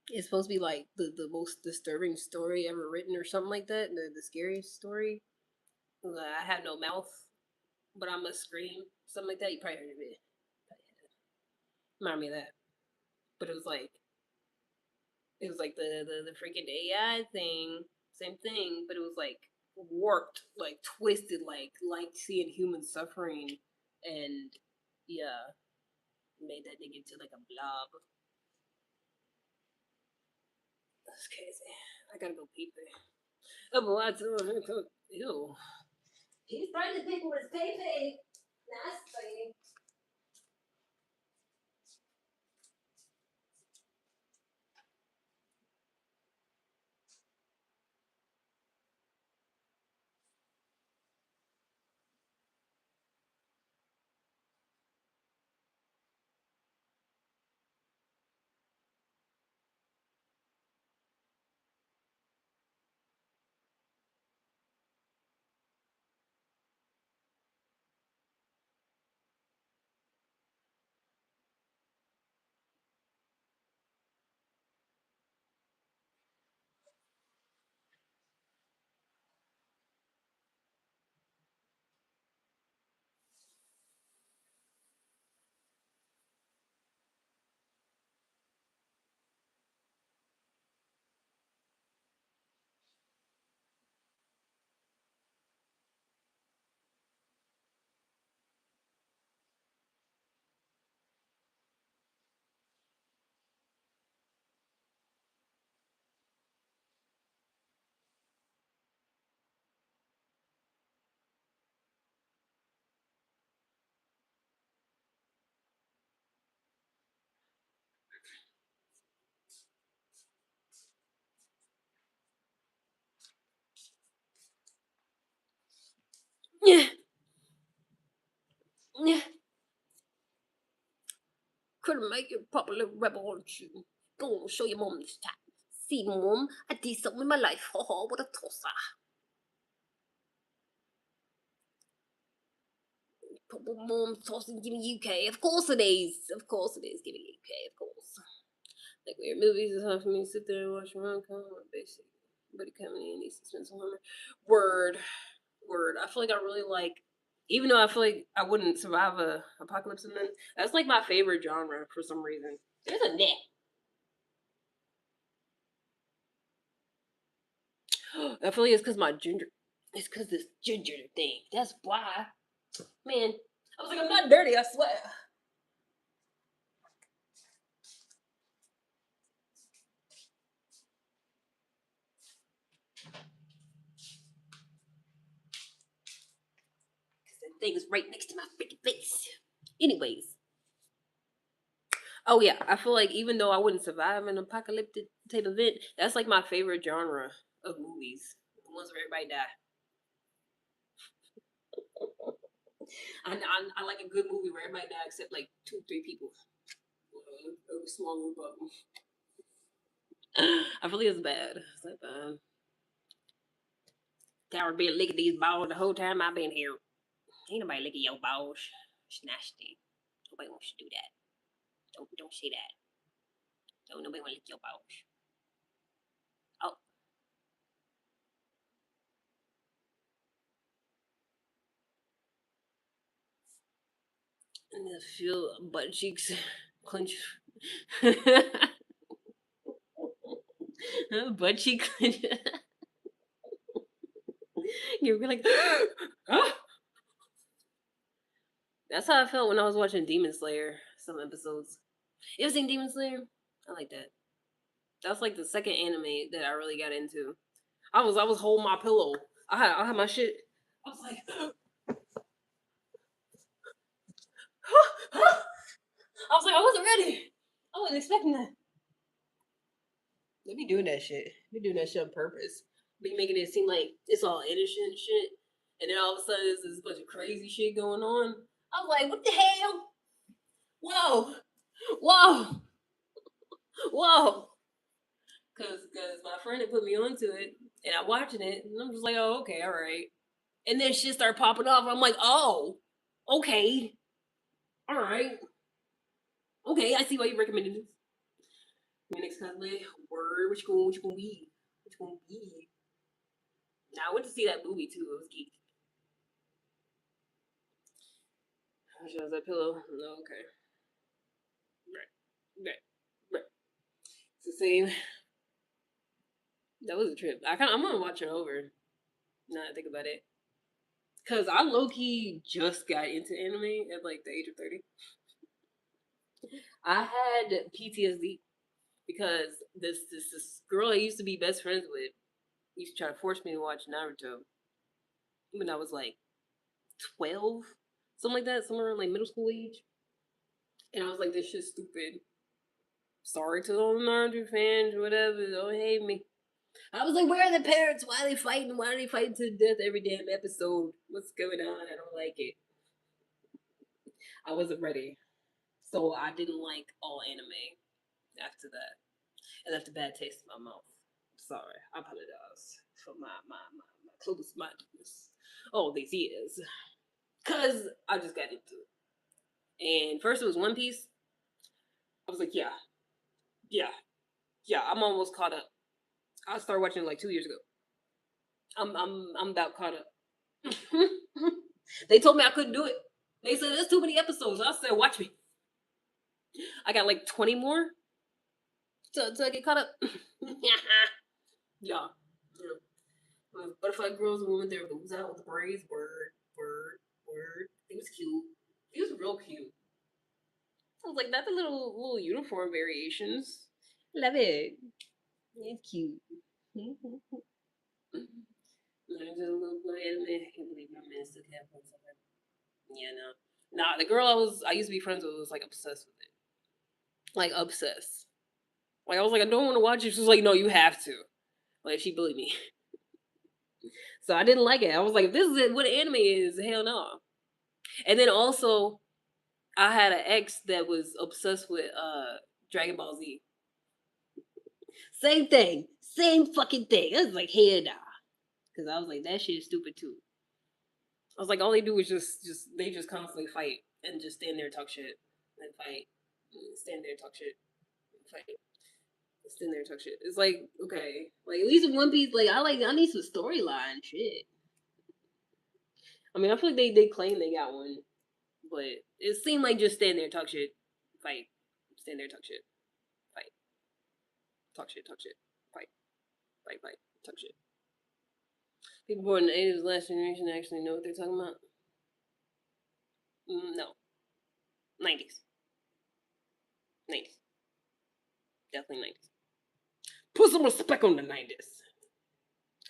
It's supposed to be like the most disturbing story ever written or something like that. The scariest story. I have no mouth, but I must scream. Something like that. You probably heard of it. Remind me of that. But it was like the freaking AI thing. Same thing, but it was like warped, like twisted, like seeing human suffering and yeah, made that nigga into like a blob. That's crazy. I gotta go peep it. Oh, but what's ew. He's trying to pick with his pay pay. Nasty. Yeah, yeah. Couldn't make you a popular rebel, aren't you? Go on, show your mom this time. See, mom, I did something with my life. Ho ho, what a tosser. Mom tossing Give Me UK. Of course it is. Of course it is. Give Me UK. Of course. Like weird movies, it's hard for me to sit there and watch rom com. Basic, buddy comedy, and suspense horror. Word, word. I feel like I really like. Even though I feel like I wouldn't survive a apocalypse and then that's like my favorite genre for some reason. There's a net. I feel like it's because my ginger. It's because this ginger thing. That's why. Man, I was like, I'm not dirty, I swear. That thing is right next to my freaking face. Anyways. Oh yeah, I feel like even though I wouldn't survive an apocalyptic type event, that's like my favorite genre of movies. The ones where everybody die. I like a good movie where everybody die except like 2, 3 people. A small group of them. I feel like it's bad. It's like Tower been licking these balls the whole time I've been here. Ain't nobody licking your balls. It's nasty. Nobody wants to do that. Don't say that. Don't nobody want to lick your balls. Oh, and I feel butt cheeks clench. Butt cheek clench. You're like, ah! That's how I felt when I was watching Demon Slayer. Some episodes. You ever seen Demon Slayer? I like that. That's like the second anime that I really got into. I was holding my pillow. I had my shit. I was like, I was like, I wasn't ready. I wasn't expecting that. They be doing that shit. They be doing that shit on purpose. Be making it seem like it's all innocent shit, and then all of a sudden there's this bunch of crazy shit going on. I was like, what the hell? Whoa, whoa, whoa. Cause my friend had put me onto it, and I'm watching it, and I'm just like, oh, okay, all right. And then shit started popping off. I'm like, oh, okay, all right, okay. I see why you recommended this. My next cousin, word, what you gonna be? What you gonna be? Now I went to see that movie too. It was geek. She has that pillow. No, okay, right, right, right. It's the same. That was a trip. I'm gonna watch it over. Now that I think about it, cause I low key just got into anime at like the age of 30. I had PTSD because this girl I used to be best friends with used to try to force me to watch Naruto when I was like 12, something like that, somewhere around like middle school age. And I was like, this shit's stupid. Sorry to all the Naruto fans, whatever. Don't hate me. I was like, where are the parents? Why are they fighting? Why are they fighting to the death every damn episode? What's going on? I don't like it. I wasn't ready. So I didn't like all anime after that. It left a bad taste in my mouth. Sorry. I apologize for my close mindedness all these years. Because I just got into it. And first it was One Piece. I was like, yeah, yeah, yeah, I'm almost caught up. I started watching it like 2 years ago. I'm about caught up. They told me I couldn't do it. They said there's too many episodes. I said, watch me. I got like 20 more to get caught up. Yeah. Butterfly girls and women their boobs out with the braids. Word, word, word. It was cute. It was real cute. I was like, that's a little uniform variations. Love it. It's cute. Learn to a little boy anime. I can't believe my man still have one somewhere. Yeah, no. Nah, the girl I used to be friends with was like obsessed with it. Like obsessed. Like I was like, I don't want to watch it. She was like, no, you have to. Like she bullied me. So I didn't like it. I was like, if this is what anime is, hell no. And then also I had an ex that was obsessed with Dragon Ball Z. Same thing. Same fucking thing. I was like, hell nah. Cause I was like, that shit is stupid too. I was like, all they do is they just constantly fight and just stand there and talk shit and fight, and stand there and talk shit, and fight, stand there and talk shit. It's like, okay, like at least in One Piece, like I need some storyline shit. I mean, I feel like they claim they got one, but it seemed like just stand there, talk shit, fight, stand there, talk shit, fight, talk shit, fight, fight, talk shit. People born in the 80s, last generation, actually know what they're talking about. No, 90s, 90s, definitely 90s. Put some respect on the 90s,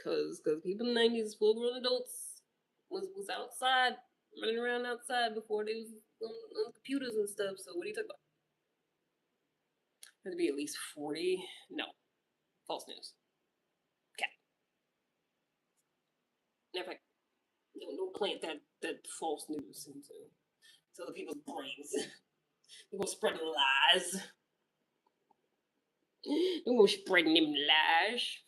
cause people in the 90s, full grown adults, was outside, running around outside before they was on computers and stuff. So what are you talking about? Had to be at least 40. No, false news. Okay, never. Don't plant that false news into the people's brains. They're gonna spread lies. They're gonna spread them lies.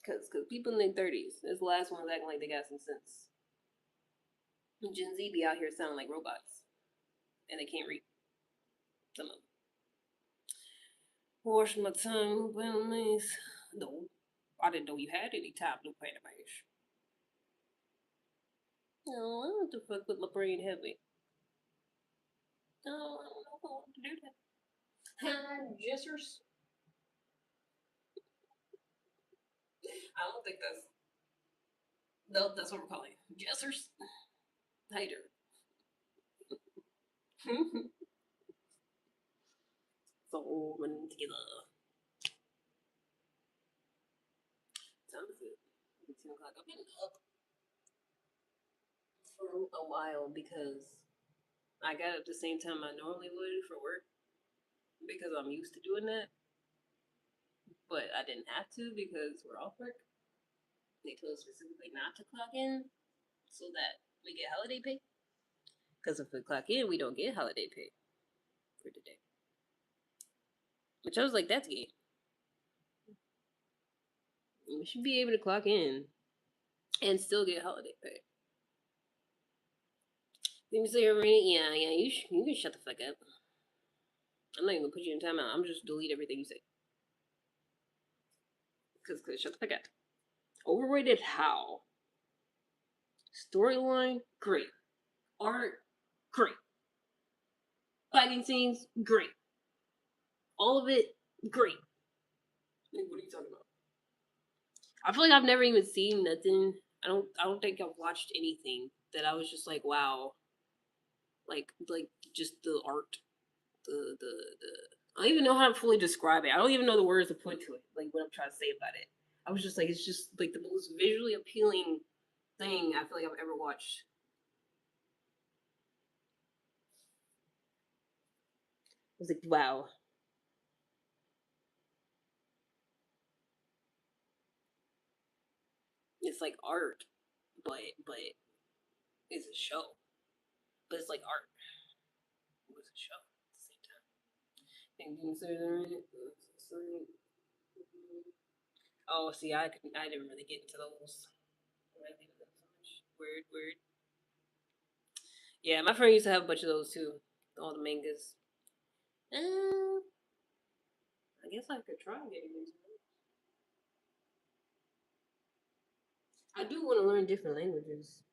Cause people in their 30s, that's the last ones acting like they got some sense. Gen Z be out here sounding like robots, and they can't read. Some of them. Wash my tongue, well, nice. No, I didn't know you had any time to play the match. No, I don't have to fuck with my brain heavy. No, I don't know if I want to do that. Hi, Jessers. I don't think that's no, that's what we're calling it. Jessers. Hater. So when together. Time is it? It's 10 o'clock. I've been up for a while because I got up the same time I normally would for work because I'm used to doing that. But I didn't have to because we're off work. They told us specifically not to clock in so that we get holiday pay. Because if we clock in, we don't get holiday pay for the day. Which I was like, that's gay. We should be able to clock in and still get holiday pay. You say yeah, you can shut the fuck up. I'm not even gonna put you in timeout. I'm just delete everything you say. Cause shut the fuck up. Overrated how? Storyline, great. Art, great. Fighting scenes, great. All of it, great. Like, what are you talking about? I feel like I've never even seen nothing. I don't think I've watched anything that I was just like, wow. Like just the art. The I don't even know how to fully describe it. I don't even know the words to put to it, like what I'm trying to say about it. I was just like, it's just like the most visually appealing thing I feel like I've ever watched. I was like, wow. It's like art, but it's a show. But it's like art. It's a show at the same time. And oh, see, I didn't really get into those. Weird, weird. Yeah, my friend used to have a bunch of those too. All the mangas. Uh, I guess I could try getting into it. I do want to learn different languages,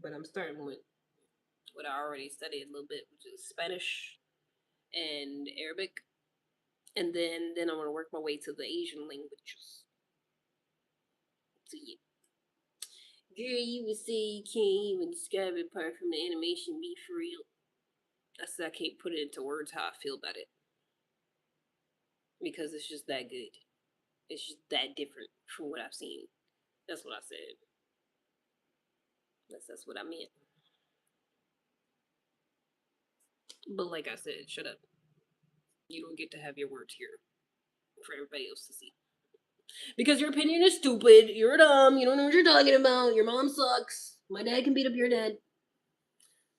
but I'm starting with what I already studied a little bit, which is Spanish and Arabic, and then I want to work my way to the Asian languages. So yeah. Girl, you would say you can't even describe it apart from the animation be for real. I said I can't put it into words how I feel about it because it's just that good. It's just that different from what I've seen. That's what I said. That's what I meant. But like I said, shut up. You don't get to have your words here for everybody else to see. Because your opinion is stupid. You're dumb. You don't know what you're talking about. Your mom sucks. My dad can beat up your dad.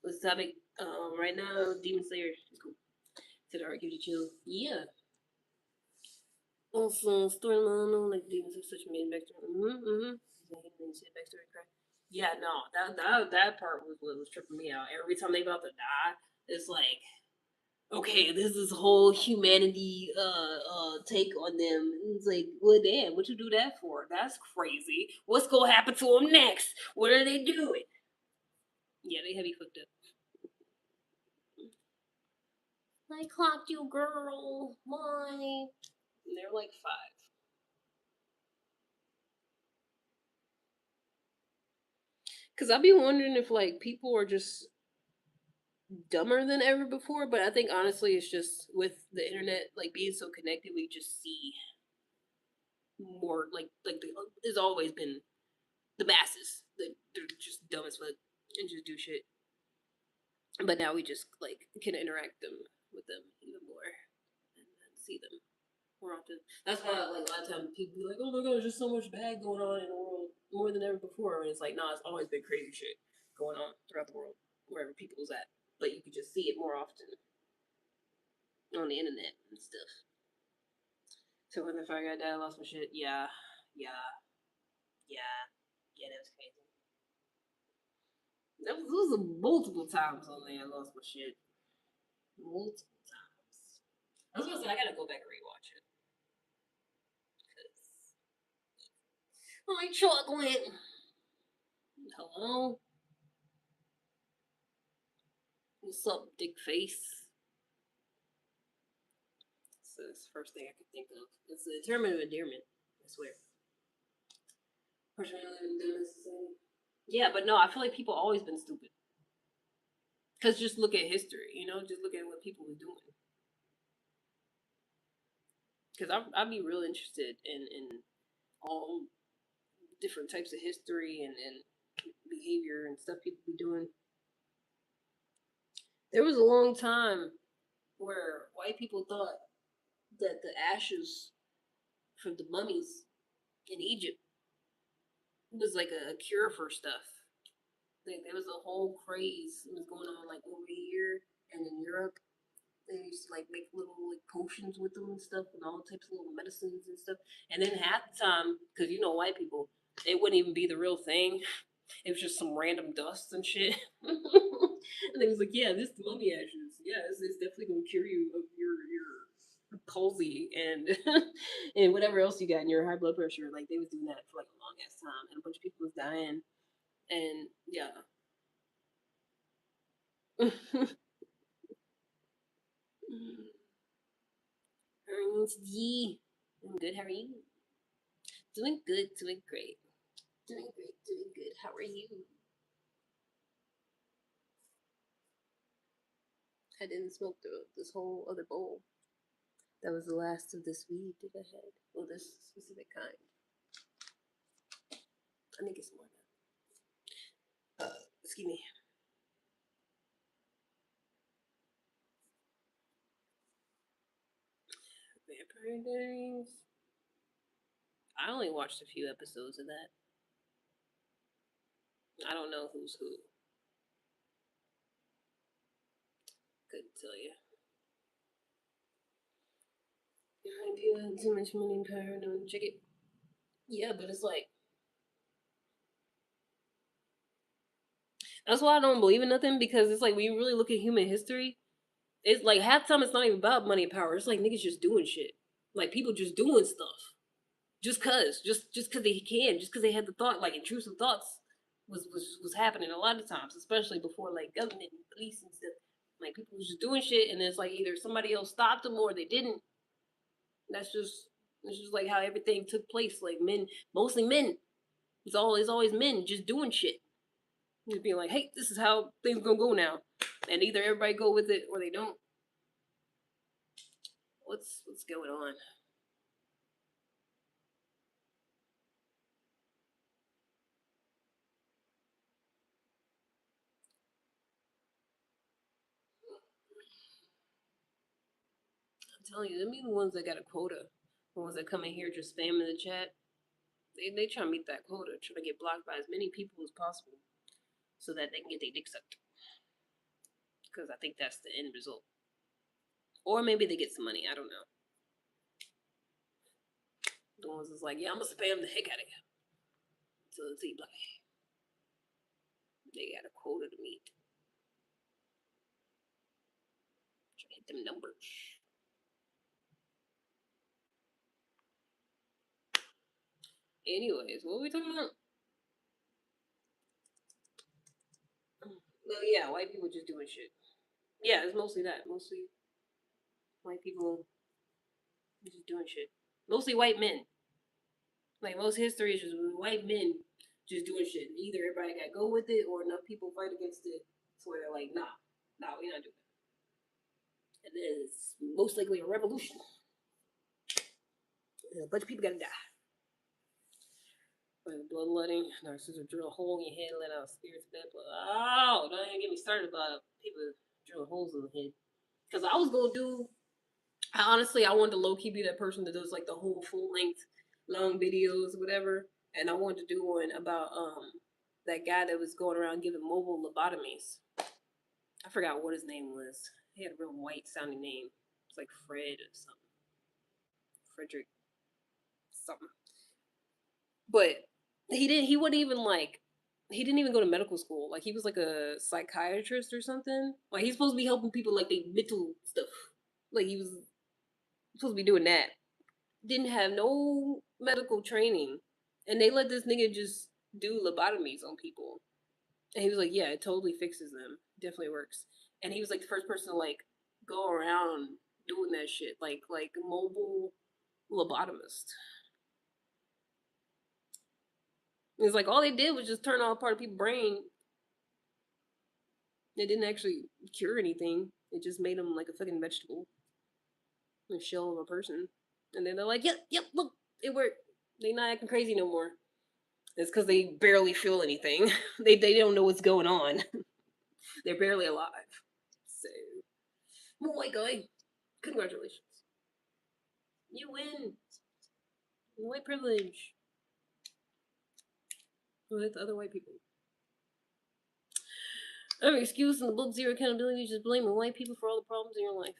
What's the topic? Right now, Demon Slayer is cool. To the argue to chill. Yeah. Also, storyline, like demons have such a main vector. Mm-hmm. Yeah, no, that part was what was tripping me out. Every time they about to die, it's like, okay, this is whole humanity take on them. It's like, well, damn, what you do that for? That's crazy. What's gonna happen to them next? What are they doing? Yeah, they heavy fucked up. I clocked you, girl. Why? And they're like 5. Cause I'll be wondering if like people are just dumber than ever before. But I think honestly, it's just with the internet like being so connected, we just see more there's always been the masses that they're just dumb as fuck and just do shit. But now we just like can interact them with them even more and see them more often. That's why like a lot of times people be like, "Oh my god, there's just so much bad going on in the world more than ever before." And it's like, nah, it's always been crazy shit going on throughout the world wherever people's at. But you could just see it more often on the internet and stuff. So when the fire guy died, I lost my shit. Yeah, yeah, yeah, yeah. That was crazy. That was multiple times on there. I lost my shit multiple times. I was gonna say I gotta go back and rewatch it because my chocolate. Hello, what's up, dick face? It's the first thing I could think of. It's the term of endearment. I swear. Yeah, but no, I feel like people always been stupid. Cause just look at history, just look at what people were doing. Cause I'd be real interested in all different types of history and behavior and stuff people be doing. There was a long time where white people thought that the ashes from the mummies in Egypt was like a cure for stuff. Like there was a whole craze that was going on like over here and in Europe. They used to like make little like potions with them and stuff, and all types of little medicines and stuff. And then half the time, because white people, it wouldn't even be the real thing. It was just some random dust and shit. And they was like, "Yeah, this mummy ashes. Yeah, it's definitely gonna cure you of your palsy and and whatever else you got in your high blood pressure." Like they was doing that for like a long ass time, and a bunch of people was dying. And yeah, it's D. I'm good. How are you? Doing good. Doing great. Doing great. Doing good. How are you? I didn't smoke this whole other bowl. That was the last of this weed that I had. Well, this specific kind. I think it's more now. Excuse me. Vampire Diaries. I only watched a few episodes of that. I don't know who's who. Couldn't tell you. People have too much money and power. Don't check it. Yeah, but it's like that's why I don't believe in nothing because it's like when you really look at human history, it's like half the time it's not even about money and power. It's like niggas just doing shit. Like people just doing stuff. Just cause they can, just cause they had the thought, like intrusive thoughts was happening a lot of times, especially before like government and police and stuff. Like people was just doing shit, and it's like either somebody else stopped them or they didn't. That's just it's just like how everything took place. Like men, mostly men. It's always men just doing shit. Just being like, hey, this is how things gonna go now, and either everybody go with it or they don't. What's going on? I'm telling you, them be the ones that got a quota. The ones that come in here just spamming the chat. They try to meet that quota, trying to get blocked by as many people as possible, so that they can get their dick sucked. Because I think that's the end result. Or maybe they get some money. I don't know. The ones that's like, yeah, I'm gonna spam the heck out of you. So let's see, like, they got a quota to meet. Try to hit them numbers. Anyways, what were we talking about? Well, yeah, white people just doing shit. Yeah, it's mostly that. Mostly white people just doing shit. Mostly white men. Like most history is just white men just doing shit. Either everybody got to go with it, or enough people fight against it, so they're like, nah, we not doing it. And then it's most likely a revolution. And a bunch of people gotta die. Like bloodletting, narcissists will drill a hole in your head, let out spirits, bad blood. Oh, don't even get me started about people drilling holes in the head. Because I was gonna do, honestly, I wanted to low key be that person that does like the whole full length, long videos, whatever. And I wanted to do one about that guy that was going around giving mobile lobotomies. I forgot what his name was. He had a real white sounding name. It's like Fred or something. Frederick something. But he wouldn't even like he didn't even go to medical school. Like he was like a psychiatrist or something. Like he's supposed to be helping people like they mental stuff. Like he was supposed to be doing that. Didn't have no medical training. And they let this nigga just do lobotomies on people. And he was like, yeah, it totally fixes them. Definitely works. And he was like the first person to like go around doing that shit. Like mobile lobotomist. It's like all they did was just turn off part of people's brain. It didn't actually cure anything. It just made them like a fucking vegetable, a shell of a person. And then they're like, yep, look, it worked. They not acting crazy no more. It's because they barely feel anything. They don't know what's going on. They're barely alive. So, white guy, congratulations, you win. White privilege with other white people. I'm excused in the book Zero Accountability, just blaming white people for all the problems in your life.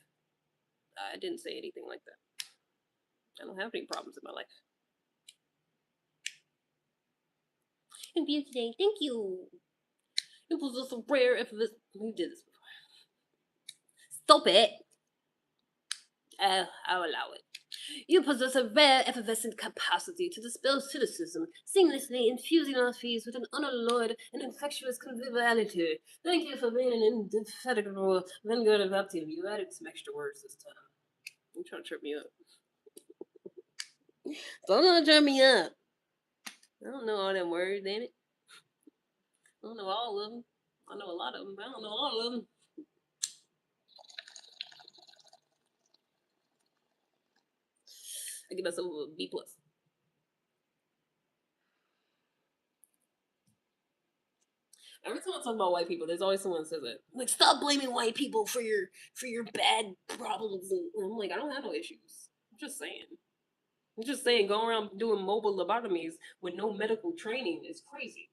I didn't say anything like that. I don't have any problems in my life. And view today, thank you. It was just a rare effortless. We did this before. Stop it. I'll allow it. You possess a rare effervescent capacity to dispel cynicism, seamlessly infusing our fees with an unalloyed and infectious conviviality. Thank you for being an indefatigable vanguard of optimism. You added some extra words this time. You're trying to trip me up. Don't trip me up. I don't know all them words, ain't it? I don't know all of them. I know a lot of them, but I don't know all of them. I give myself a B plus. Every time I talk about white people, there's always someone that says it. Like, stop blaming white people for your bad problems. And I'm like, I don't have no issues. I'm just saying. I'm just saying, going around doing mobile lobotomies with no medical training is crazy.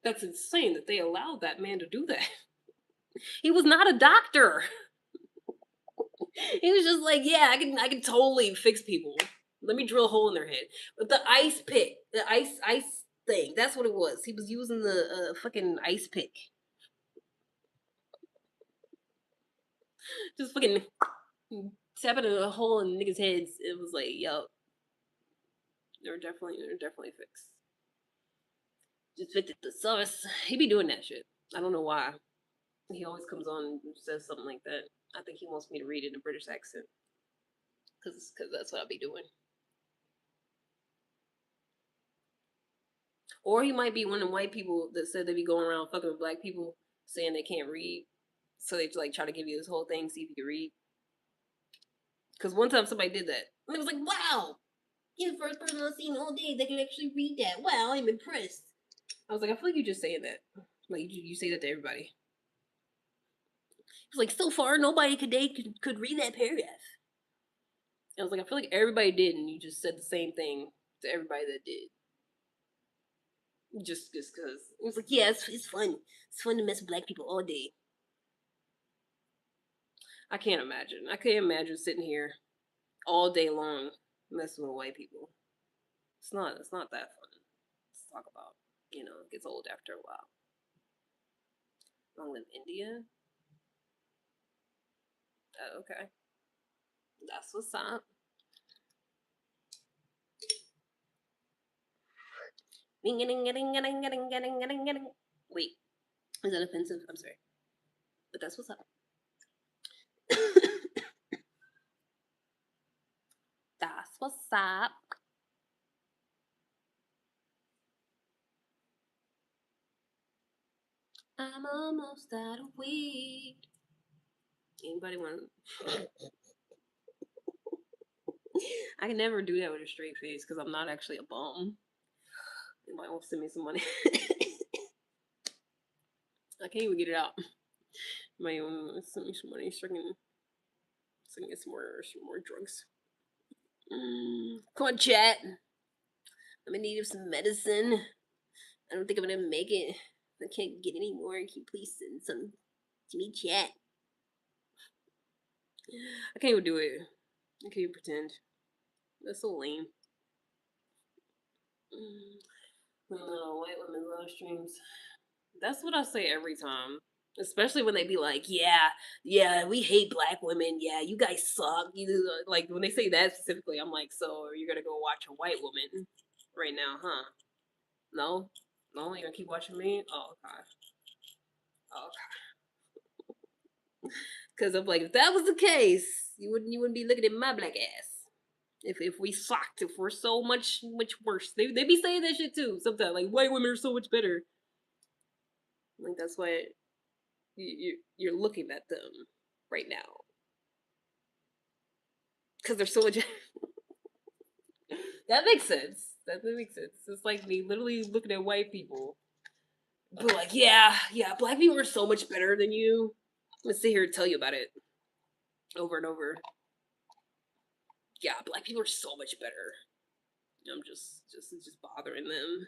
That's insane that they allowed that man to do that. He was not a doctor. He was just like, yeah, I can totally fix people. Let me drill a hole in their head. But the ice pick, the ice thing, that's what it was. He was using the fucking ice pick. Just fucking tapping a hole in niggas' heads. It was like, yo, they're definitely fixed. Just fixed the source. He be doing that shit. I don't know why. He always comes on and says something like that. I think he wants me to read it in a British accent. Cause that's what I'll be doing. Or he might be one of the white people that said they be going around fucking with black people saying they can't read. So they like try to give you this whole thing, see if you can read. Because one time somebody did that. And it was like, wow, you're the first person I've seen all day that can actually read that. Wow, I'm impressed. I was like, I feel like you're just saying that. Like, you say that to everybody. It's like, so far, nobody today could read that paragraph. I was like, I feel like everybody did, and you just said the same thing to everybody that did. Just because. It was like, yeah, it's fun. It's fun to mess with black people all day. I can't imagine. I can't imagine sitting here all day long messing with white people. It's not that fun. talk about. You know, it gets old after a while. Long live India. Oh, okay. That's what's up. Wait, is that offensive? I'm sorry. But that's what's up. That's what's up. I'm almost out of weed. Anybody want? I can never do that with a straight face because I'm not actually a bum. Anybody want to send me some money? I can't even get it out. Anybody want to send me some money so I can get some more drugs? Come on, chat. I'm in need of some medicine. I don't think I'm gonna make it. I can't get any more. Can you please send some to me, chat? I can't even do it. I can't even pretend. That's so lame. No, white women love streams. That's what I say every time. Especially when they be like, yeah, we hate black women. Yeah, you guys suck. You like when they say that specifically, I'm like, so you're gonna go watch a white woman right now, huh? No, no, you're gonna keep watching me. Oh god, oh god. Because I'm like, if that was the case, you wouldn't be looking at my black ass. If we sucked, if we're so much worse, they be saying that shit too. Sometimes like white women are so much better. Like that's why you're looking at them right now because they're so much. That makes sense. That makes sense. It's like me literally looking at white people, but like, yeah, black people are so much better than you. I'm gonna sit here and tell you about it over and over. Yeah, black people are so much better. I'm just bothering them.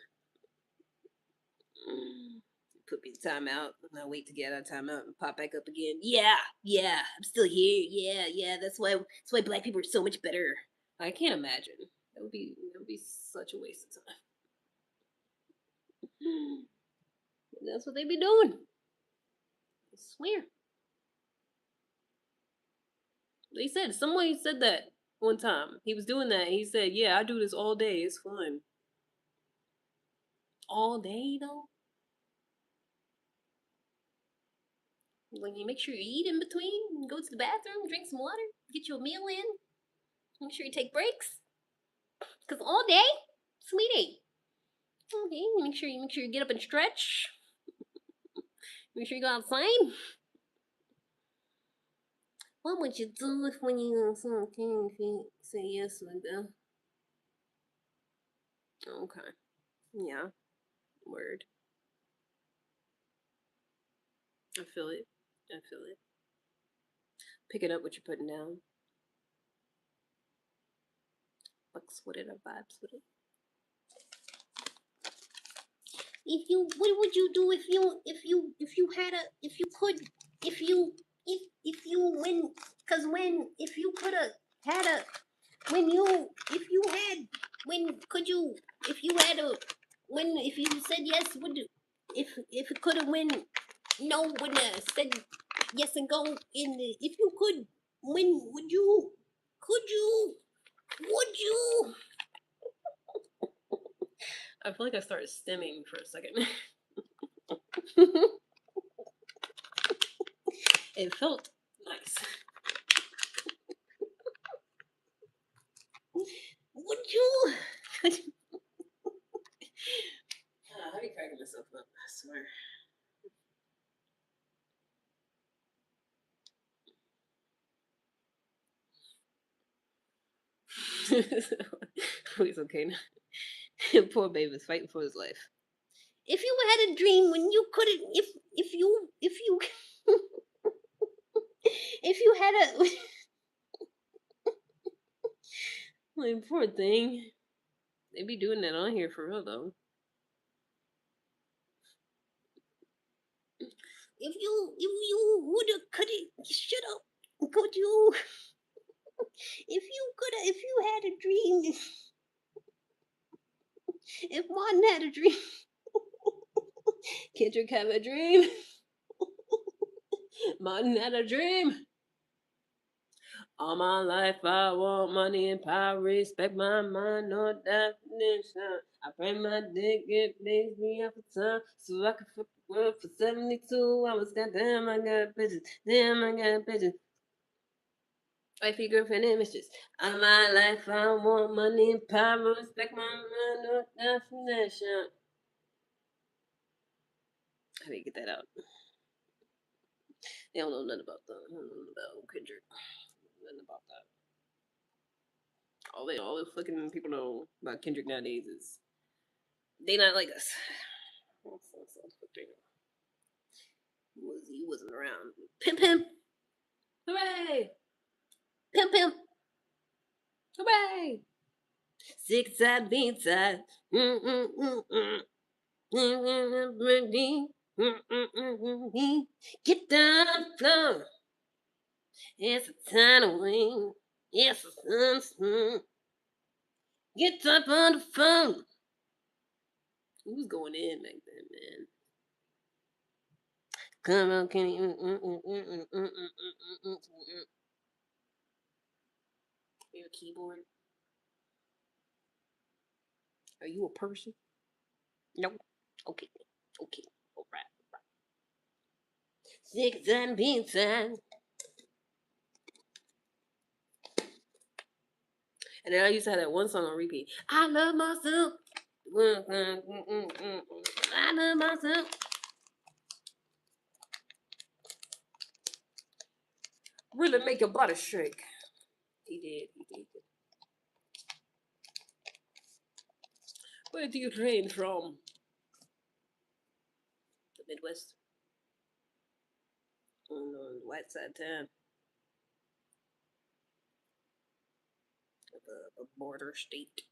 Put me in timeout, and I wait to get out of timeout and pop back up again. Yeah, I'm still here. Yeah, that's why black people are so much better. I can't imagine. That would be such a waste of time. And that's what they be doing. I swear. They said someone said that one time. He was doing that. And he said, "Yeah, I do this all day. It's fun. All day though. When you make sure you eat in between, go to the bathroom, drink some water, get you a meal in. Make sure you take breaks. Cause all day, sweetie. Okay, make sure you get up and stretch. Make sure you go outside. What would you do if when you say yes with them? Okay. Yeah. Word. I feel it. I feel it. Picking up what you're putting down. Bucks with it or vibes with it. What would you do if you had a if you could if you when because when if you could have had a when you if you had when could you if you had a when if you said yes would you if it could have when no wouldn't have said yes and go in the if you could when could you would you I feel like I started stimming for a second. It felt nice. Would you? I be cracking myself up, I swear. It's okay now. Poor baby's fighting for his life. If you had a dream when you couldn't, if you if you had a like poor thing, they be doing that on here for real though. If you would have could it shut up could you if you had a dream if one had a dream. Kendrick have a dream. Martin had a dream. All my life I want money and power, respect my mind, no definition. I pray my dick it makes me up for time, so I can fuck the world for 72 hours. Goddamn, I got bitches. Damn, I got bitches. Wifey, girlfriend, and mistress. All my life I want money and power, respect my mind, no definition. How do you get that out? They don't know nothing about that. They don't know nothing about Kendrick. Nothing about that. All the fucking people know about Kendrick nowadays is they not like us. He wasn't around. Pimp pimp. Hooray! Pimp pimp. Hooray! Sick side, beat side. Get down, floor. It's a time to win. It's a sun. Get up on the phone. He was going in back then, man. Come on, Kenny. Your keyboard. Are you a person? No. Okay. Okay. All right. Six and pizza. And then I used to have that one song on repeat. I love myself. I love myself. Really make your body shake. He did. He did. Where do you train from? The Midwest. On the white side town. Of a border state.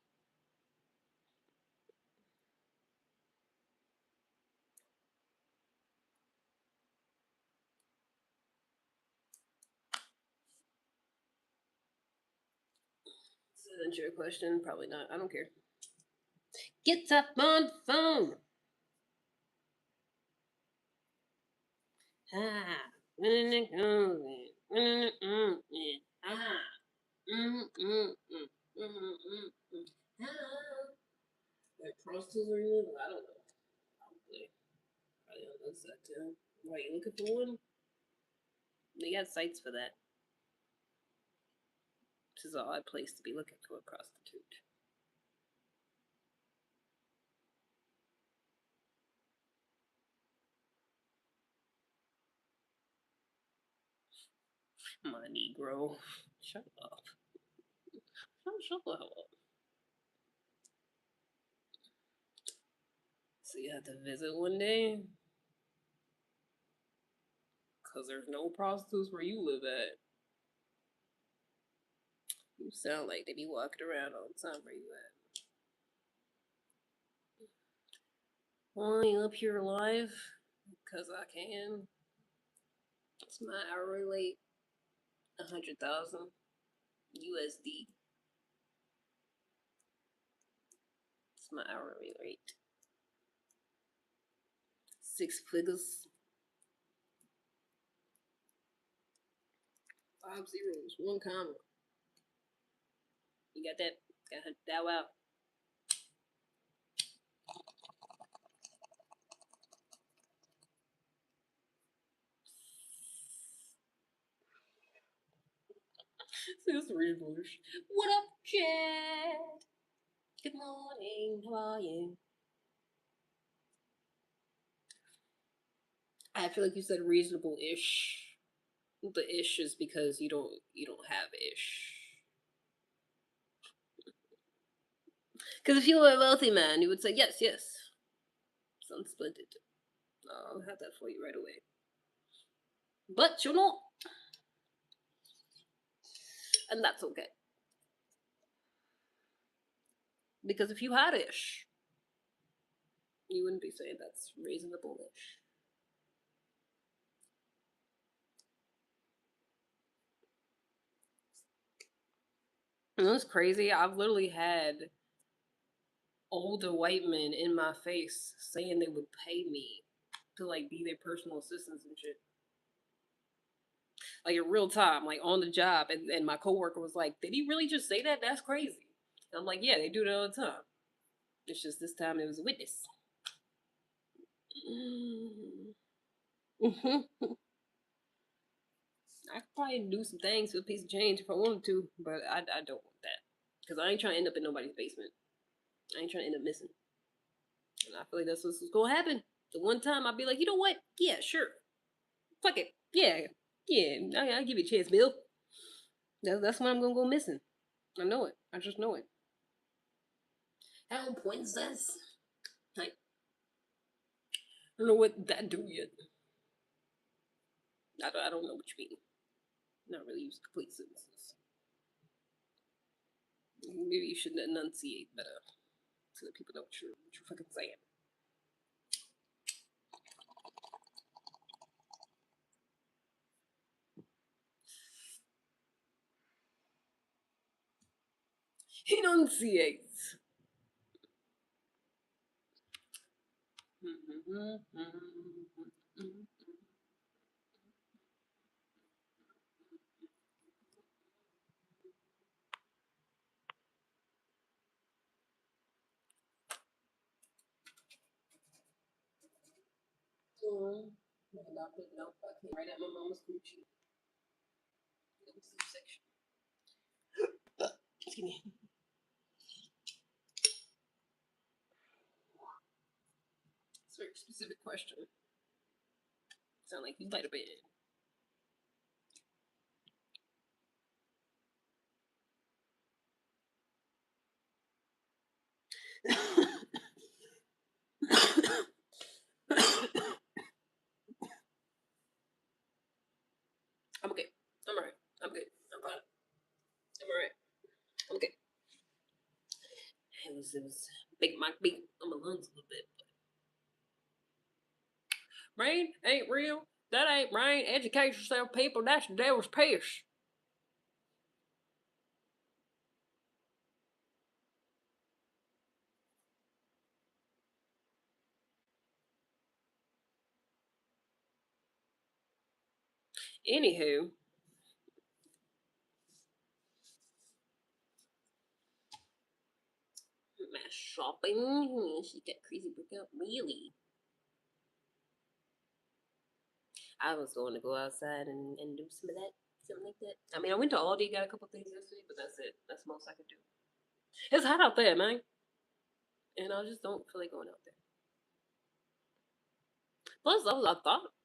Is that your question? Probably not. I don't care. Get up on the phone. Ah. Ah. Like prostitutes or anything? I don't know. Probably. Probably on that side too. Why you looking for one? They got sites for that. This is an odd place to be looking for a prostitute. My Negro. Shut up. Shut the hell up. So you have to visit one day? Because there's no prostitutes where you live at. You sound like they be walking around all the time where you at. Why up here live? Because I can. It's my hourly rate. 100,000 USD. It's my hourly rate. 6 figures. 5 zeros. 1 comma. You got that? Got that out. This read Bush. What up, Chad? Good morning. How are you? I feel like you said reasonable-ish. The ish is because you don't have ish. Because if you were a wealthy man, you would say yes, yes. Sounds splendid. I'll have that for you right away. But you're not. And that's okay. Because if you had ish, you wouldn't be saying that's reasonable-ish. You know what's crazy? I've literally had older white men in my face saying they would pay me to like be their personal assistants and shit. Like in real time, like on the job. And my coworker was like, "Did he really just say that? That's crazy." And I'm like, "Yeah, they do that all the time. It's just this time it was a witness." I could probably do some things with a piece of change if I wanted to, but I don't want that. Because I ain't trying to end up in nobody's basement. I ain't trying to end up missing. And I feel like that's what's going to happen. The one time I'll be like, you know what? Yeah, sure. Fuck it. Yeah. Yeah. I'll give you a chance, Bill. That's when I'm going to go missing. I know it. I just know it. How points this? Like, I don't know what that do yet. I don't know what you mean. Not really use complete sentences. Maybe you should enunciate better so that people know what you're fucking saying. Enunciate. My doctor, nope, I can't write out my mama's coochie. Section. Excuse me. It's a very specific question. Sound like you light a bed. I'm okay. I'm alright. I'm good. I'm fine. I'm alright. I'm okay. It was big my beat on my lungs a little bit. Rain ain't real. That ain't rain. Educate yourself, people. That's the devil's piss. Anywho, mass shopping. She got crazy breakout. Really? I was going to go outside and do some of that. Something like that. I mean, I went to Aldi, got a couple things yesterday, but that's it. That's the most I could do. It's hot out there, man. And I just don't feel like going out there. Plus, I thought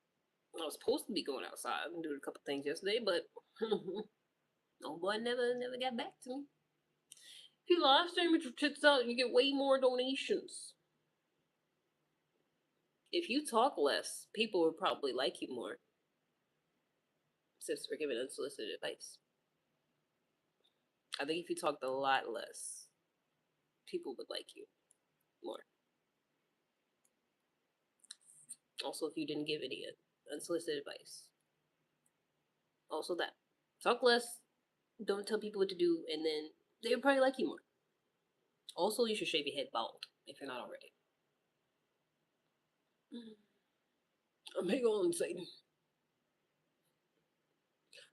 I was supposed to be going outside and doing a couple things yesterday, but oh boy never got back to me. If you live stream with your tits out, you get way more donations. If you talk less, people would probably like you more. Since we're giving unsolicited advice. I think if you talked a lot less, people would like you more. Also, if you didn't give any unsolicited advice. Also that. Talk less, don't tell people what to do, and then they would probably like you more. Also, you should shave your head bald if you're not already. I'm big on Satan.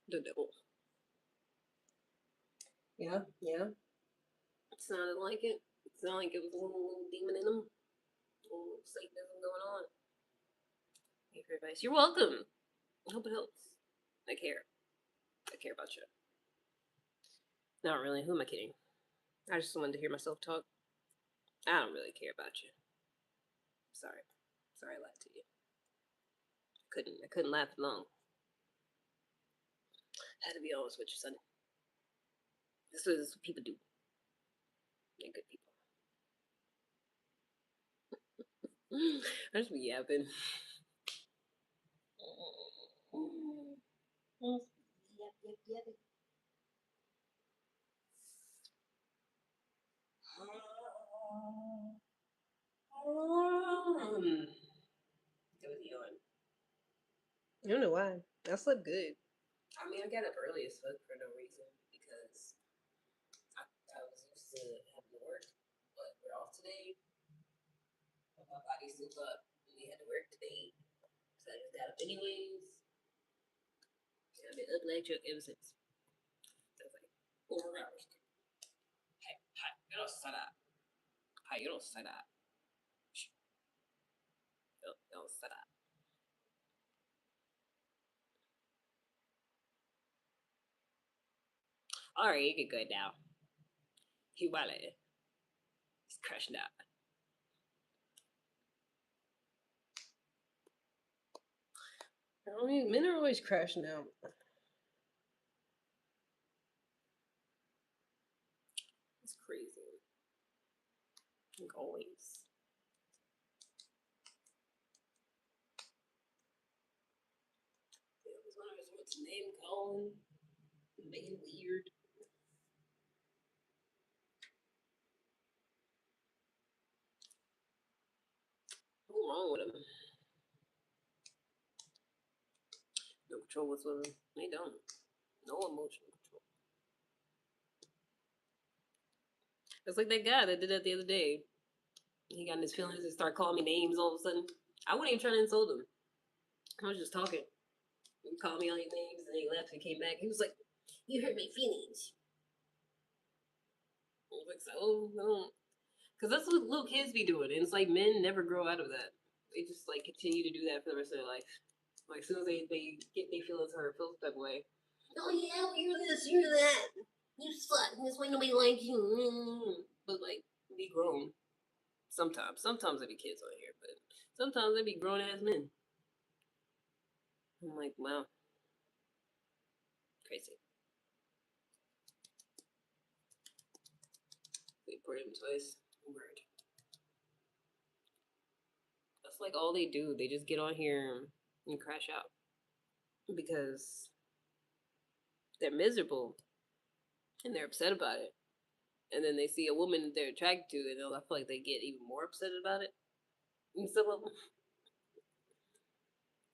The devil. Yeah, yeah. It sounded like it. It sounded like it was a little demon in them. A little Satanism going on. Thank you for advice. You're welcome. I hope it helps. I care. I care about you. Not really. Who am I kidding? I just wanted to hear myself talk. I don't really care about you. Sorry. Sorry I lied to you. I couldn't laugh long. Had to be honest with you, son. This is what people do. They're good people. I just be yapping. Yep. It was yawn. I don't know why. I slept good. I mean, I got up early as fuck for no reason because I was used to having to work but we're off today. My body's still up. We had to work today. So I just got up anyways. I've been up like ever since. So it's like 4 hours. Hey, you don't say that. Hey, you don't say that. You don't say that. Alright, you can go now. He wallet. He's crashing out. I mean, men are always crashing out. It's crazy. Like always. Yeah, I was wondering what's his name calling. Making weird. What's wrong with him? No control whatsoever. They don't. No emotional control. It's like that guy that did that the other day. He got in his feelings and started calling me names all of a sudden. I wasn't even trying to insult him. I was just talking. He called me all these names and he left and came back. He was like, "You hurt my feelings." I was like, "So, no." Because that's what little kids be doing. And it's like men never grow out of that. They just like continue to do that for the rest of their life. Like as soon as they get their feelings hurt, feel that way. Oh yeah, well, you're this, you're that. You suck. That's why nobody likes you. But like, be grown. Sometimes they be kids on here, but sometimes they be grown ass men. I'm like, wow, crazy. We put him twice. Word. That's like all they do. They just get on here and crash out because they're miserable and they're upset about it. And then they see a woman that they're attracted to, and I feel like they get even more upset about it. And some of them,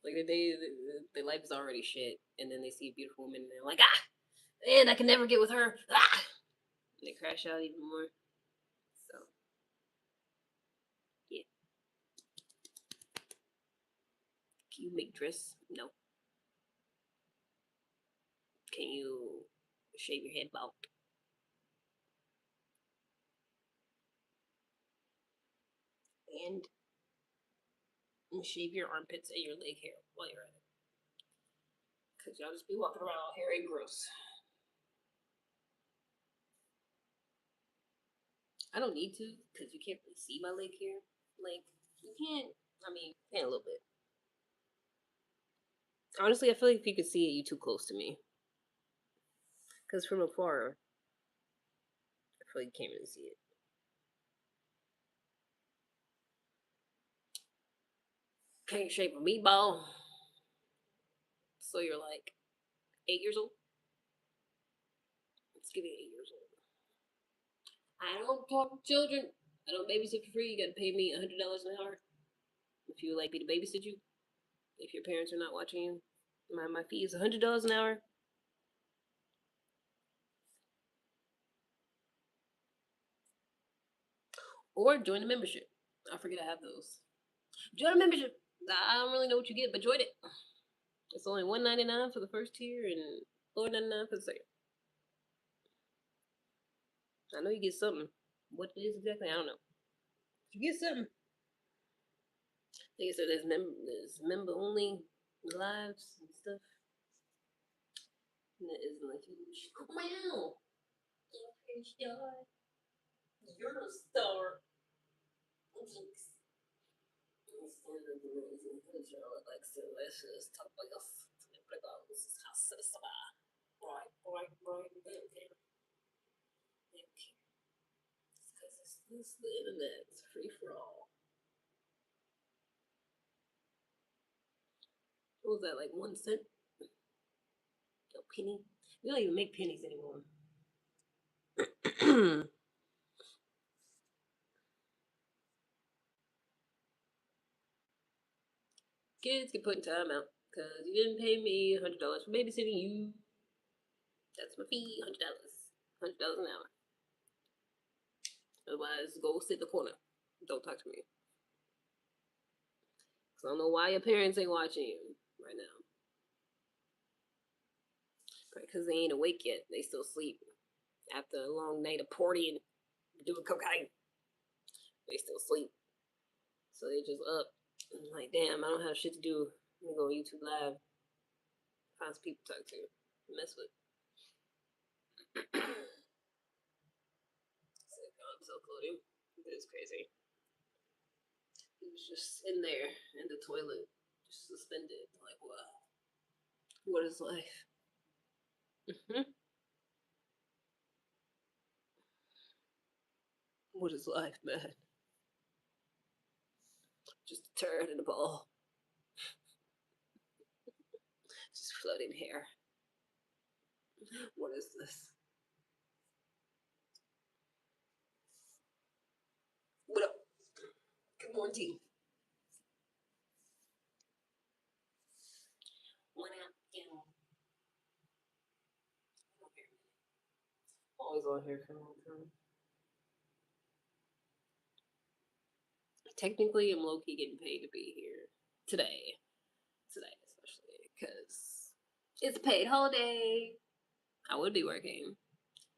like their life is already shit, and then they see a beautiful woman, and they're like, ah, man, I can never get with her. Ah, and they crash out even more. So yeah, can you make dress? No. Can you shave your head bald? And shave your armpits and your leg hair while you're at it. Because y'all just be walking around all hairy and gross. I don't need to because you can't really see my leg hair. Like, you can't, I mean, you can a little bit. Honestly, I feel like if you could see it, you're too close to me. Because from afar, I feel like you can't really see it. Can't shape a meatball. So you're like 8 years old? Let's give you 8 years old. I don't talk to children. I don't babysit for free. You gotta pay me $100 an hour if you would like me to babysit you. If your parents are not watching you, my fee is $100 an hour. Or join a membership. I forget I have those. Join a membership. I don't really know what you get, but join it. It's only $1.99 for the first tier and $4.99 for the second. I know you get something. What it is exactly, I don't know. You get something. Like I said, there's member only lives and stuff. And that isn't like huge. Wow! You're a star. You're a star. Thanks. Like so, let's just talk about your this is how citizen. Right, right, right. They don't care. They don't care. Because this the internet. It's free for all. What was that, like 1 cent? A penny? We don't even make pennies anymore. Kids get put in timeout because you didn't pay me $100 for babysitting you. That's my fee, $100. $100 an hour. Otherwise, go sit in the corner. Don't talk to me. Cause I don't know why your parents ain't watching you right now. Because they ain't awake yet. They still sleep after a long night of partying, doing cocaine. They still sleep. So they just up. I'm like, damn, I don't have shit to do. Let me go on YouTube Live. Find some people to talk to. Mess with. So Cody. It's crazy. He was just in there in the toilet, just suspended. Like, wow. What is life? What is life, man? Just a turd in a ball. Just floating hair. What is this? What up? Good morning. What up? Always on here for a long time. Technically, I'm low key getting paid to be here today. Today, especially because it's a paid holiday. I would be working,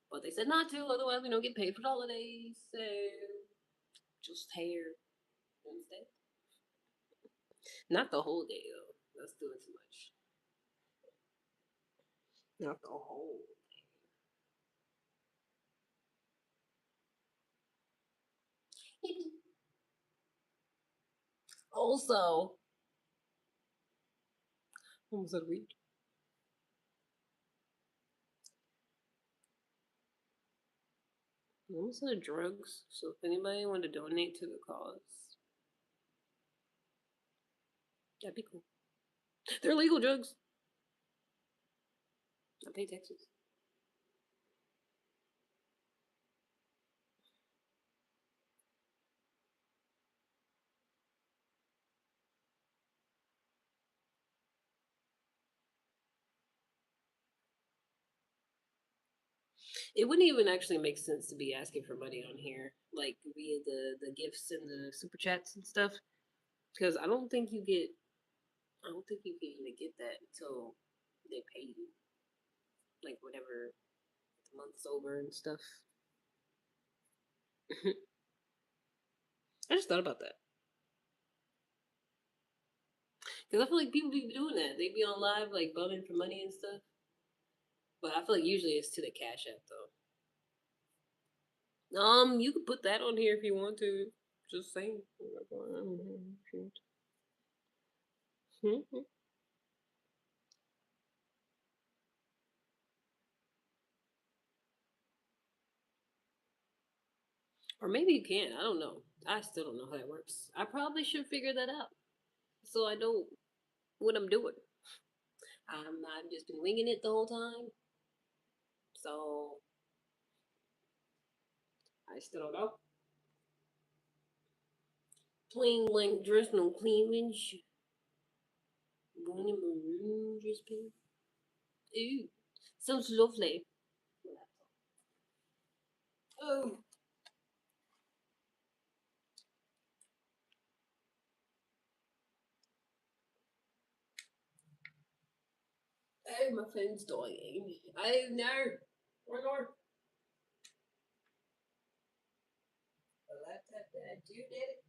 but they said not to. Otherwise, we don't get paid for the holidays. So just hair instead. Not the whole day though. That's doing too much. Not the whole. Also, almost a week. Almost said drugs. So if anybody want to donate to the cause, that'd be cool. They're legal drugs. I pay taxes. It wouldn't even actually make sense to be asking for money on here, like via the gifts and the super chats and stuff, because I don't think you get. I don't think you can even get that until they pay you, like whatever the month's over and stuff. I just thought about that because I feel like people be doing that. They be on live like bumming for money and stuff, but I feel like usually it's to the Cash App though. You could put that on here if you want to. Just saying. Or maybe you can. I don't know. I still don't know how that works. I probably should figure that out so I know what I'm doing. I've just been winging it the whole time, so I still don't know. Plain blank dress, no cleavage. Born in maroon dress pink. Ooh, sounds lovely. Oh, oh, my phone's dying. Oh no. One more. The laptop died. You did it.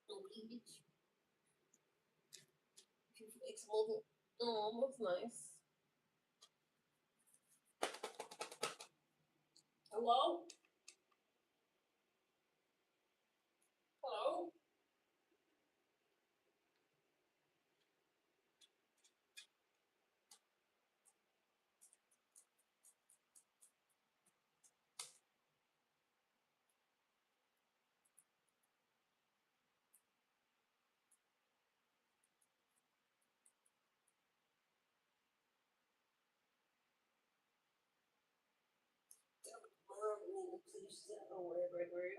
No cleavage. It's mobile. Oh, that's nice. Hello? Hello? Please, or whatever word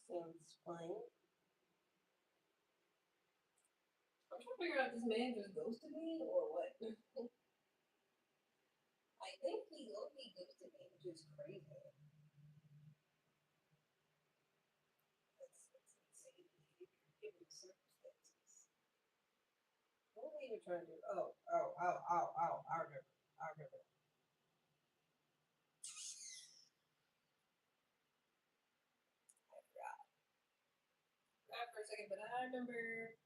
sounds fine. I'm trying to figure out if this man just ghosted me or what. I think he low-key ghosted me, which is crazy. That's insane. Given the circumstances. What were we even trying to do? Oh, I remember. I remember. I forgot for a second, but I remember.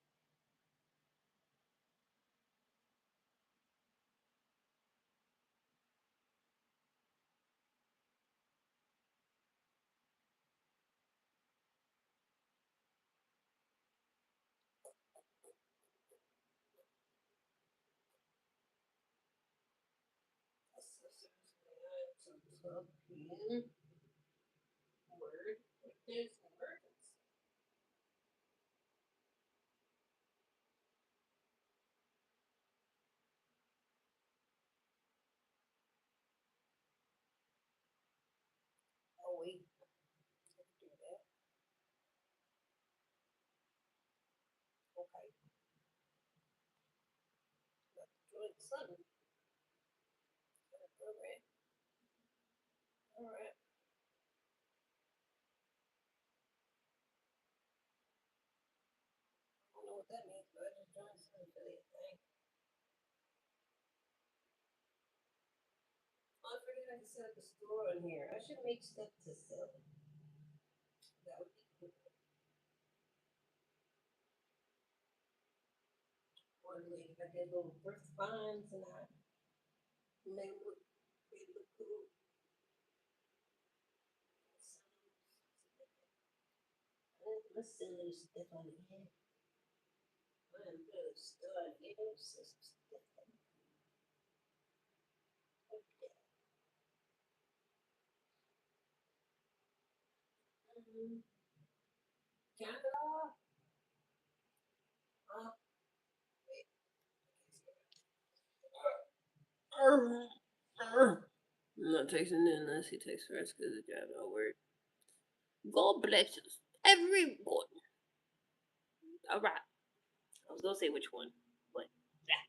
Word. There's words. Oh wait, I can do that. Okay. Got to join something. Program. All right. I don't know what that means, but I just joined some affiliate thing. Oh, I figured I could set up a store on here. I should make stuff to sell. That would be cool. Or like if I did little thrift finds and I made it look cool. Let's sell this stuff on here. I'm gonna start getting some stuff. Mm-hmm. Canada. Uh, wait. I'm not texting in unless he texts first because the job don't work. God bless us, everyone. All right. I was gonna say which one, but that.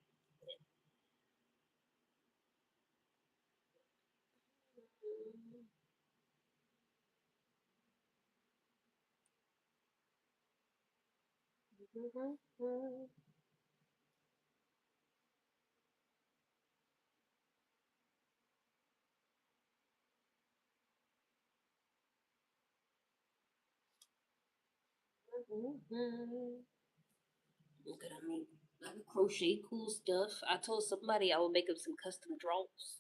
Look at me. I can crochet cool stuff. I told somebody I would make him some custom draws,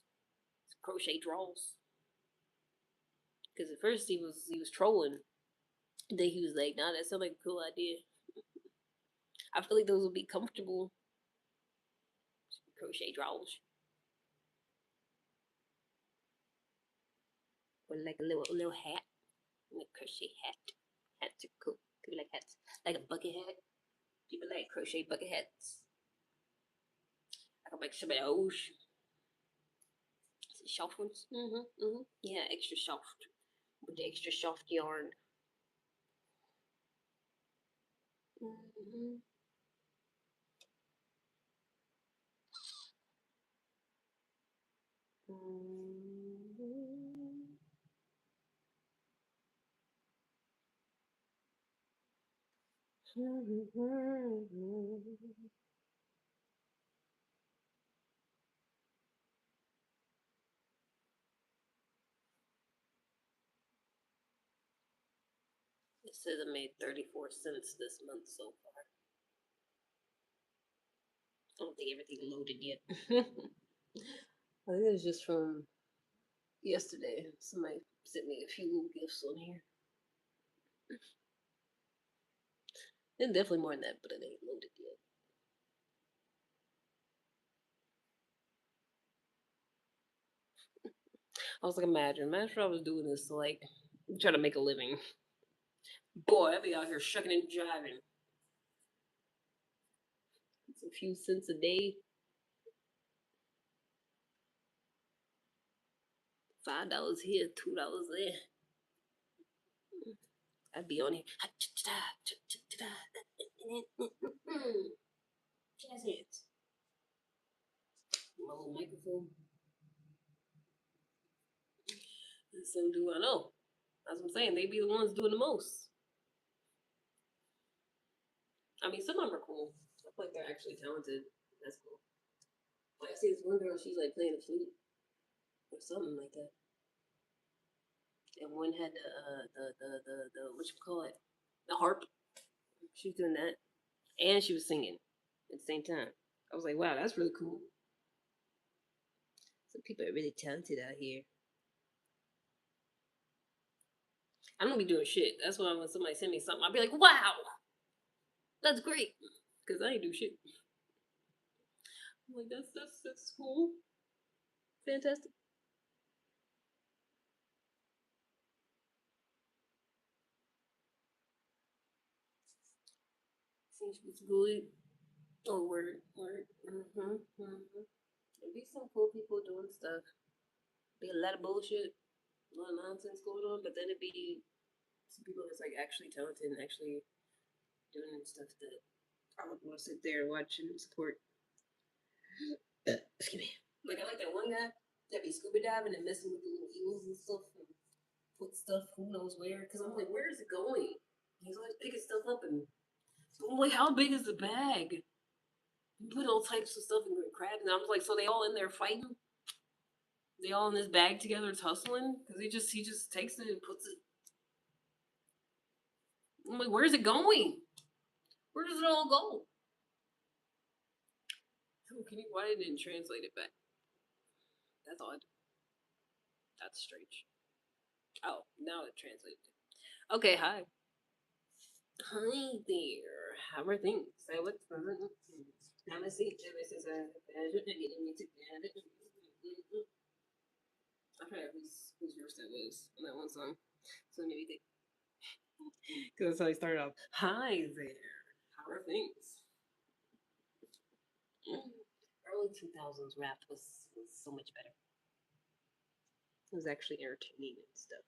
some crochet draws. Because at first he was trolling. Then he was like, "Nah, that sounds like a cool idea." I feel like those would be comfortable crochet draws, or like a little hat, like crochet hat. Hats are cool. Could be like hats, like a bucket hat. People like crochet bucket hats. I can make some of those. Soft ones. Yeah, extra soft with the extra soft yarn. Mm-hmm. Mm-hmm. It says I made 34 cents this month so far. I don't think everything loaded yet. I think it's just from yesterday. Somebody sent me a few little gifts on here. There's definitely more than that, but it ain't loaded yet. I was like, imagine if I was doing this to like try to make a living. Boy, I'd be out here shucking and jiving. It's a few cents a day. $5 here, $2 there. I'd be on here. saying. They be the ones doing the most. I mean, some of them are cool. I feel like they're actually talented. That's cool. Like I see this one girl, she's like playing the flute or something like that. And one had the what you call it, the harp. She was doing that, and she was singing at the same time. I was like, wow, that's really cool. Some people are really talented out here. I don't be doing shit. That's why when somebody send me something, I'll be like, wow, that's great, because I ain't do shit. I'm like, that's cool, fantastic. Seems it's good. Oh, word. There be some cool people doing stuff. Be a lot of bullshit, a lot of nonsense going on, but then it be some people that's like actually talented and actually doing stuff that I would want to sit there and watch and support. Excuse me. Like I like that one guy that be scuba diving and messing with the little eels and stuff and put stuff who knows where. Because I'm like, where is it going? He's always picking stuff up and so I'm like, how big is the bag? You put all types of stuff in the crab, and I was like, so they all in there fighting? They all in this bag together tussling? Because he just takes it and puts it. I'm like, where's it going? Where does it all go? Why didn't translate it back? That's odd. That's strange. Oh, now it translated. Okay, hi. Hi there. How are things? Say what's have a seat. This is a I forgot whose verse that was on that one song. So maybe they because that's how he started off. Hi there. How are things? Early 2000s rap was so much better. It was actually entertaining and stuff.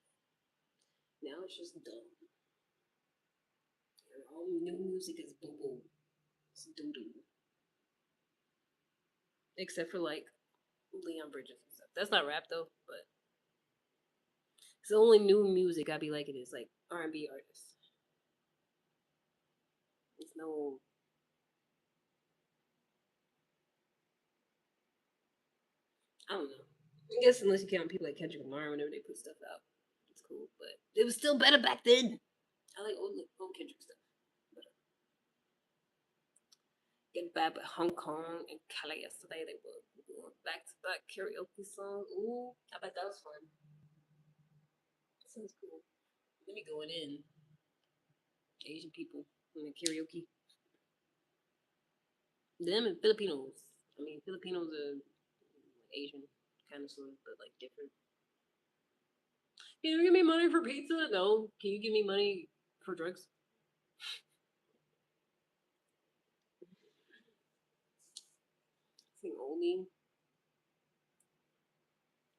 Now it's just dumb. All new music is boo boo. It's doo doo. Except for like Leon Bridges and stuff. That's not rap though, but it's the only new music I be liking is like R&B artists. It's no, I don't know. I guess unless you count people like Kendrick Lamar whenever they put stuff out, it's cool. But it was still better back then. I like old Kendrick stuff. But Get Back at Hong Kong and Cali yesterday, they were doing back to back karaoke song. Ooh, I bet that was fun. Sounds cool. Let me going in. Asian people in the karaoke. Them and Filipinos. I mean, Filipinos are Asian, kind of sort of, but like different. Can you give me money for pizza? No. Can you give me money for drugs? Sing only.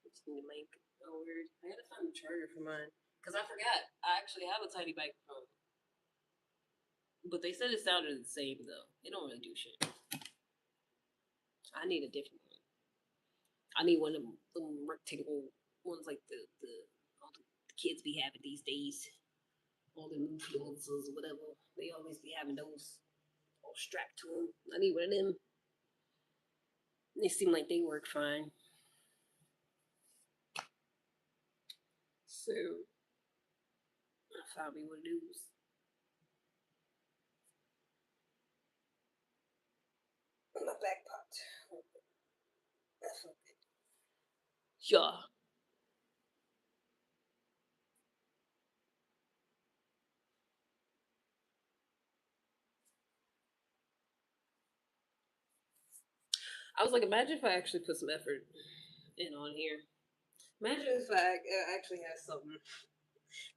Just need to make oh weird. I gotta find the charger for mine because I forgot. I actually have a tiny microphone, but they said it sounded the same though. It don't really do shit. I need a different one. I need one of them rectangle ones like the all the kids be having these days. All the influencers or whatever. They always be having those all strapped to them. I need one of them. They seem like they work fine. So that's probably what it is. My back popped. Yeah. I was like, imagine if I actually put some effort in on here. Imagine if I actually had something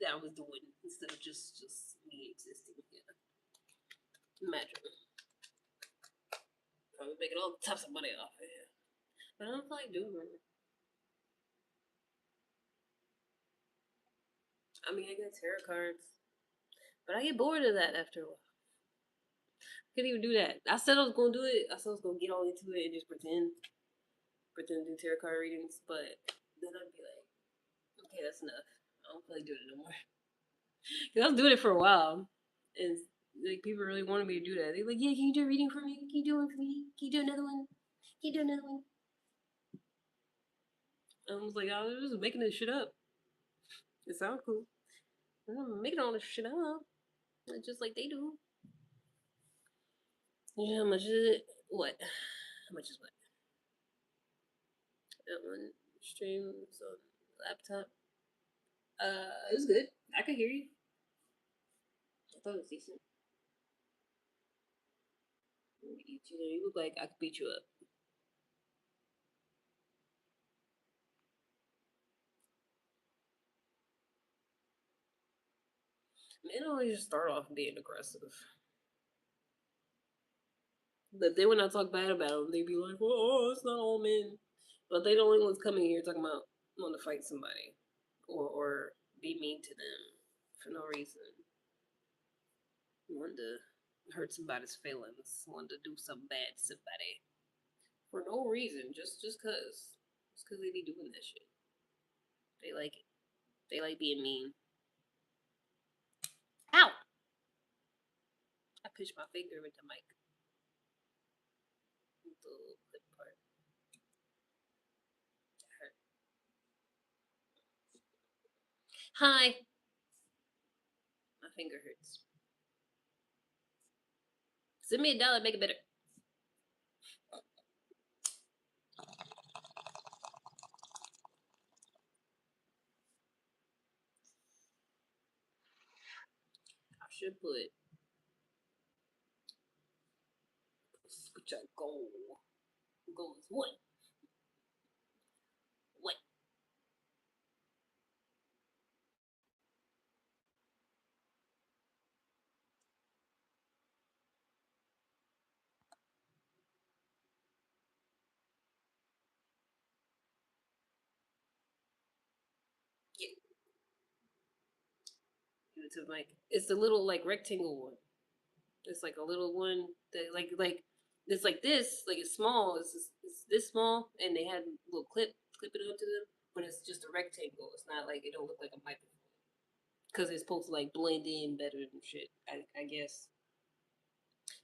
that I was doing instead of just me existing. Yeah. Imagine. Probably making all types of money off of it. But I don't feel like doing it. I mean, I get tarot cards, but I get bored of that after a while. Couldn't even do that. I said I was gonna do it. I said I was gonna get all into it and just pretend to do tarot card readings. But then I'd be like, okay, that's enough. I don't feel like doing it no more. Cause I was doing it for a while, and like people really wanted me to do that. They're like, "Yeah, can you do a reading for me? Can you do one for me? Can you do another one? Can you do another one?" I was like, "I was just making this shit up. It sounds cool. I'm making all this shit up, just like they do." Yeah, how much is it? What? How much is what? That one streams on laptop. It was good. I could hear you. I thought it was decent. You look like I could beat you up. Men always just start off being aggressive. But then when I talk bad about them, they be like, "Well, oh, it's not all men." But they the only ones coming here talking about wanting to fight somebody or be mean to them for no reason. Want to hurt somebody's feelings. Want to do something bad to somebody for no reason, just cause they be doing that shit. They like it. They like being mean. Ow! I pushed my finger with the mic. The little clip part. That hurt. Hi. My finger hurts. Send me $1, make it better. I should put which goal. Goal is what? What? Yeah. Give it to the mic. It's the little like rectangle one. It's like a little one that like it's like this, like it's small. It's this small, and they had a little clip it onto them, but it's just a rectangle. It's not like it don't look like a microphone because it's supposed to like blend in better and shit. I guess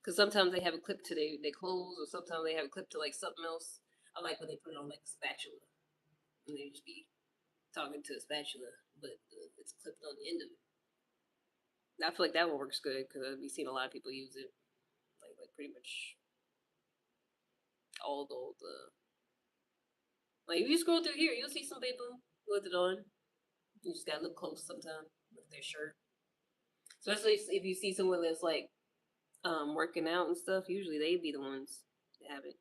because sometimes they have a clip to their clothes, or sometimes they have a clip to like something else. I like when they put it on like a spatula, and they just be talking to a spatula, but it's clipped on the end of it. I feel like that one works good because I've been seeing a lot of people use it, like pretty much all the like if you scroll through here, you'll see some people with it on. You just gotta look close sometimes with their shirt, especially if you see someone that's like working out and stuff. Usually they be the ones that have it.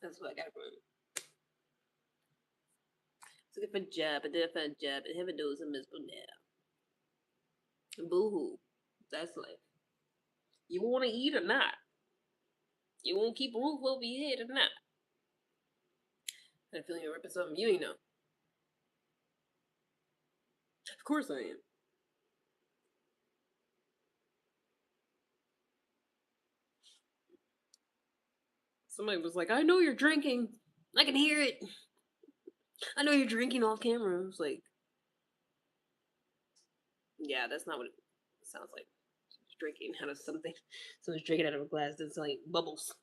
That's what I got from. Looking for a job, I did find a job, and heaven knows I'm miserable now. Boo hoo. That's life. You want to eat or not? You want to keep a roof over your head or not? I feel like you're ripping something you ain't know. Of course I am. Somebody was like, I know you're drinking. I can hear it. I know you're drinking off camera. I was like, yeah, that's not what it sounds like. Someone's drinking out of something. Someone's drinking out of a glass that's like bubbles.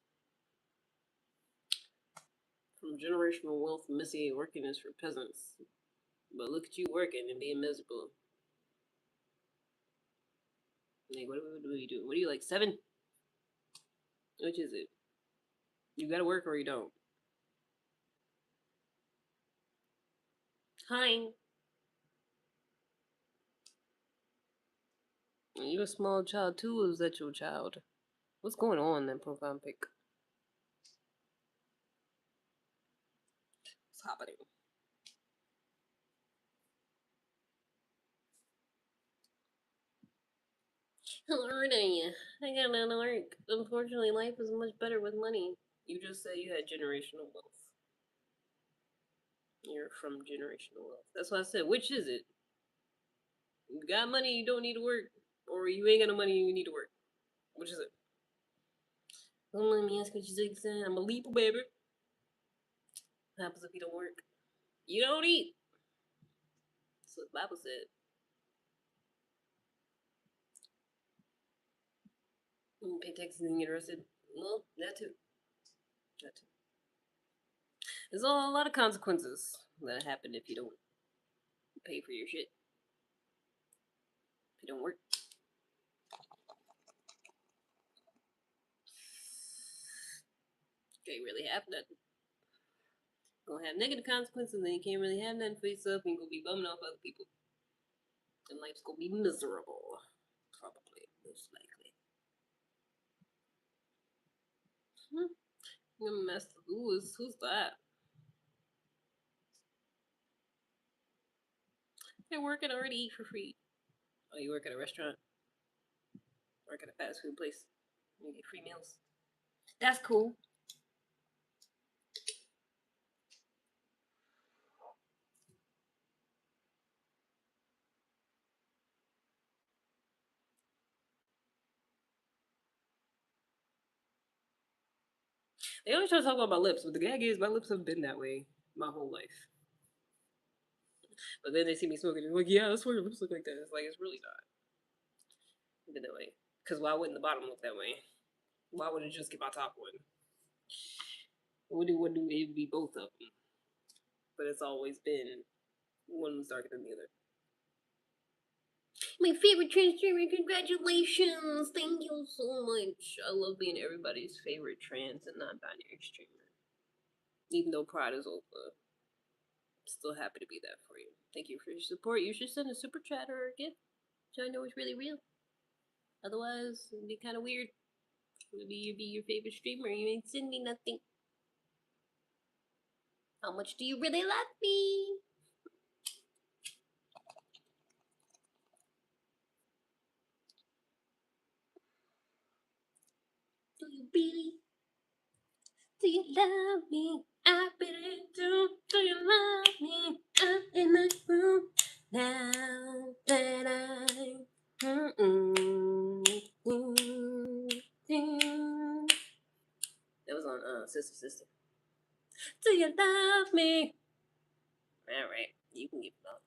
From generational wealth, Missy working is for peasants. But look at you working and being miserable. Like, what do you do? What are you like 7? Which is it? You gotta work or you don't. Hi. Are you a small child too, or is that your child? What's going on in that profile pic? What's happening? How are you? I got out of work. Unfortunately, life is much better with money. You just said you had generational wealth. You're from generational wealth. That's why I said, which is it? You got money, you don't need to work. Or you ain't got no money, you need to work. Which is it? Don't let me ask what you say. I'm a leaper, baby. What happens if you don't work? You don't eat. That's what the Bible said. You pay taxes and get arrested. Well, that too. That too. There's a lot of consequences that happen if you don't pay for your shit. If you don't work. Can't really have nothing. Gonna have negative consequences, and then you can't really have nothing for yourself, and you're gonna be bumming off other people. And life's gonna be miserable. Probably, most likely. I'm messed up. Who's that? I work and already eat for free. Oh, you work at a restaurant? Work at a fast food place? You get free meals. That's cool. They always try to talk about my lips, but the gag is my lips have been that way my whole life. But then they see me smoking, and they're like, "Yeah, that's why your lips look like that." It's like it's really not. It's been that way. Because why wouldn't the bottom look that way? Why would it just get my top one? Would it be both of them? But it's always been one's darker than the other. My favorite transgender, congratulations! Thank you so much. I love being everybody's favorite trans and non-binary streamer. Even though Pride is over, I'm still happy to be that for you. Thank you for your support. You should send a super chat or a gift so I know it's really real. Otherwise, it'd be kind of weird. Maybe you'd be your favorite streamer. You ain't send me nothing. How much do you really love me? Do you really? Do you love me? I really do. Do you love me? I'm in the room now that I. That was on Sister Sister. Do you love me? Alright, you can give it up.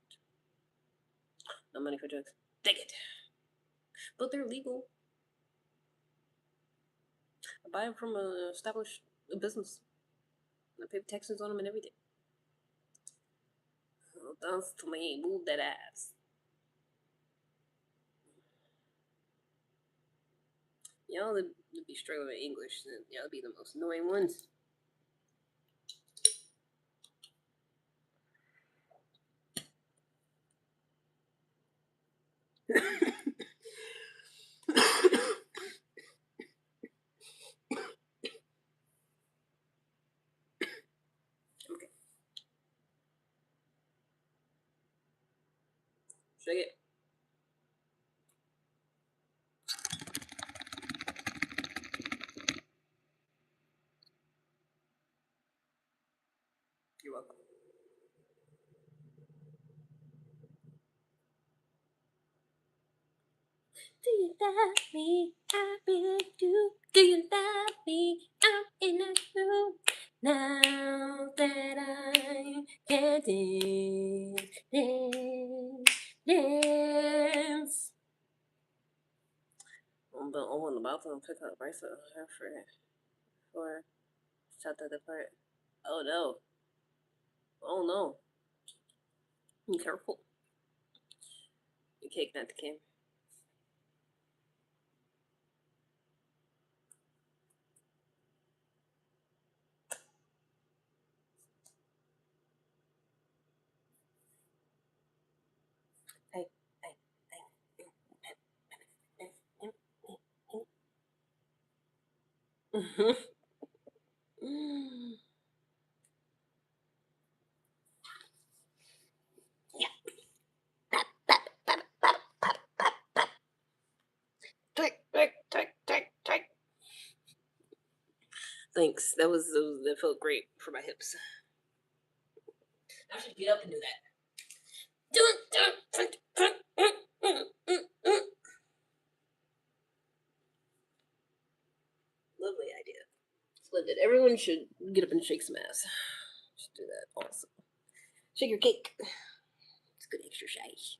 No money for drugs. Take it. But they're legal. I buy them from an established business. I pay taxes on them and everything. Well, dance to me. Move that ass. Y'all that be struggling with English, y'all be the most annoying ones. Okay. Shake it. You're welcome. Do you love me? I really do. Do you love me? I'm in the room now that I can dance. I'm about to pick up Bryce for shut that apart. Oh no. Oh no. Be careful. Your cake not the king. Hey, hey, hey. Take. Thanks. That felt great for my hips. I should get up and do that. Splendid. Everyone should get up and shake some ass. Should do that also. Shake your cake. It's good exercise.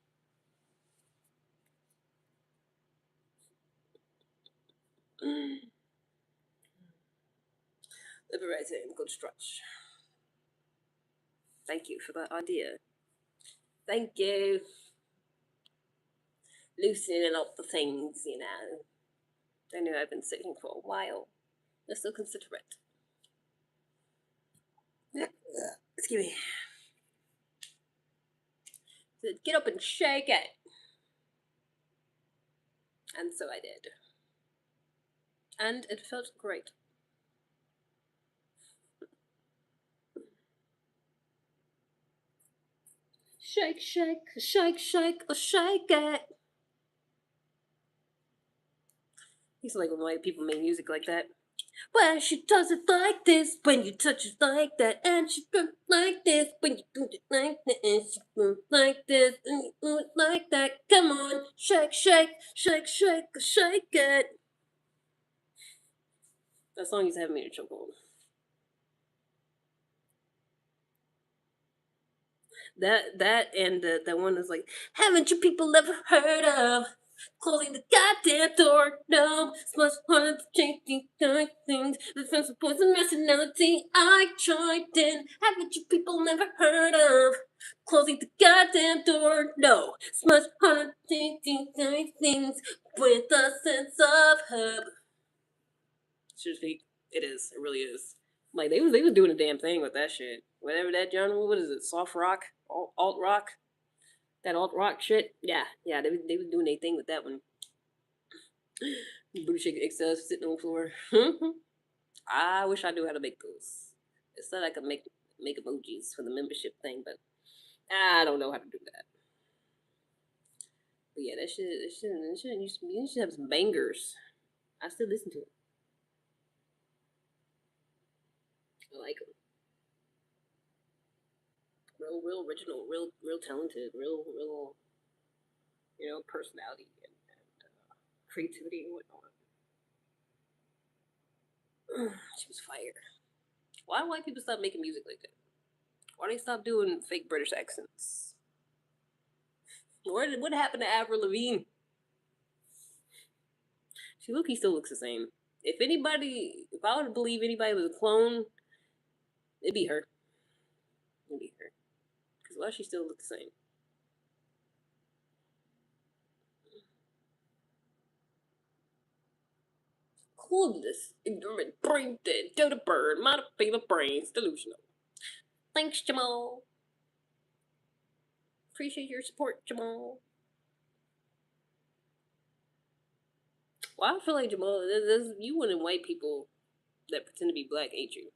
Liberating. Good stretch. Thank you for that idea. Thank you. Loosening up the things, you know. I know I've been sitting for a while. Let's still consider it. Excuse me. So get up and shake it. And so I did. And it felt great. Shake, shake, shake, shake, shake it. Used to like when white people make music like that. Well, she does it like this when you touch it like that, and she does it like this when you do it like that, and she does it like this and you do it like that. Come on, shake, shake, shake, shake, shake it. That song used to have me in a chokehold. That and the one that's like, haven't you people ever heard of closing the goddamn door? No, it's much harder to change these kind of things. The sense of poison rationality I joined in. Haven't you people never heard of closing the goddamn door? No, it's much harder to change these kind of things with a sense of hub. Seriously, it is. It really is. Like they was doing a damn thing with that shit. Whatever that genre, what is it? Soft rock, alt rock, that alt rock shit. Yeah, they was doing their thing with that one. Booty shaker XL sitting on the floor. I wish I knew how to make those. It said I could make emojis for the membership thing, but I don't know how to do that. But yeah, that shit used to have some bangers. I still listen to it. I like them. Real original, real talented, real, personality and creativity and whatnot. She was fire. Why do white people stop making music like that? Why they stop doing fake British accents? What happened to Avril Lavigne? She he still looks the same. If I were to believe anybody was a clone, it'd be her. It'd be her. Because why she still look the same? Clueless, ignorant, brain dead, Doda Bird, my favorite brains, delusional. Thanks, Jamal. Appreciate your support, Jamal. Well, I feel like Jamal, you one of them white people that pretend to be black, ain't you?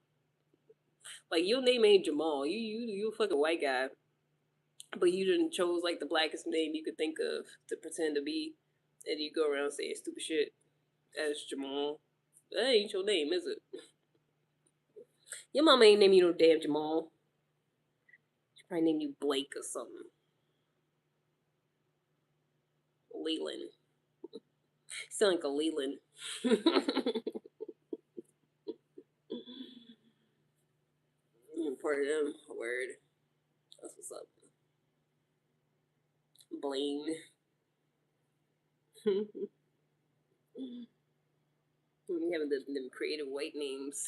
Like your name ain't Jamal. You a fucking white guy, but you didn't chose like the blackest name you could think of to pretend to be, and you go around saying stupid shit as Jamal. That ain't your name, is it? Your mama ain't name you no damn Jamal. She probably named you Blake or something. Leland. You sound like a Leland. Part of them. Word. That's what's up. Blaine. You having them creative white names.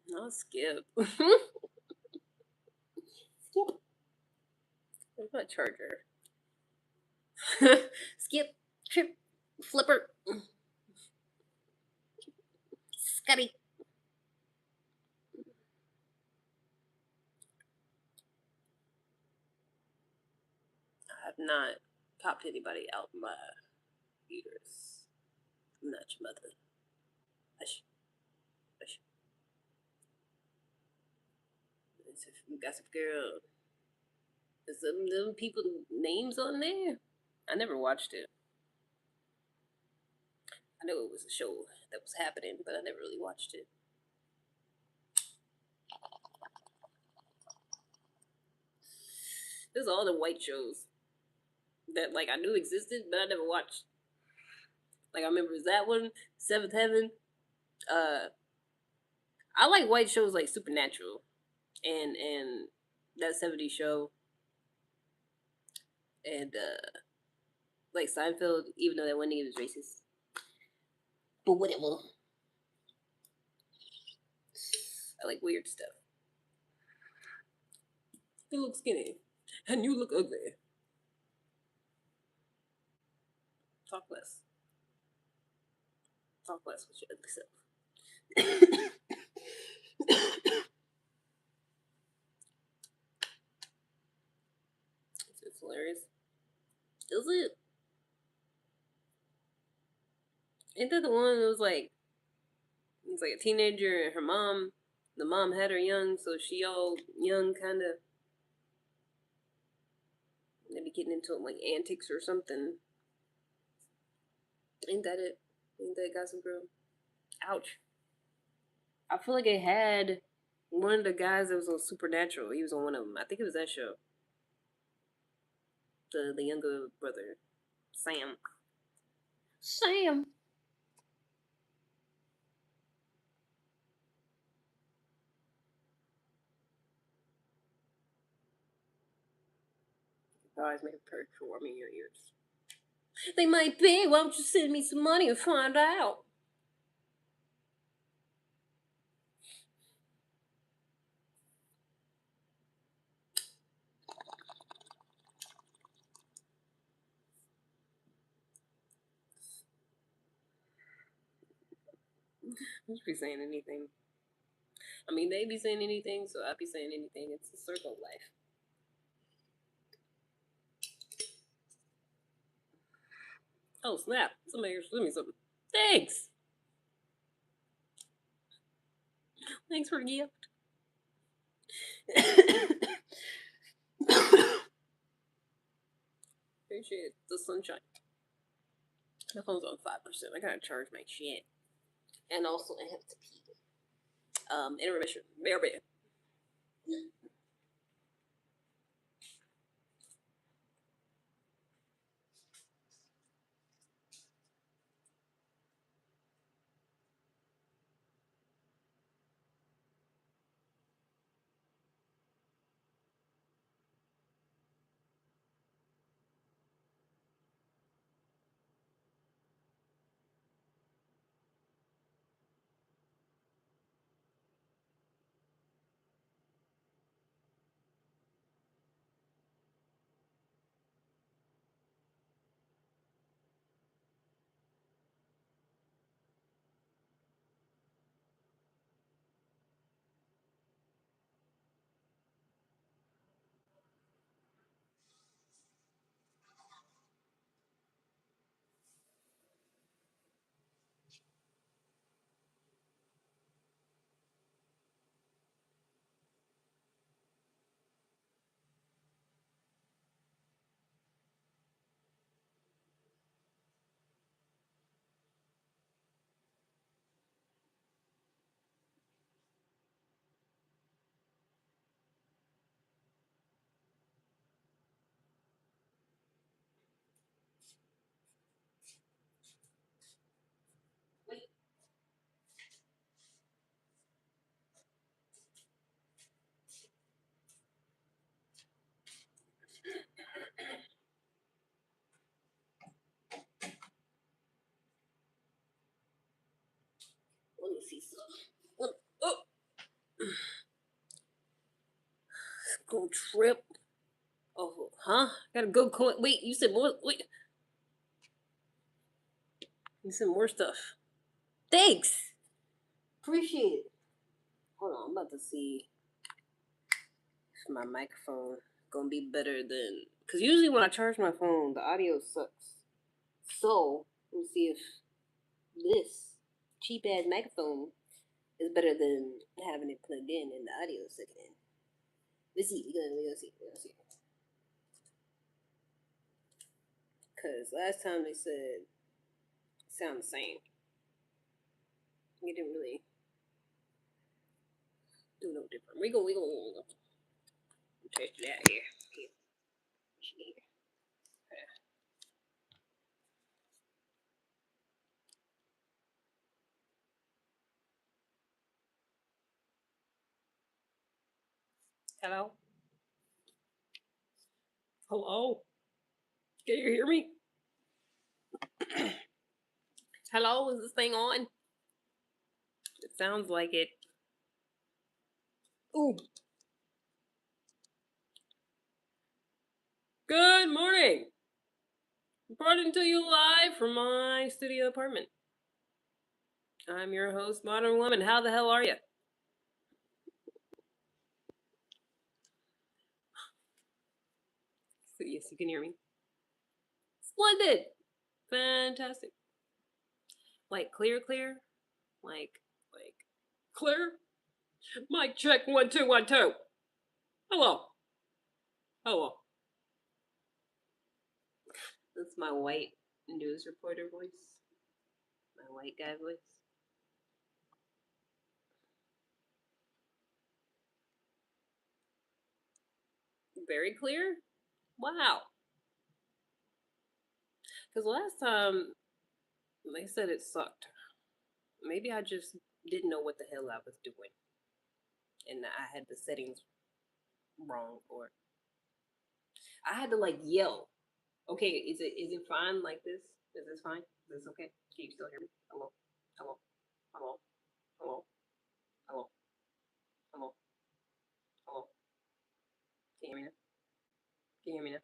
No, Skip. Skip. Where's my charger? Skip. Trip. Flipper. Scotty. I have not popped anybody out my uterus. I'm not your mother. Hush. Hush. It's a gossip girl. Is them people names on there? I never watched it. I know it was a show that was happening, but I never really watched it. There's all the white shows that like I knew existed, but I never watched. Like I remember that one, Seventh Heaven. Uh, I like white shows like Supernatural and that '70s show and like Seinfeld, even though that one nigga was racist. But whatever. I like weird stuff. You look skinny, and you look ugly. Talk less. Talk less with your ugly self. It's hilarious. Is it? Ain't that the one that was like it's like a teenager and her mom? The mom had her young, so she all young, kind of. They be getting into like antics or something. Ain't that it? Ain't that Gossip Girl? Ouch. I feel like it had one of the guys that was on Supernatural. He was on one of them. I think it was that show. The younger brother, Sam. Sam. Always make a perk for warming your ears. They might be. Why don't you send me some money and find out? I should be saying anything. I mean, they be saying anything, so I be saying anything. It's the circle of life. Oh snap! Somebody send me something. Thanks. Thanks for the gift. Appreciate the sunshine. My phone's on 5%. I gotta charge my shit. And also, I have to pee. Intermission. Very. Let me see some. Oh, go trip. Oh, huh? Gotta go. Wait, you said more. Wait, you said more stuff. Thanks. Appreciate it. Hold on, I'm about to see if my microphone gonna be better than. Cause usually when I charge my phone, the audio sucks. So let's see if this cheap ass microphone is better than having it plugged in and the audio is sucking in. Let's see. We're gonna see. We're gonna see. Cause last time they said it sound the same. You didn't really do no different. We go test it out here. Hello? Hello? Can you hear me? Hello? Is this thing on? It sounds like it. Ooh. Good morning. Reporting to you live from my studio apartment. I'm your host, Modern Woman. How the hell are you? So, yes, you can hear me. Splendid. Fantastic. Like clear, clear. Like clear. Mic check 1 2 1 2. Hello. Hello. That's my white news reporter voice. My white guy voice. Very clear? Wow. Because last time they said it sucked. Maybe I just didn't know what the hell I was doing. And I had the settings wrong, or I had to like yell. Okay, is it fine like this? Is this fine? Is this okay? Can you still hear me? Hello? Hello? Hello? Hello? Hello? Hello? Hello? Can you hear me now? Can you hear me now?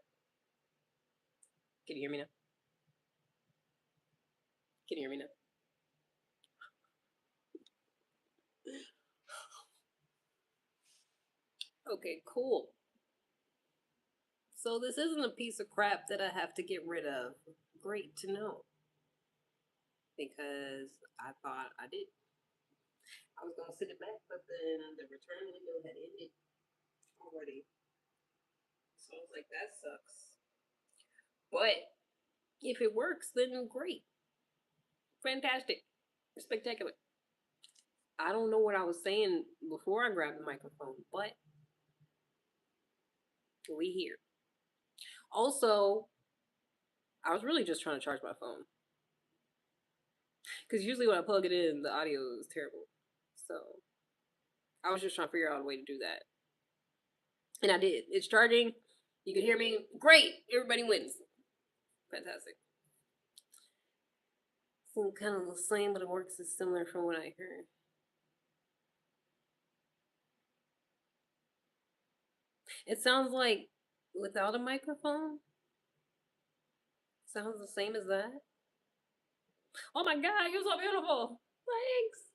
Can you hear me now? Can you hear me now? Okay, cool. So this isn't a piece of crap that I have to get rid of. Great to know. Because I thought I did. I was gonna send it back, but then the return window had ended already. So I was like, that sucks. But if it works, then great. Fantastic. Spectacular. I don't know what I was saying before I grabbed the microphone, but we here. Also, I was really just trying to charge my phone. Because usually when I plug it in, the audio is terrible. So I was just trying to figure out a way to do that. And I did. It's charging. You can hear me. Great. Everybody wins. Fantastic. It's kind of the same, but it works is similar from what I heard. It sounds like without a microphone. Sounds the same as that. Oh my god, you're so beautiful. Thanks.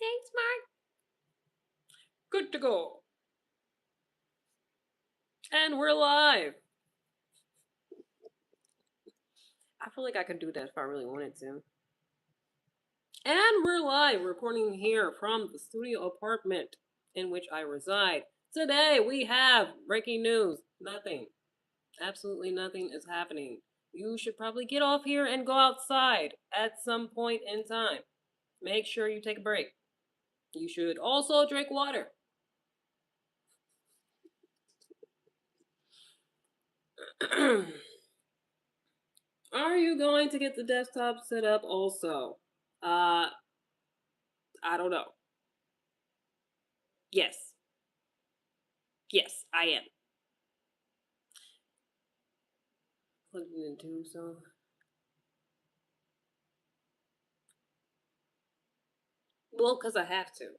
Thanks, Mark. Good to go. And we're live. I feel like I could do that if I really wanted to. And we're live, recording here from the studio apartment in which I reside. Today we have breaking news. Nothing. Absolutely nothing is happening. You should probably get off here and go outside at some point in time. Make sure you take a break. You should also drink water. Are you going to get the desktop set up also? I don't know. Yes. Yes, I am. Plugged it in too, so. Well, because I have to.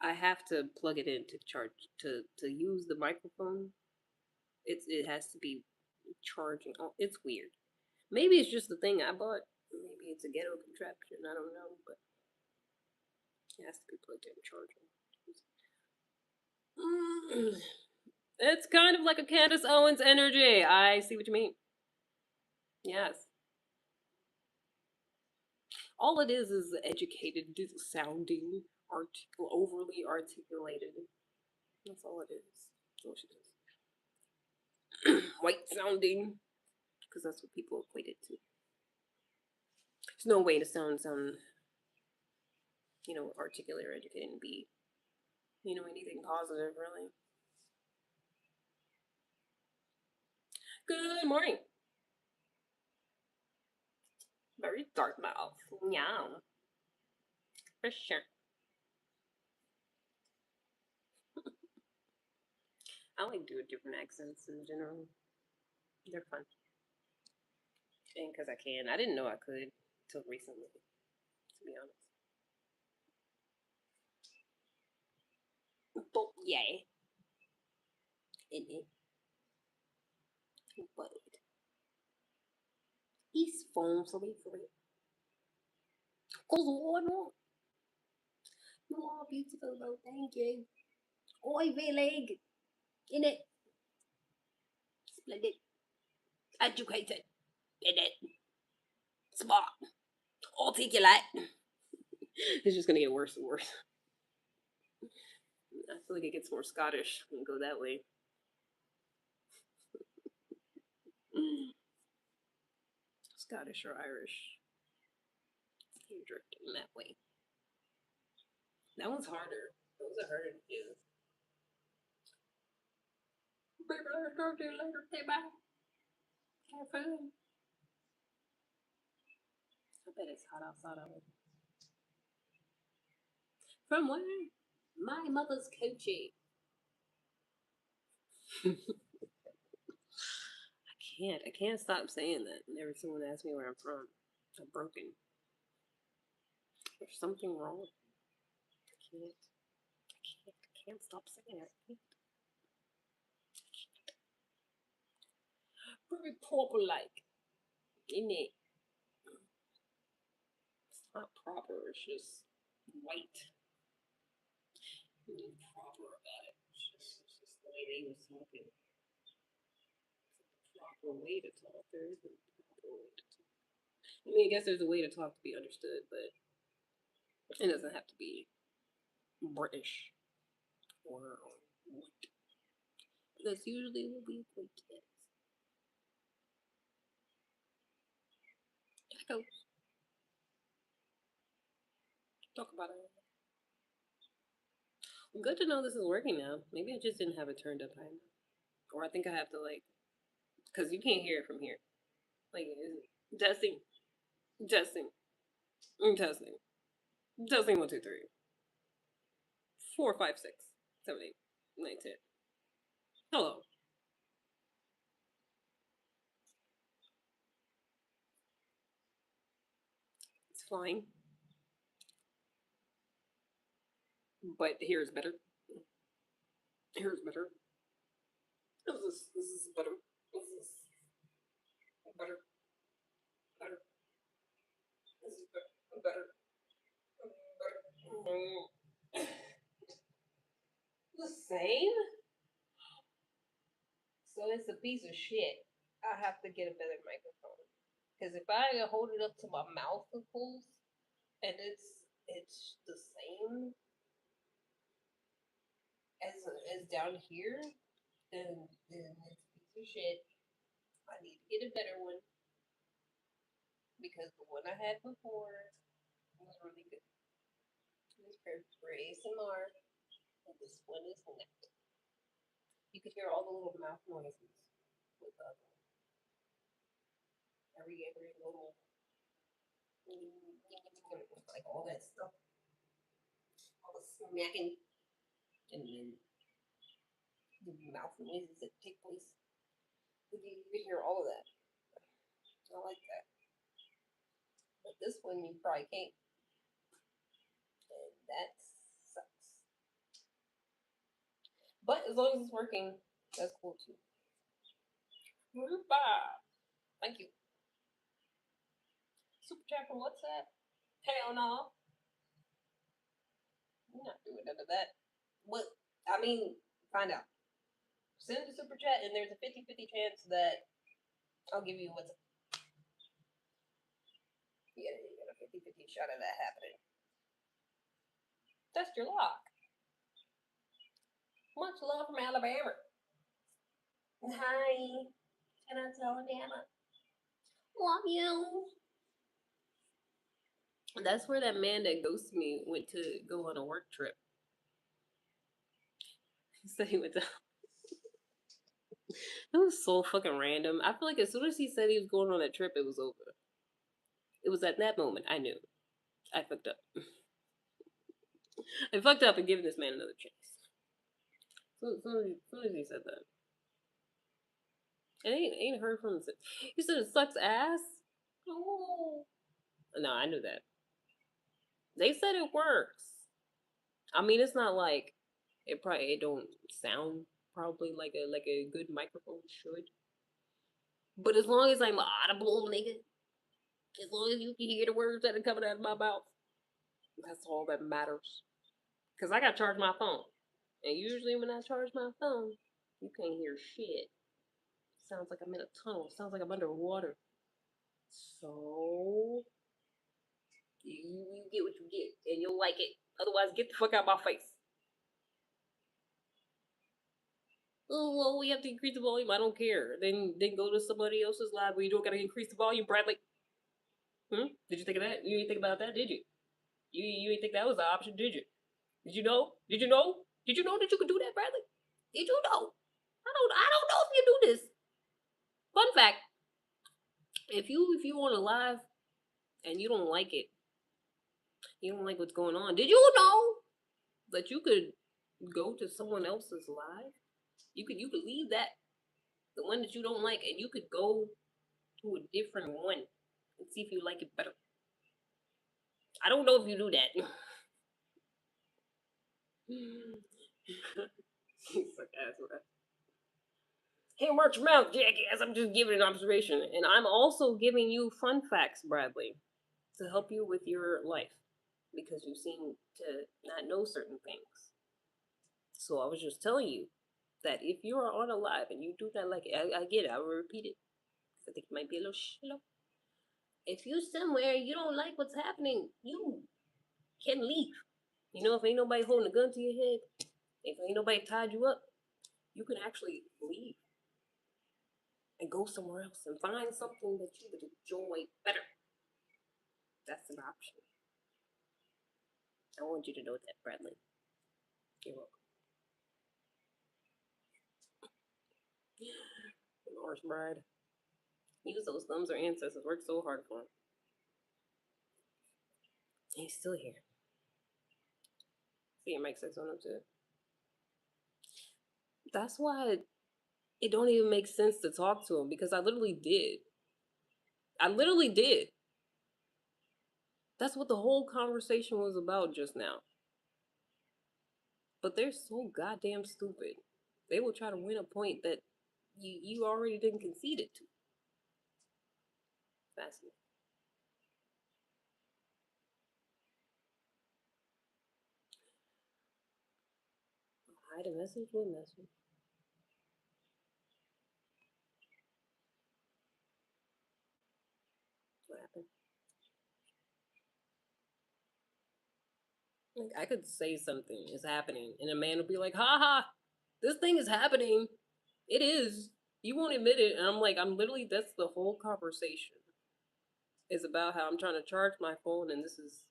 I have to plug it in to charge to use the microphone. It has to be charging. Oh, it's weird. Maybe it's just the thing I bought. Maybe it's a ghetto contraption. I don't know, but it has to be plugged in charging. It's kind of like a Candace Owens energy. I see what you mean. Yes. All it is educated, sounding, overly articulated. That's all it is. That's all she does. White sounding, because that's what people equate it to. There's no way to sound, articulate or educated and be, anything positive, really. Good morning. Very dark mouth. Yeah, for sure. I like doing different accents in general. They're fun. And because I can. I didn't know I could till recently, to be honest. But yeah, in it. But he's phone for me for real. Cause what more? You are beautiful though, thank you. Oi, V-League. In it. Splendid. Educated. In it. Smart. Articulate. It's just gonna get worse and worse. I feel like it gets more Scottish when you go that way. Scottish or Irish. You're drifting that way. That one's harder. Those are harder to do. Baby, let's go to later. Say bye. Have fun. I bet it's hot outside already. From where? My mother's Kochi. I can't stop saying that. Whenever someone asks me where I'm from, I'm broken. There's something wrong with me. I can't stop saying it. Very proper like. Isn't it? It's not proper, it's just white. Being proper about it. It's just the way they was talking. It's the proper way to talk. There isn't a proper way to talk. I mean, I guess there's a way to talk to be understood, but it doesn't have to be British or white. That's usually what we equate to. Go talk about it. Good to know this is working now. Maybe I just didn't have it turned up high enough, or I think I have to like, cause you can't hear it from here. Like testing, testing, testing, testing. 1, 2, 3, 4, 5, 6, 7, 8, 9, 10. Hello. It's flying, but here is better. Here is better. This is better. This is better. Better. This is better. Better. Better. The same? So it's a piece of shit. I have to get a better microphone. Because if I hold it up to my mouth, of course, and it's the same as down here, then it's a piece of shit. I need to get a better one because the one I had before was really good. It was for ASMR, and this one is not. You could hear all the little mouth noises with every little like all that stuff, all the smacking, and then the mouth noises that take place. You could hear all of that. I like that. But this one you probably can't, and that sucks. But as long as it's working, that's cool too. Bye. Thank you. Super chat from WhatsApp? Hell no. We're not doing none of that. What? I mean, find out. Send a super chat, and there's a 50-50 chance that I'll give you what's. Yeah, you got a 50-50 shot of that happening. Test your luck. Much love from Alabama. Hi. Shout out to Alabama. Love you. That's where that man that ghosted me went to go on a work trip. He said he went to. It was so fucking random. I feel like as soon as he said he was going on that trip, it was over. It was at that moment I knew I fucked up. I fucked up and giving this man another chance. Soon as he said that, and ain't heard from him since. He said it sucks ass. Oh, no, I knew that. They said it works. I mean, it's not like it don't sound probably like a good microphone should. But as long as I'm audible, nigga, as long as you can hear the words that are coming out of my mouth, that's all that matters. Cause I got to charge my phone, and usually when I charge my phone, you can't hear shit. Sounds like I'm in a tunnel. Sounds like I'm underwater. So you get what you get, and you'll like it. Otherwise, get the fuck out my face. Oh well, we have to increase the volume. I don't care. Then go to somebody else's live where you don't gotta increase the volume, Bradley. Hmm? Did you think of that? You didn't think about that, did you? You didn't think that was an option, did you? Did you know? Did you know? Did you know that you could do that, Bradley? Did you know? I don't know if you do this. Fun fact: if you on a live and you don't like it, you don't like what's going on. Did you know that you could go to someone else's live? You could leave that the one that you don't like, and you could go to a different one and see if you like it better. I don't know if you do that. Hey, march your mouth, jackass. I'm just giving an observation. And I'm also giving you fun facts, Bradley, to help you with your life because you seem to not know certain things. So I was just telling you that if you are on a live and you do not like it, I get it. I will repeat it. I think it might be a little slow. If you somewhere you don't like what's happening, you can leave. You know, if ain't nobody holding a gun to your head, if ain't nobody tied you up, you can actually leave and go somewhere else and find something that you would enjoy better. That's an option. I want you to know that, Bradley. You're welcome. Norris Bride. Use those thumbs or ancestors. Worked so hard for him. He's still here. See your mic 6 on him too. That's why it don't even make sense to talk to him because I literally did. I literally did. That's what the whole conversation was about just now. But they're so goddamn stupid. They will try to win a point that you already didn't concede it to. Fascinating. Hide a message? What message? What happened? Like I could say something is happening, and a man will be like, "Ha ha, this thing is happening. It is. You won't admit it." And I'm like, I'm literally. That's the whole conversation. Is about how I'm trying to charge my phone, and this is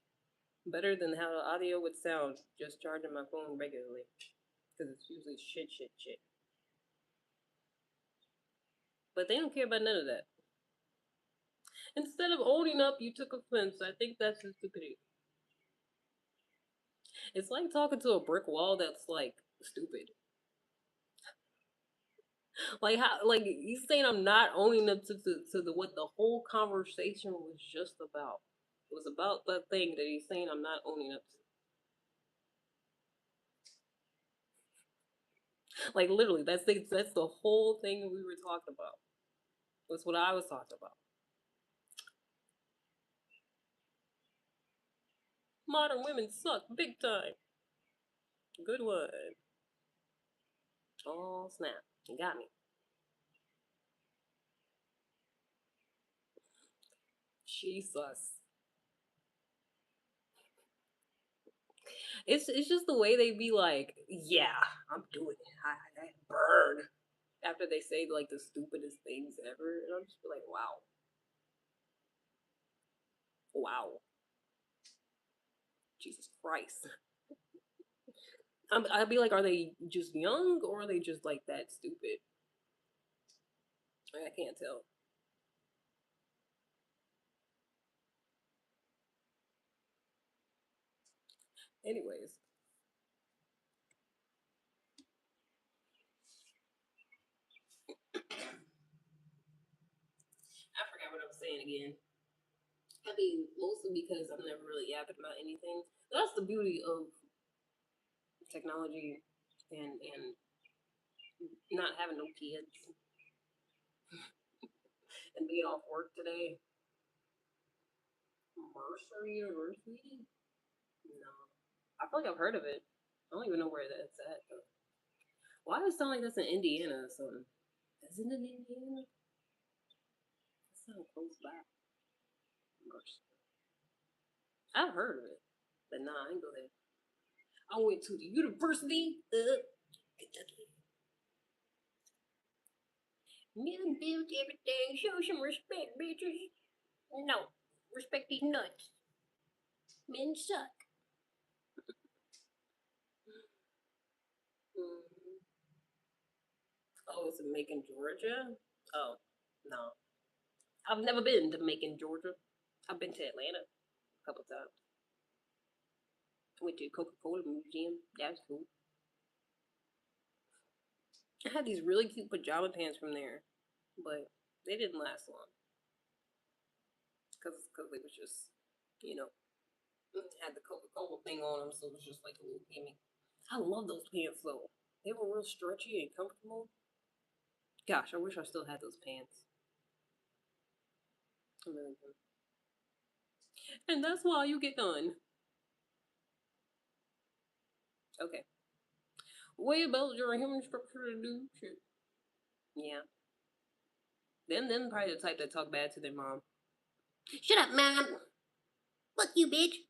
better than how the audio would sound just charging my phone regularly, because it's usually shit. But they don't care about none of that. Instead of owning up, you took offense. I think that's the stupidity. It's like talking to a brick wall that's like stupid. Like how like he's saying I'm not owning up to the what the whole conversation was just about. It was about that thing that he's saying I'm not owning up to. Like literally, that's the whole thing we were talking about. That's what I was talking about. Modern women suck big time. Good one. Oh snap! You got me. Jesus. It's just the way they be like, yeah, I'm doing it. I burn after they say like the stupidest things ever, and I'm just like, wow, wow, Jesus Christ. I'd be like, are they just young or are they just like that stupid? I can't tell. Anyways, again. I mean, mostly because I'm never really yapping about anything. That's the beauty of technology and not having no kids and being off work today. Mercer University? No. I feel like I've heard of it. I don't even know where that's at though. Why does it sound like that's in Indiana or something? Is it in Indiana? That sounds close by. Mercer. I've heard of it. But nah, I ain't go there. I went to the University of Kentucky. Men build everything. Show some respect, bitches. No. Respect these nuts. Men suck. Mm. Oh, it's in Macon, Georgia? Oh, no. I've never been to Macon, Georgia. I've been to Atlanta a couple times. I went to the Coca Cola Museum. That was cool. I had these really cute pajama pants from there, but they didn't last long because they was just, you know, had the Coca Cola thing on them, so it was just like a little gimme. I love those pants though. They were real stretchy and comfortable. Gosh, I wish I still had those pants. I really do. And that's why you get done. Okay. Way about your human structure to do shit. Yeah. Then probably the type that talk bad to their mom. Shut up, mom. Fuck you, bitch.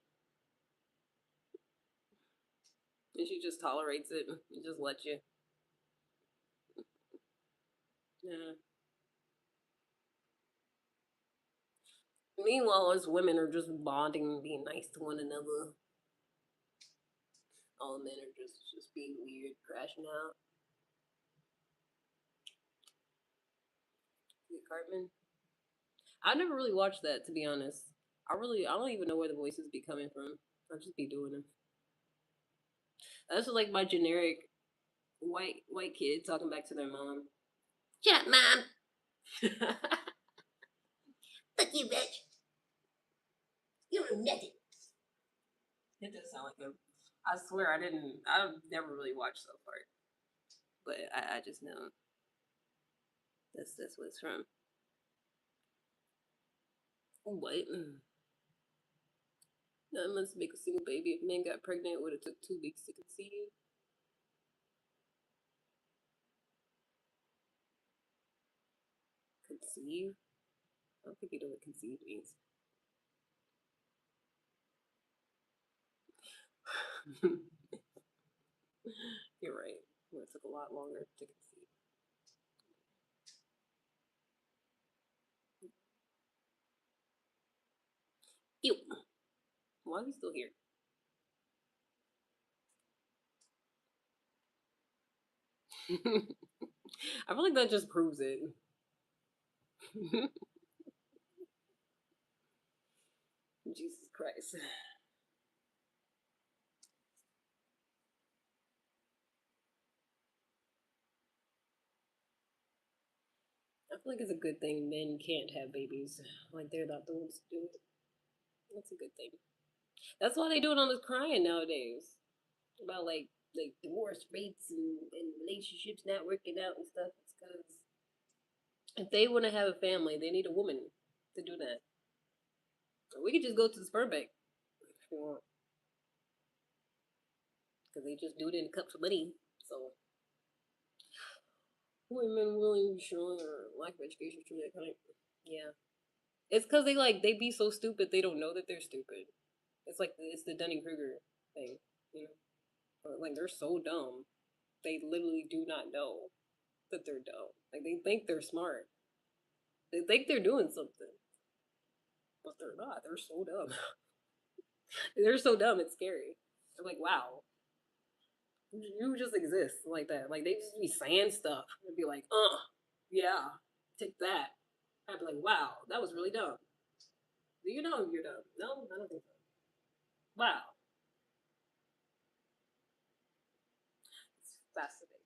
And she just tolerates it and just lets you. Yeah. Meanwhile, us women are just bonding and being nice to one another. All men are just being weird, crashing out. The Cartman. I never really watched that, to be honest. I don't even know where the voices be coming from. I just be doing them. That's just like my generic white kid talking back to their mom. Shut up, mom. Fuck you, bitch. You're nothing. It does sound like him. I swear I didn't. I've never really watched South Park, but I just know that's what it's from. What? 9 months to make a single baby. If men got pregnant, it would have took 2 weeks to conceive. Conceive? I don't think you know what conceive means. You're right. Well, it took a lot longer to conceive. Ew. Why are we still here? I feel like that just proves it. Jesus Christ. I feel like it's a good thing men can't have babies. Like they're not the ones to do it. That's a good thing. That's why they do it on this crying nowadays. About like divorce rates and relationships not working out and stuff. It's because if they want to have a family, they need a woman to do that. We could just go to the sperm bank if we want, because they just do it in cups of money. So women willing to show their lack of education through that kind of yeah. It's because they be so stupid they don't know that they're stupid. It's like it's the Dunning Kruger thing, you know. Like they're so dumb, they literally do not know that they're dumb. Like they think they're smart. They think they're doing something, but they're not. They're so dumb. They're so dumb. It's scary. They're like, wow, you just exist like that. Like they just be saying stuff and be like, yeah, take that. I'd be like, wow, that was really dumb. Do you know you're dumb? No, I don't think so. Wow, it's fascinating.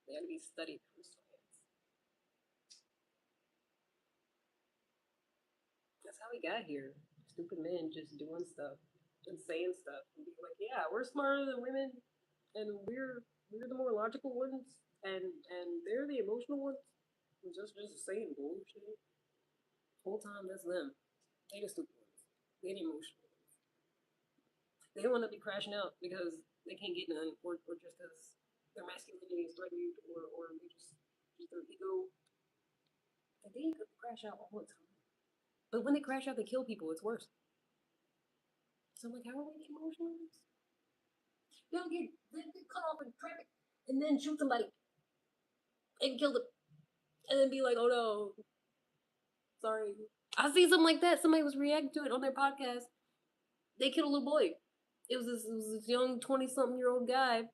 They had to be studied for science. That's how we got here. Stupid men just doing stuff and saying stuff and being like, "Yeah, we're smarter than women, and we're the more logical ones, and they're the emotional ones." And just saying bullshit. Whole time that's them. They the stupid ones. They the emotional ones. They don't want to be crashing out because they can't get none, or just because their masculinity is threatened, or they just their ego. Like they crash out all the time. But when they crash out, they kill people. It's worse. So I'm like, how are we the emotional ones? They'll get cut off in traffic and then shoot somebody and kill them, and then be like, "Oh no, sorry." I see something like that. Somebody was reacting to it on their podcast. They killed a little boy. It was this young 20-something-year-old guy.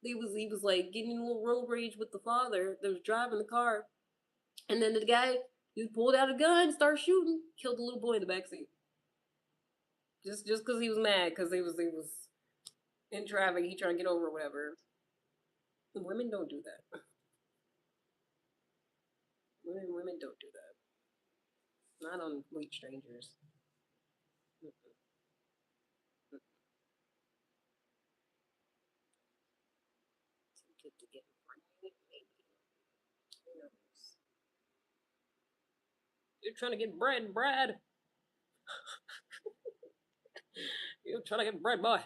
He was like getting in a little road rage with the father that was driving the car, and then the guy just pulled out a gun, started shooting, killed the little boy in the backseat. Just because he was mad because he was in traffic, he trying to get over or whatever. Women don't do that. Women don't do that. Not on complete strangers. To get pregnant, maybe. Who knows? You're trying to get bread, Brad. You're trying to get bread, boy.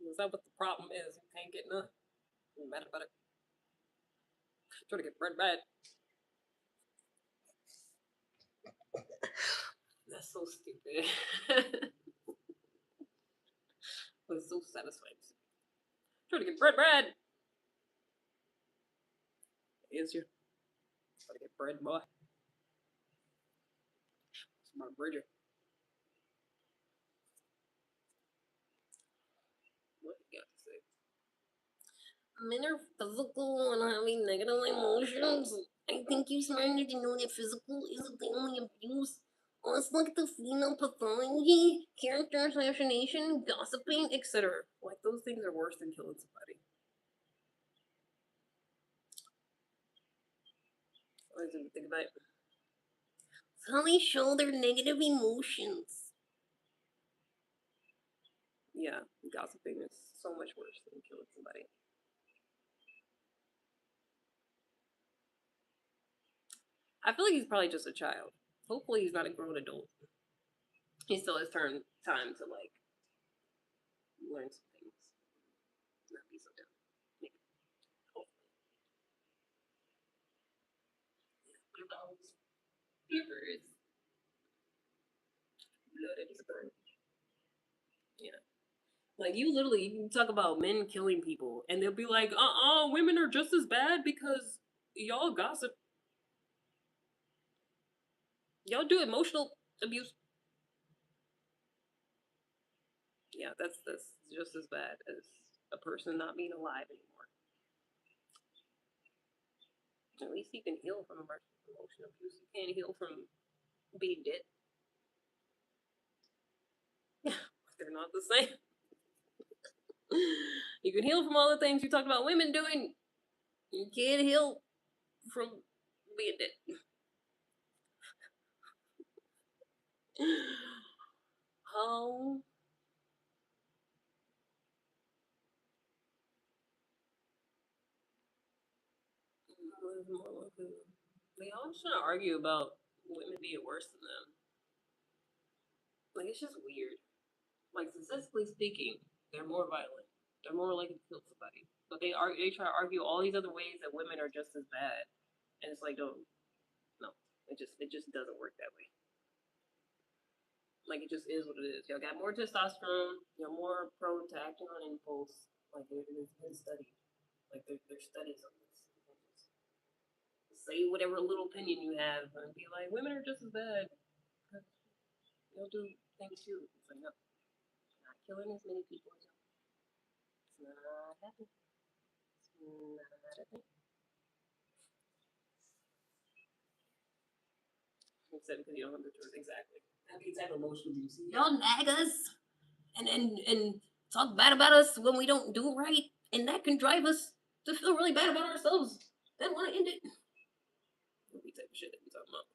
Is that what the problem is? You can't get none. You're mad about it. Trying to get bread, Brad. That's so stupid. It's so satisfying. Trying to get bread, Brad. Is you? Trying to get bread, boy. Smart Bridger. What you got to say? Men are physical and having negative emotions. I think you smart enough to know that physical isn't the only abuse. Let's look at the female pathology, character assassination, gossiping, etc. Like those things are worse than killing somebody. I didn't think about it. It's how they show their negative emotions. Yeah, gossiping is so much worse than killing somebody. I feel like he's probably just a child. Hopefully, he's not a grown adult. He still has time to like learn some things, not be so dumb. Maybe. Hopefully. Beavers. Blood is burn. Yeah. Like you talk about men killing people, and they'll be like, women are just as bad because y'all gossip, y'all do emotional abuse. Yeah, that's just as bad as a person not being alive anymore. At least you can heal from emotional abuse. You can't heal from being dead. They're not the same. You can heal from all the things you talked about women doing. You can't heal from being dead. How they always trying to argue about women being worse than them. Like it's just weird. Like statistically speaking, they're more violent. They're more likely to kill somebody. But they try to argue all these other ways that women are just as bad. And it's like, no. It just doesn't work that way. Like it just is what it is. Y'all got more testosterone. You're more prone to acting on impulse. Like it's been studied. Like there's studies on this. Say whatever little opinion you have and be like, women are just as bad. They'll do things too. It's like no, not killing as many people as y'all. It's not happening. It's not a thing. Except because you don't have the choice. Exactly. That's the exact emotional abuse. Y'all nag us and talk bad about us when we don't do right, and that can drive us to feel really bad about ourselves. Then want to end it. What type of shit that we talking about?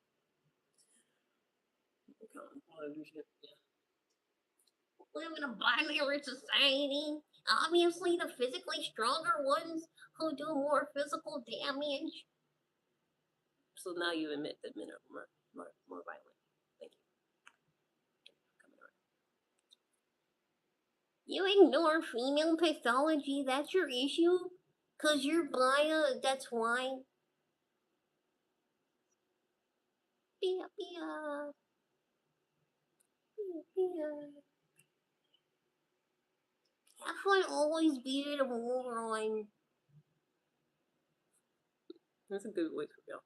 Live in a binary society. Obviously, the physically stronger ones who do more physical damage. So now you admit that men are more violent. Thank you for coming around. You ignore female pathology, that's your issue? Cause you're bi, that's why. Bia, bia, bia, bia. Have fun always being a moron. That's a good voice for y'all.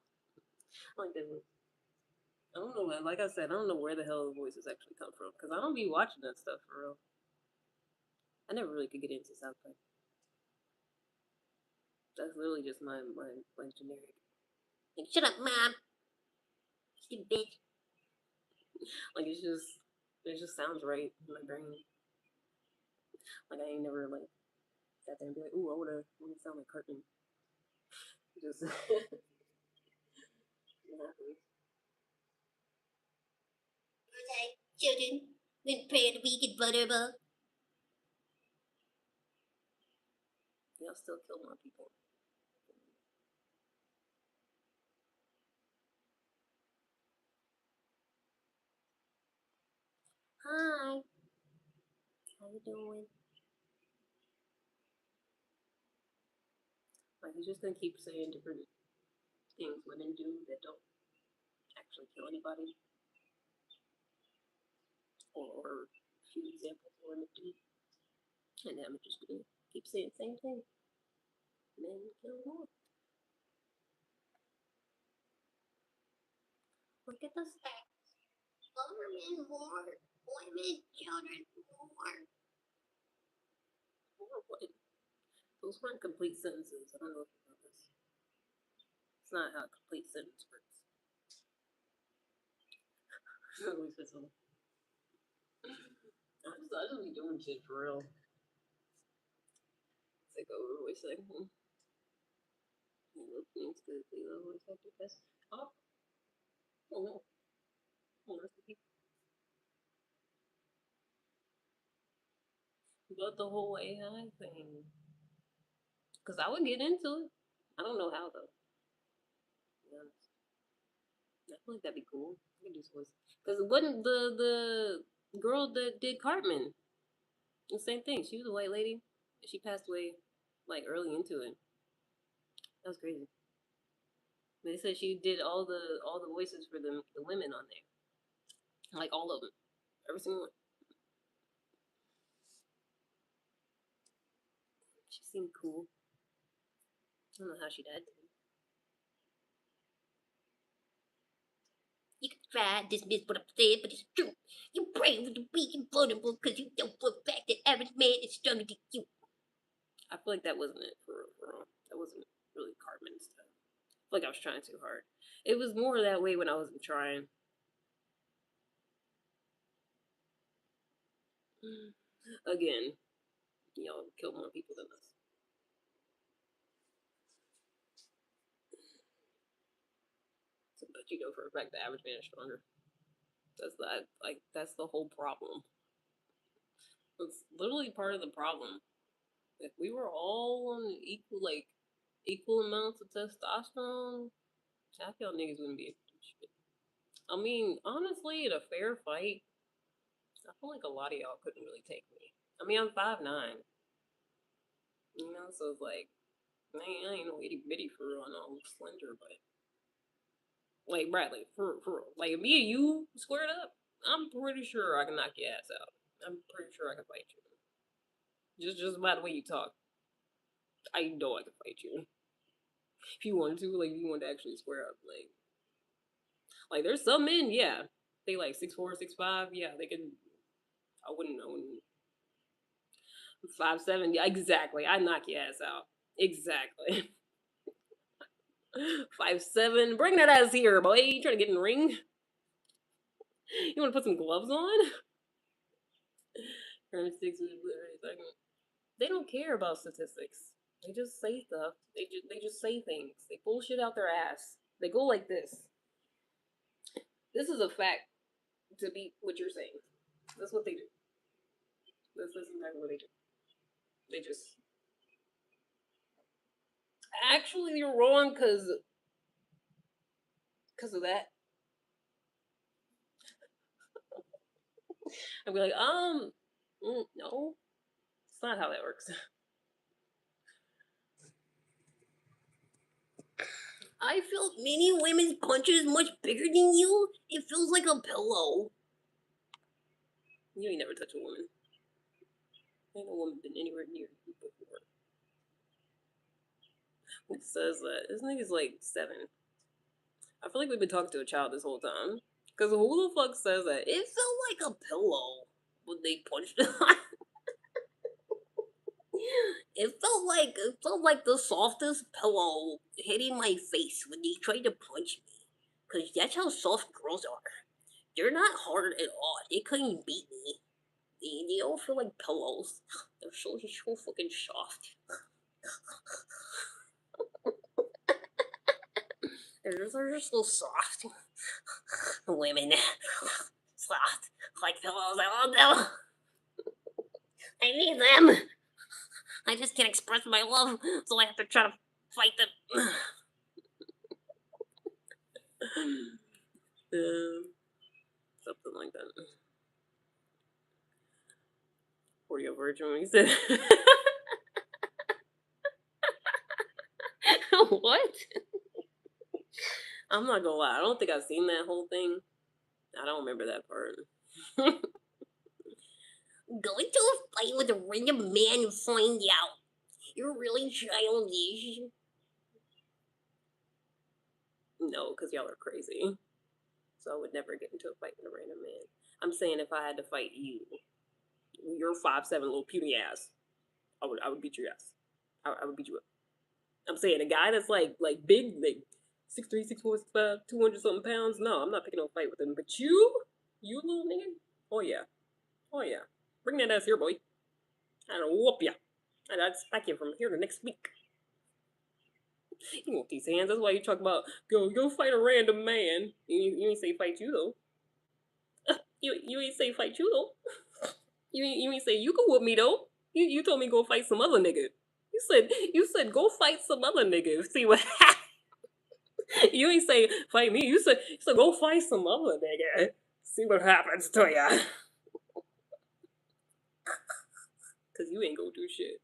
I like that voice. I don't know. Like I said, I don't know where the hell the voices actually come from because I don't be watching that stuff for real. I never really could get into South Park. That's literally just my generic. Like, shut up, mom. You bitch. Like it just sounds right in my brain. Like I ain't never like sat there and be like, ooh, I wanna sound like Cartman. Just Okay, children, we pray the vegan butterball. y'all still kill more people. Hi. How you doing? Like he's just gonna keep saying different things women do that don't actually kill anybody, or a few examples of women do, and I'm just gonna keep saying the same thing. Men kill more. Look at the stats. Government more. Women, children more. Or what? Those weren't complete sentences. I don't know if you know this. It's not how a complete sentence works. I always say something. I just be doing shit for real. It's like always like, looks good. They always have to test. Oh, oh no. Oh, that's the people. But the whole AI thing, because I would get into it. I don't know how though. To be honest, I feel like that'd be cool. I could do some voice because wasn't the girl that did Cartman the same thing? She was a white lady. She passed away like early into it. That was crazy. They said she did all the voices for the women on there, like all of them, every single one. She seemed cool. I don't know how she died. You can try to dismiss what I've said, but it's true. You're brave with the weak and vulnerable because you know for a fact that average man is stronger than you. I feel like that wasn't it for real. For real. That wasn't really Cartman stuff. I feel like I was trying too hard. It was more that way when I wasn't trying. Again, y'all kill more people than us. But you know for a fact the average man is stronger. That's the whole problem. It's literally part of the problem. If we were all on equal amounts of testosterone, half y'all niggas wouldn't be able to do shit. I mean, honestly, in a fair fight, I feel like a lot of y'all couldn't really take me. I mean, I'm 5'9", you know, so it's like I ain't no itty bitty for real, and I look slender, but like Bradley, for real. Like if me and you squared up, I'm pretty sure I can knock your ass out. I'm pretty sure I can fight you. Just by the way you talk, I know I can fight you. If you wanted to, like if you wanted to actually square up, like there's some men, yeah, they like 6'4", 6'5", yeah, they can. I wouldn't 5'7", yeah, exactly. I knock your ass out, exactly. 5'7", bring that ass here, boy. You trying to get in the ring? You want to put some gloves on? They don't care about statistics. They just say stuff. They just say things. They pull shit out their ass. They go like this. This is a fact. to be what you're saying. That's what they do. That's exactly what they do. They just actually you're wrong because of that. I'd be like, no, it's not how that works. I felt many women's punches much bigger than you. It feels like a pillow. You ain't never touched a woman. Ain't no woman been anywhere near you before. Who says that? This nigga's like 7. I feel like we've been talking to a child this whole time. Cause who the fuck says that? It felt like a pillow when they punched it. It felt like the softest pillow hitting my face when they tried to punch me. Cause that's how soft girls are. They're not hard at all. They couldn't beat me. They all feel like pillows. They're so fucking soft. They're just so soft. Women. Soft. Like pillows. I love them. I need them. I just can't express my love, so I have to try to fight them. Something like that. Were you a virgin when you said what? I'm not gonna lie, I don't think I've seen that whole thing. I don't remember that part. Going to a fight with a random man and find out you're really childish. No, because y'all are crazy. So I would never get into a fight with a random man. I'm saying if I had to fight you, your 5'7" little puny ass, I would beat your ass. I would beat you up. I'm saying a guy that's like big, like 6'3", 6'4", 6'5", 200 something pounds. No, I'm not picking up a fight with him. But you little nigga, oh yeah, bring that ass here, boy. I'll whoop ya. And I'd smack you from here to next week. You want these hands? That's why you talk about go fight a random man. You ain't say fight you though. You ain't say fight you though. You ain't say you can whoop me though. You told me go fight some other nigga. You said go fight some other nigga. See what you ain't say fight me. You said go fight some other nigga. See what happens to ya. Cause you ain't gonna do shit.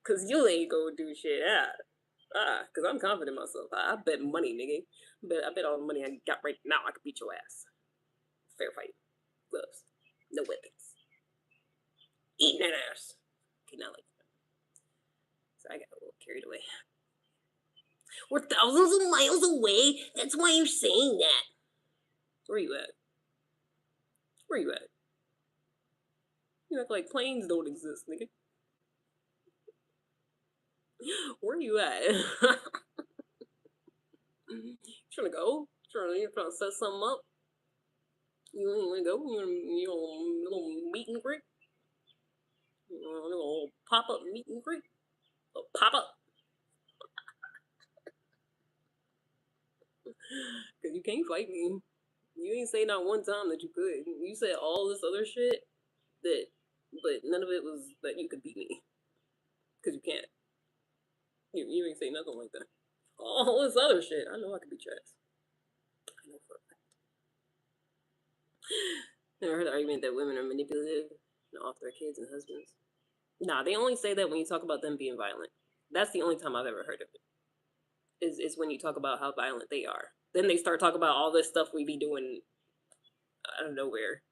Cause you ain't gonna do shit. Cause I'm confident in myself. I bet money, nigga. I bet all the money I got right now I could beat your ass. Fair fight. Gloves. No weapons. Eating that ass. Okay, not like that. So I got a little carried away. We're thousands of miles away. That's why you're saying that. Where you at? Where you at? You act like planes don't exist, nigga. Where you at? You trying to go? You trying to set something up? You ain't wanna go? You know, little meet and greet? You know, a little pop-up meet and greet? A pop-up? Because you can't fight me. You ain't say not one time that you could. You said all this other shit but none of it was that you could beat me. Because you can't. You ain't say nothing like that. All this other shit, I know I could beat your ass. I know for a fact. Never heard the argument that women are manipulative and off their kids and husbands. Nah, they only say that when you talk about them being violent. That's the only time I've ever heard of it. Is when you talk about how violent they are. Then they start talking about all this stuff we be doing out of nowhere.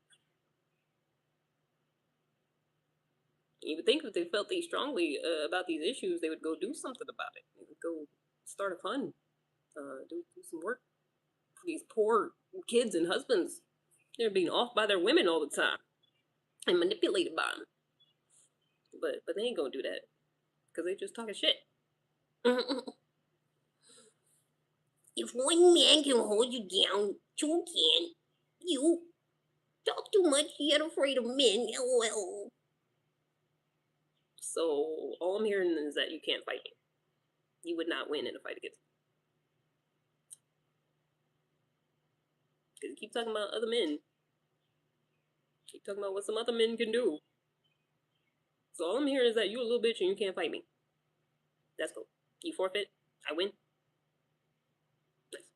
You would think if they felt they strongly about these issues, they would go do something about it. They would go start a fund, do some work for these poor kids and husbands. They're being off by their women all the time and manipulated by them. But they ain't gonna do that because they just talking shit. If one man can hold you down, two can. You talk too much, yet afraid of men. LOL. So all I'm hearing is that you can't fight me. You would not win in a fight against me. Because you keep talking about other men. Keep talking about what some other men can do. So all I'm hearing is that you a little bitch and you can't fight me. That's cool. You forfeit. I win. Nice.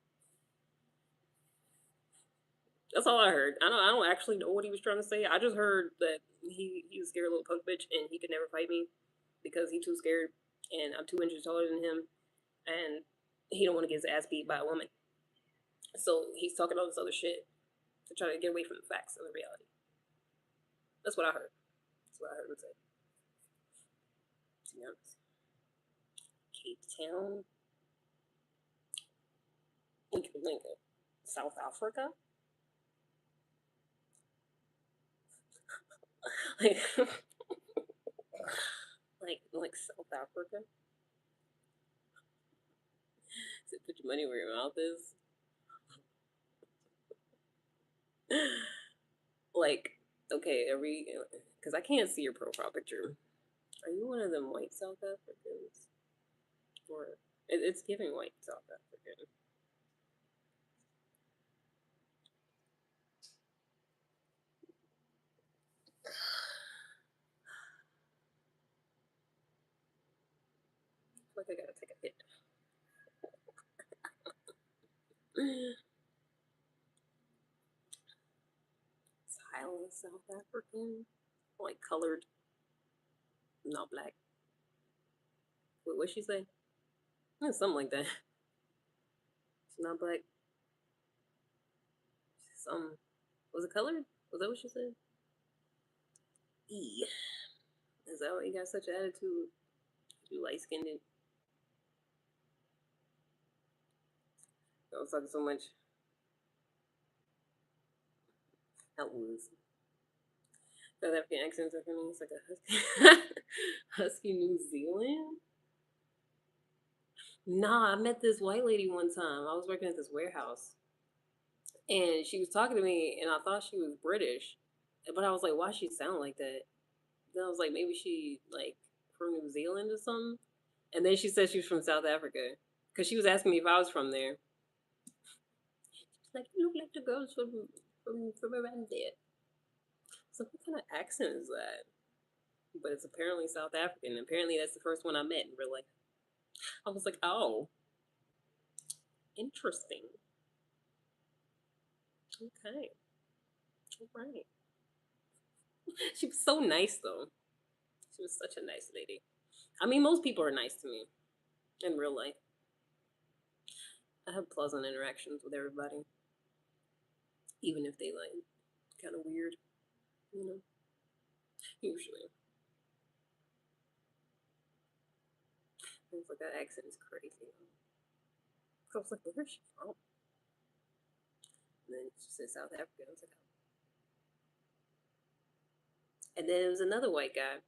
That's all I heard. I don't actually know what he was trying to say. I just heard that he was a scared little punk bitch and he could never fight me because he's too scared and I'm 2 inches taller than him and he don't want to get his ass beat by a woman. So he's talking all this other shit to try to get away from the facts of the reality. That's what I heard. That's what I heard him say. To be honest. Cape Town. Like South Africa. like like South Africa. So put your money where your mouth is. Like, okay, because I can't see your profile picture. Are you one of them white South Africans? Or it's giving white South African. Like I gotta take a hit. Silent South African, like colored, not black. Wait, what'd she say? Something like that. She's not black. Some was it colored? Was that what she said? E. Is that why you got such an attitude? You light skinned. I was talking so much. That was South African accents are funny. It's like a husky, husky New Zealand. Nah, I met this white lady one time. I was working at this warehouse, and she was talking to me, and I thought she was British, but I was like, why she sound like that? Then I was like, maybe she like from New Zealand or something. And then she said she was from South Africa because she was asking me if I was from there. She's like, you look like the girls from around there. So what kind of accent is that? But it's apparently South African. Apparently that's the first one I met in real life. I was like, oh, interesting. Okay. All right. She was so nice though. She was such a nice lady. I mean, most people are nice to me in real life. I have pleasant interactions with everybody, even if they like kind of weird, you know. Usually, it's like that accent is crazy. So I was like, where's she from? And then she said South Africa. I was like, oh. And then there was another white guy.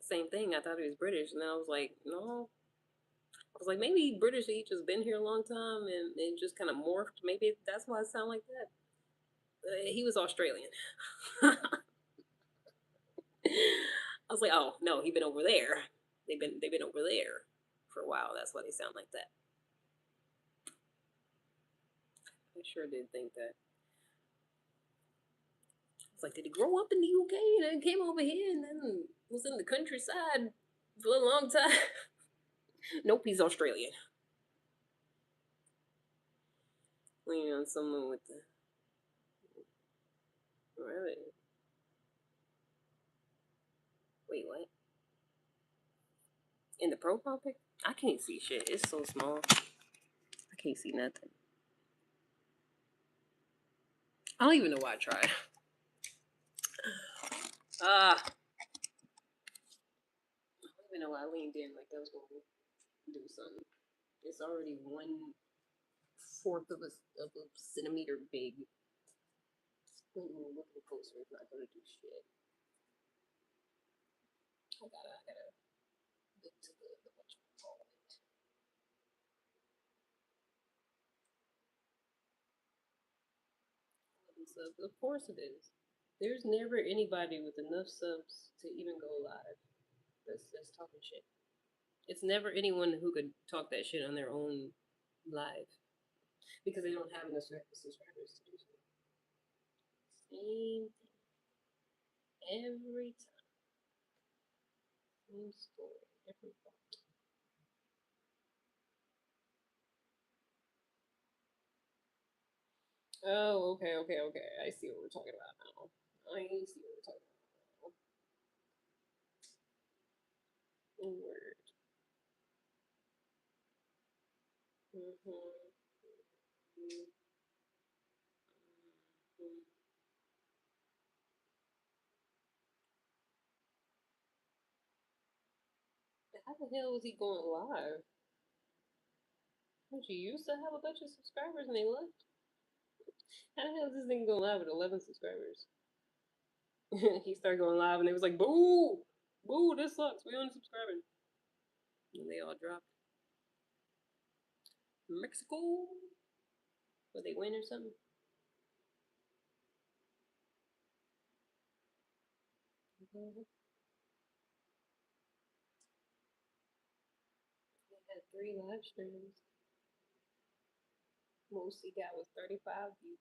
Same thing. I thought he was British, and then I was like, no. I was like, maybe British. He just been here a long time, and it just kind of morphed. Maybe that's why it sound like that. He was Australian. I was like, oh no, he been over there. They've been over there for a while. That's why they sound like that. I sure did think that. It's like, did he grow up in the UK and then came over here and then was in the countryside for a long time? Nope, he's Australian. Leaning on someone with the rabbit. Wait, what? In the profile pic? I can't see shit. It's so small. I can't see nothing. I don't even know why I tried. I don't even know why I leaned in like that was going to do something. It's already 1/4 of a centimeter big. Looking closer is not going to do shit. I gotta look to the what you call it. Subs. Of course it is. There's never anybody with enough subs to even go live. That's talking shit. It's never anyone who could talk that shit on their own live because they don't have enough subscribers to do so. Same thing. Every time. Same story, different fault. Oh, okay. I see what we're talking about now. I see what we're talking about now. Word. Mm-hmm. Mm-hmm. How the hell was he going live? She used to have a bunch of subscribers and they left. How the hell is this thing going live with 11 subscribers? He started going live and they was like, boo! Boo, this sucks. We unsubscribing. And they all dropped. Mexico? Would they win or something? They had 3 live streams. Most he got was 35 views.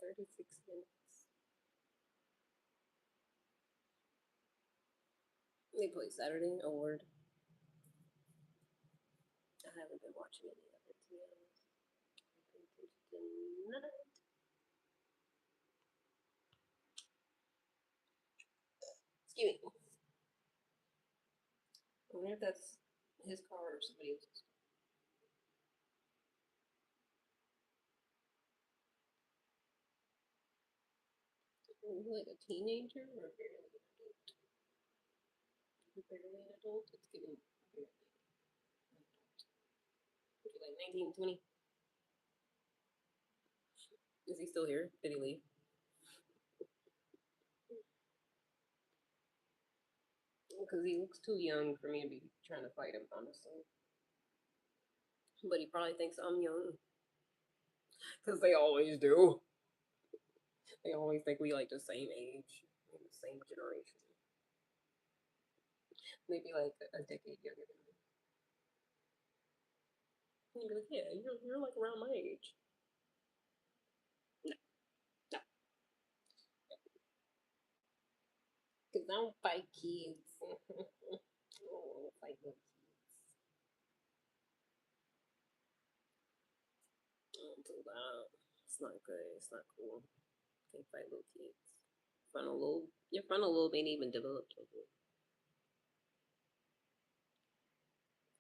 36 minutes. They play Saturday Award. I haven't been watching any of it, to be honest. I pay attention to none of it. Excuse me. I wonder if that's his car or somebody else's. Is he like a teenager or barely an adult? Barely an adult? It's giving barely an adult. Would you like 19, 20? Is he still here? Did he leave? Because he looks too young for me to be trying to fight him, honestly. But he probably thinks I'm young. Because they always do. They always think we like the same age, the same generation. Maybe like a decade younger than me. And you'd be like, yeah, you're like around my age. No, no. Because I don't fight kids. I don't fight little kids. Too loud. It's not good. It's not cool. Can't fight little kids. Your frontal lobe ain't even developed.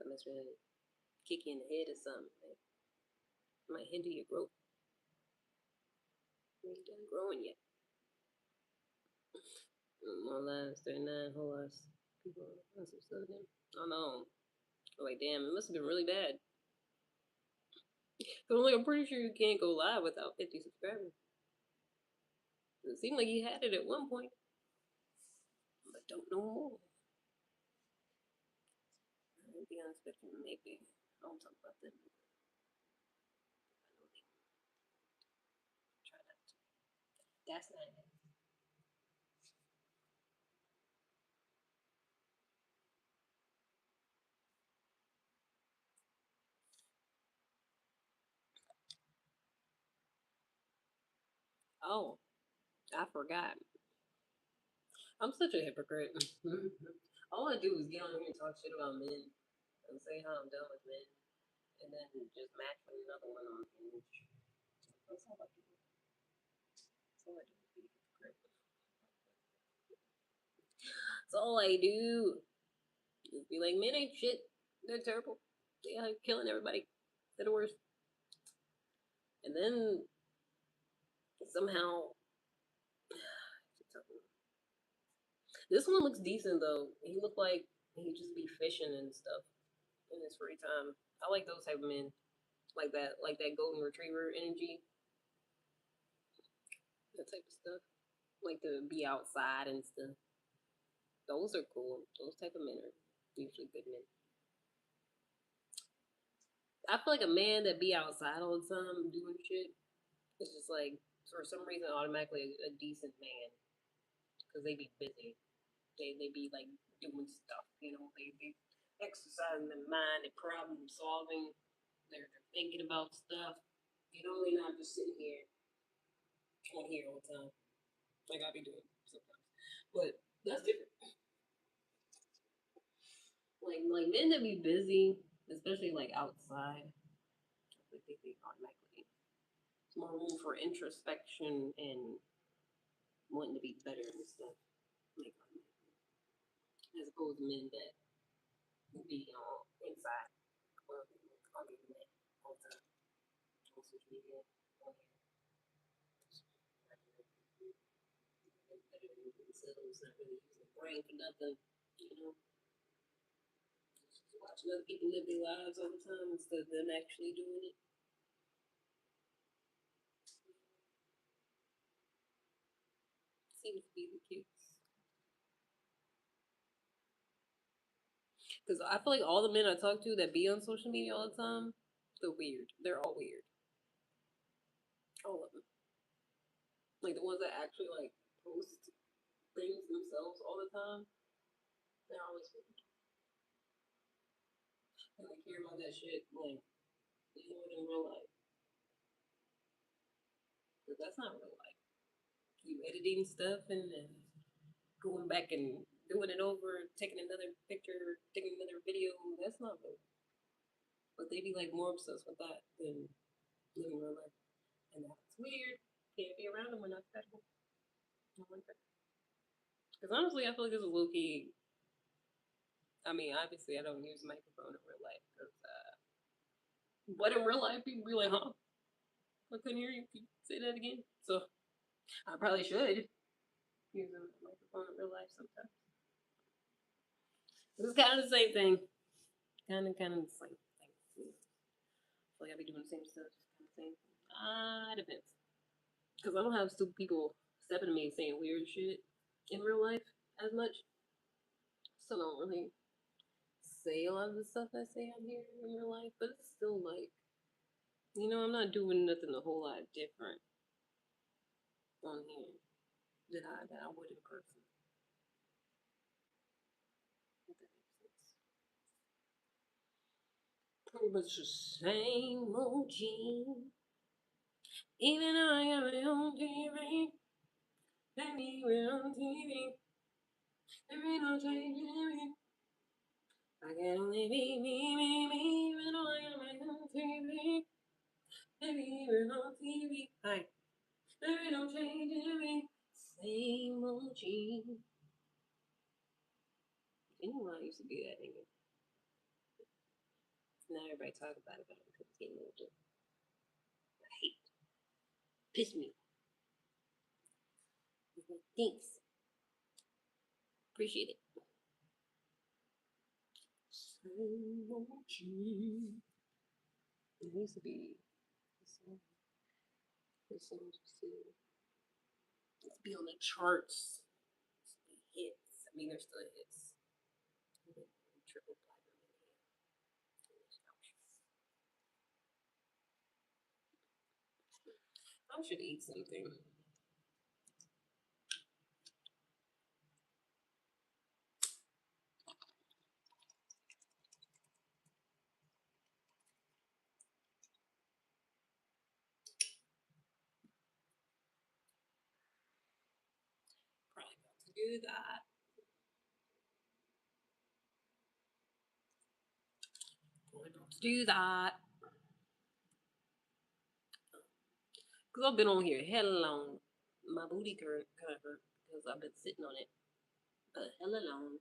Unless really kick you in the head or something. Like, might hinder your growth. You ain't done growing yet. More lives, 39 whole lives. People on some stuff again. Oh no. I'm like, damn, it must have been really bad. But I'm like, I'm pretty sure you can't go live without 50 subscribers. It seemed like he had it at one point, but don't know more. Maybe on spectrum, maybe. I don't talk about them. I know they try not to. That's not it. Oh, I forgot. I'm such a hypocrite. All I do is get on here and talk shit about men and say how I'm done with men, and then just match with another one on Hinge. That's all I do. That's all I do is be a hypocrite. That's all I do. Just be like, men ain't shit. They're terrible. They are killing everybody. They're the worst. And then somehow, this one looks decent though. He looked like he'd just be fishing and stuff in his free time. I like those type of men, like that golden retriever energy, that type of stuff. Like to be outside and stuff. Those are cool. Those type of men are usually good men. I feel like a man that be outside all the time doing shit is just like for some reason automatically a decent man because they be busy. They be like doing stuff. They exercising their mind, they problem solving. They're thinking about stuff. They're not just sitting here. on here all the time, like I be doing sometimes. But that's different. Like men that be busy, especially like outside, I think they automatically it's more room for introspection and wanting to be better and stuff. Like as opposed to men that be inside or on the internet all the time on social media on here. Better than themselves, not really using the brain for nothing, you know. Just watching other people live their lives all the time instead of them actually doing it. Seems to be the case. Because I feel like all the men I talk to that be on social media all the time, they're weird. They're all weird. All of them. Like the ones that actually like post things themselves all the time, they're always weird. And they care about that shit like more than real life. But that's not real life. You editing stuff and then going back and doing it over, taking another picture, taking another video. That's not real. But they be like more obsessed with that than living real life. And that's weird. Can't be around them. We're not compatible. I don't like that. Because honestly, I feel like this is low key. I mean, obviously, I don't use a microphone in real life. Cause, but in real life, people be like, huh? I couldn't hear you. Can you say that again? So I probably should use a microphone in real life sometimes. It's kind of the same thing. Kind of the same thing. I feel like I be doing the same stuff. Kind of same. It depends. Because I don't have stupid people stepping to me and saying weird shit in real life as much. So I don't really say a lot of the stuff I say on here in real life, but it's still like, I'm not doing nothing a whole lot different on here that I would in person. If that makes sense. Pretty much the same OG. Even though I got my own TV, let me we're on TV. There ain't no changing me. I can only be me, even though I got my own TV. Maybe we're on TV. Hi. There ain't no changing me. Same OG. Anyone used to be that nigga. Now everybody talk about it, but I'm getting older. I hate it. Piss me off. Thanks. Appreciate it. Same OG. It used to be this song used to be on the charts. Hits. I mean, they're still hits. Triple platinum. I should eat something. Probably about to do that. Probably about to do that. Because I've been on here hella long. My booty kind of hurt because I've been sitting on it hella long.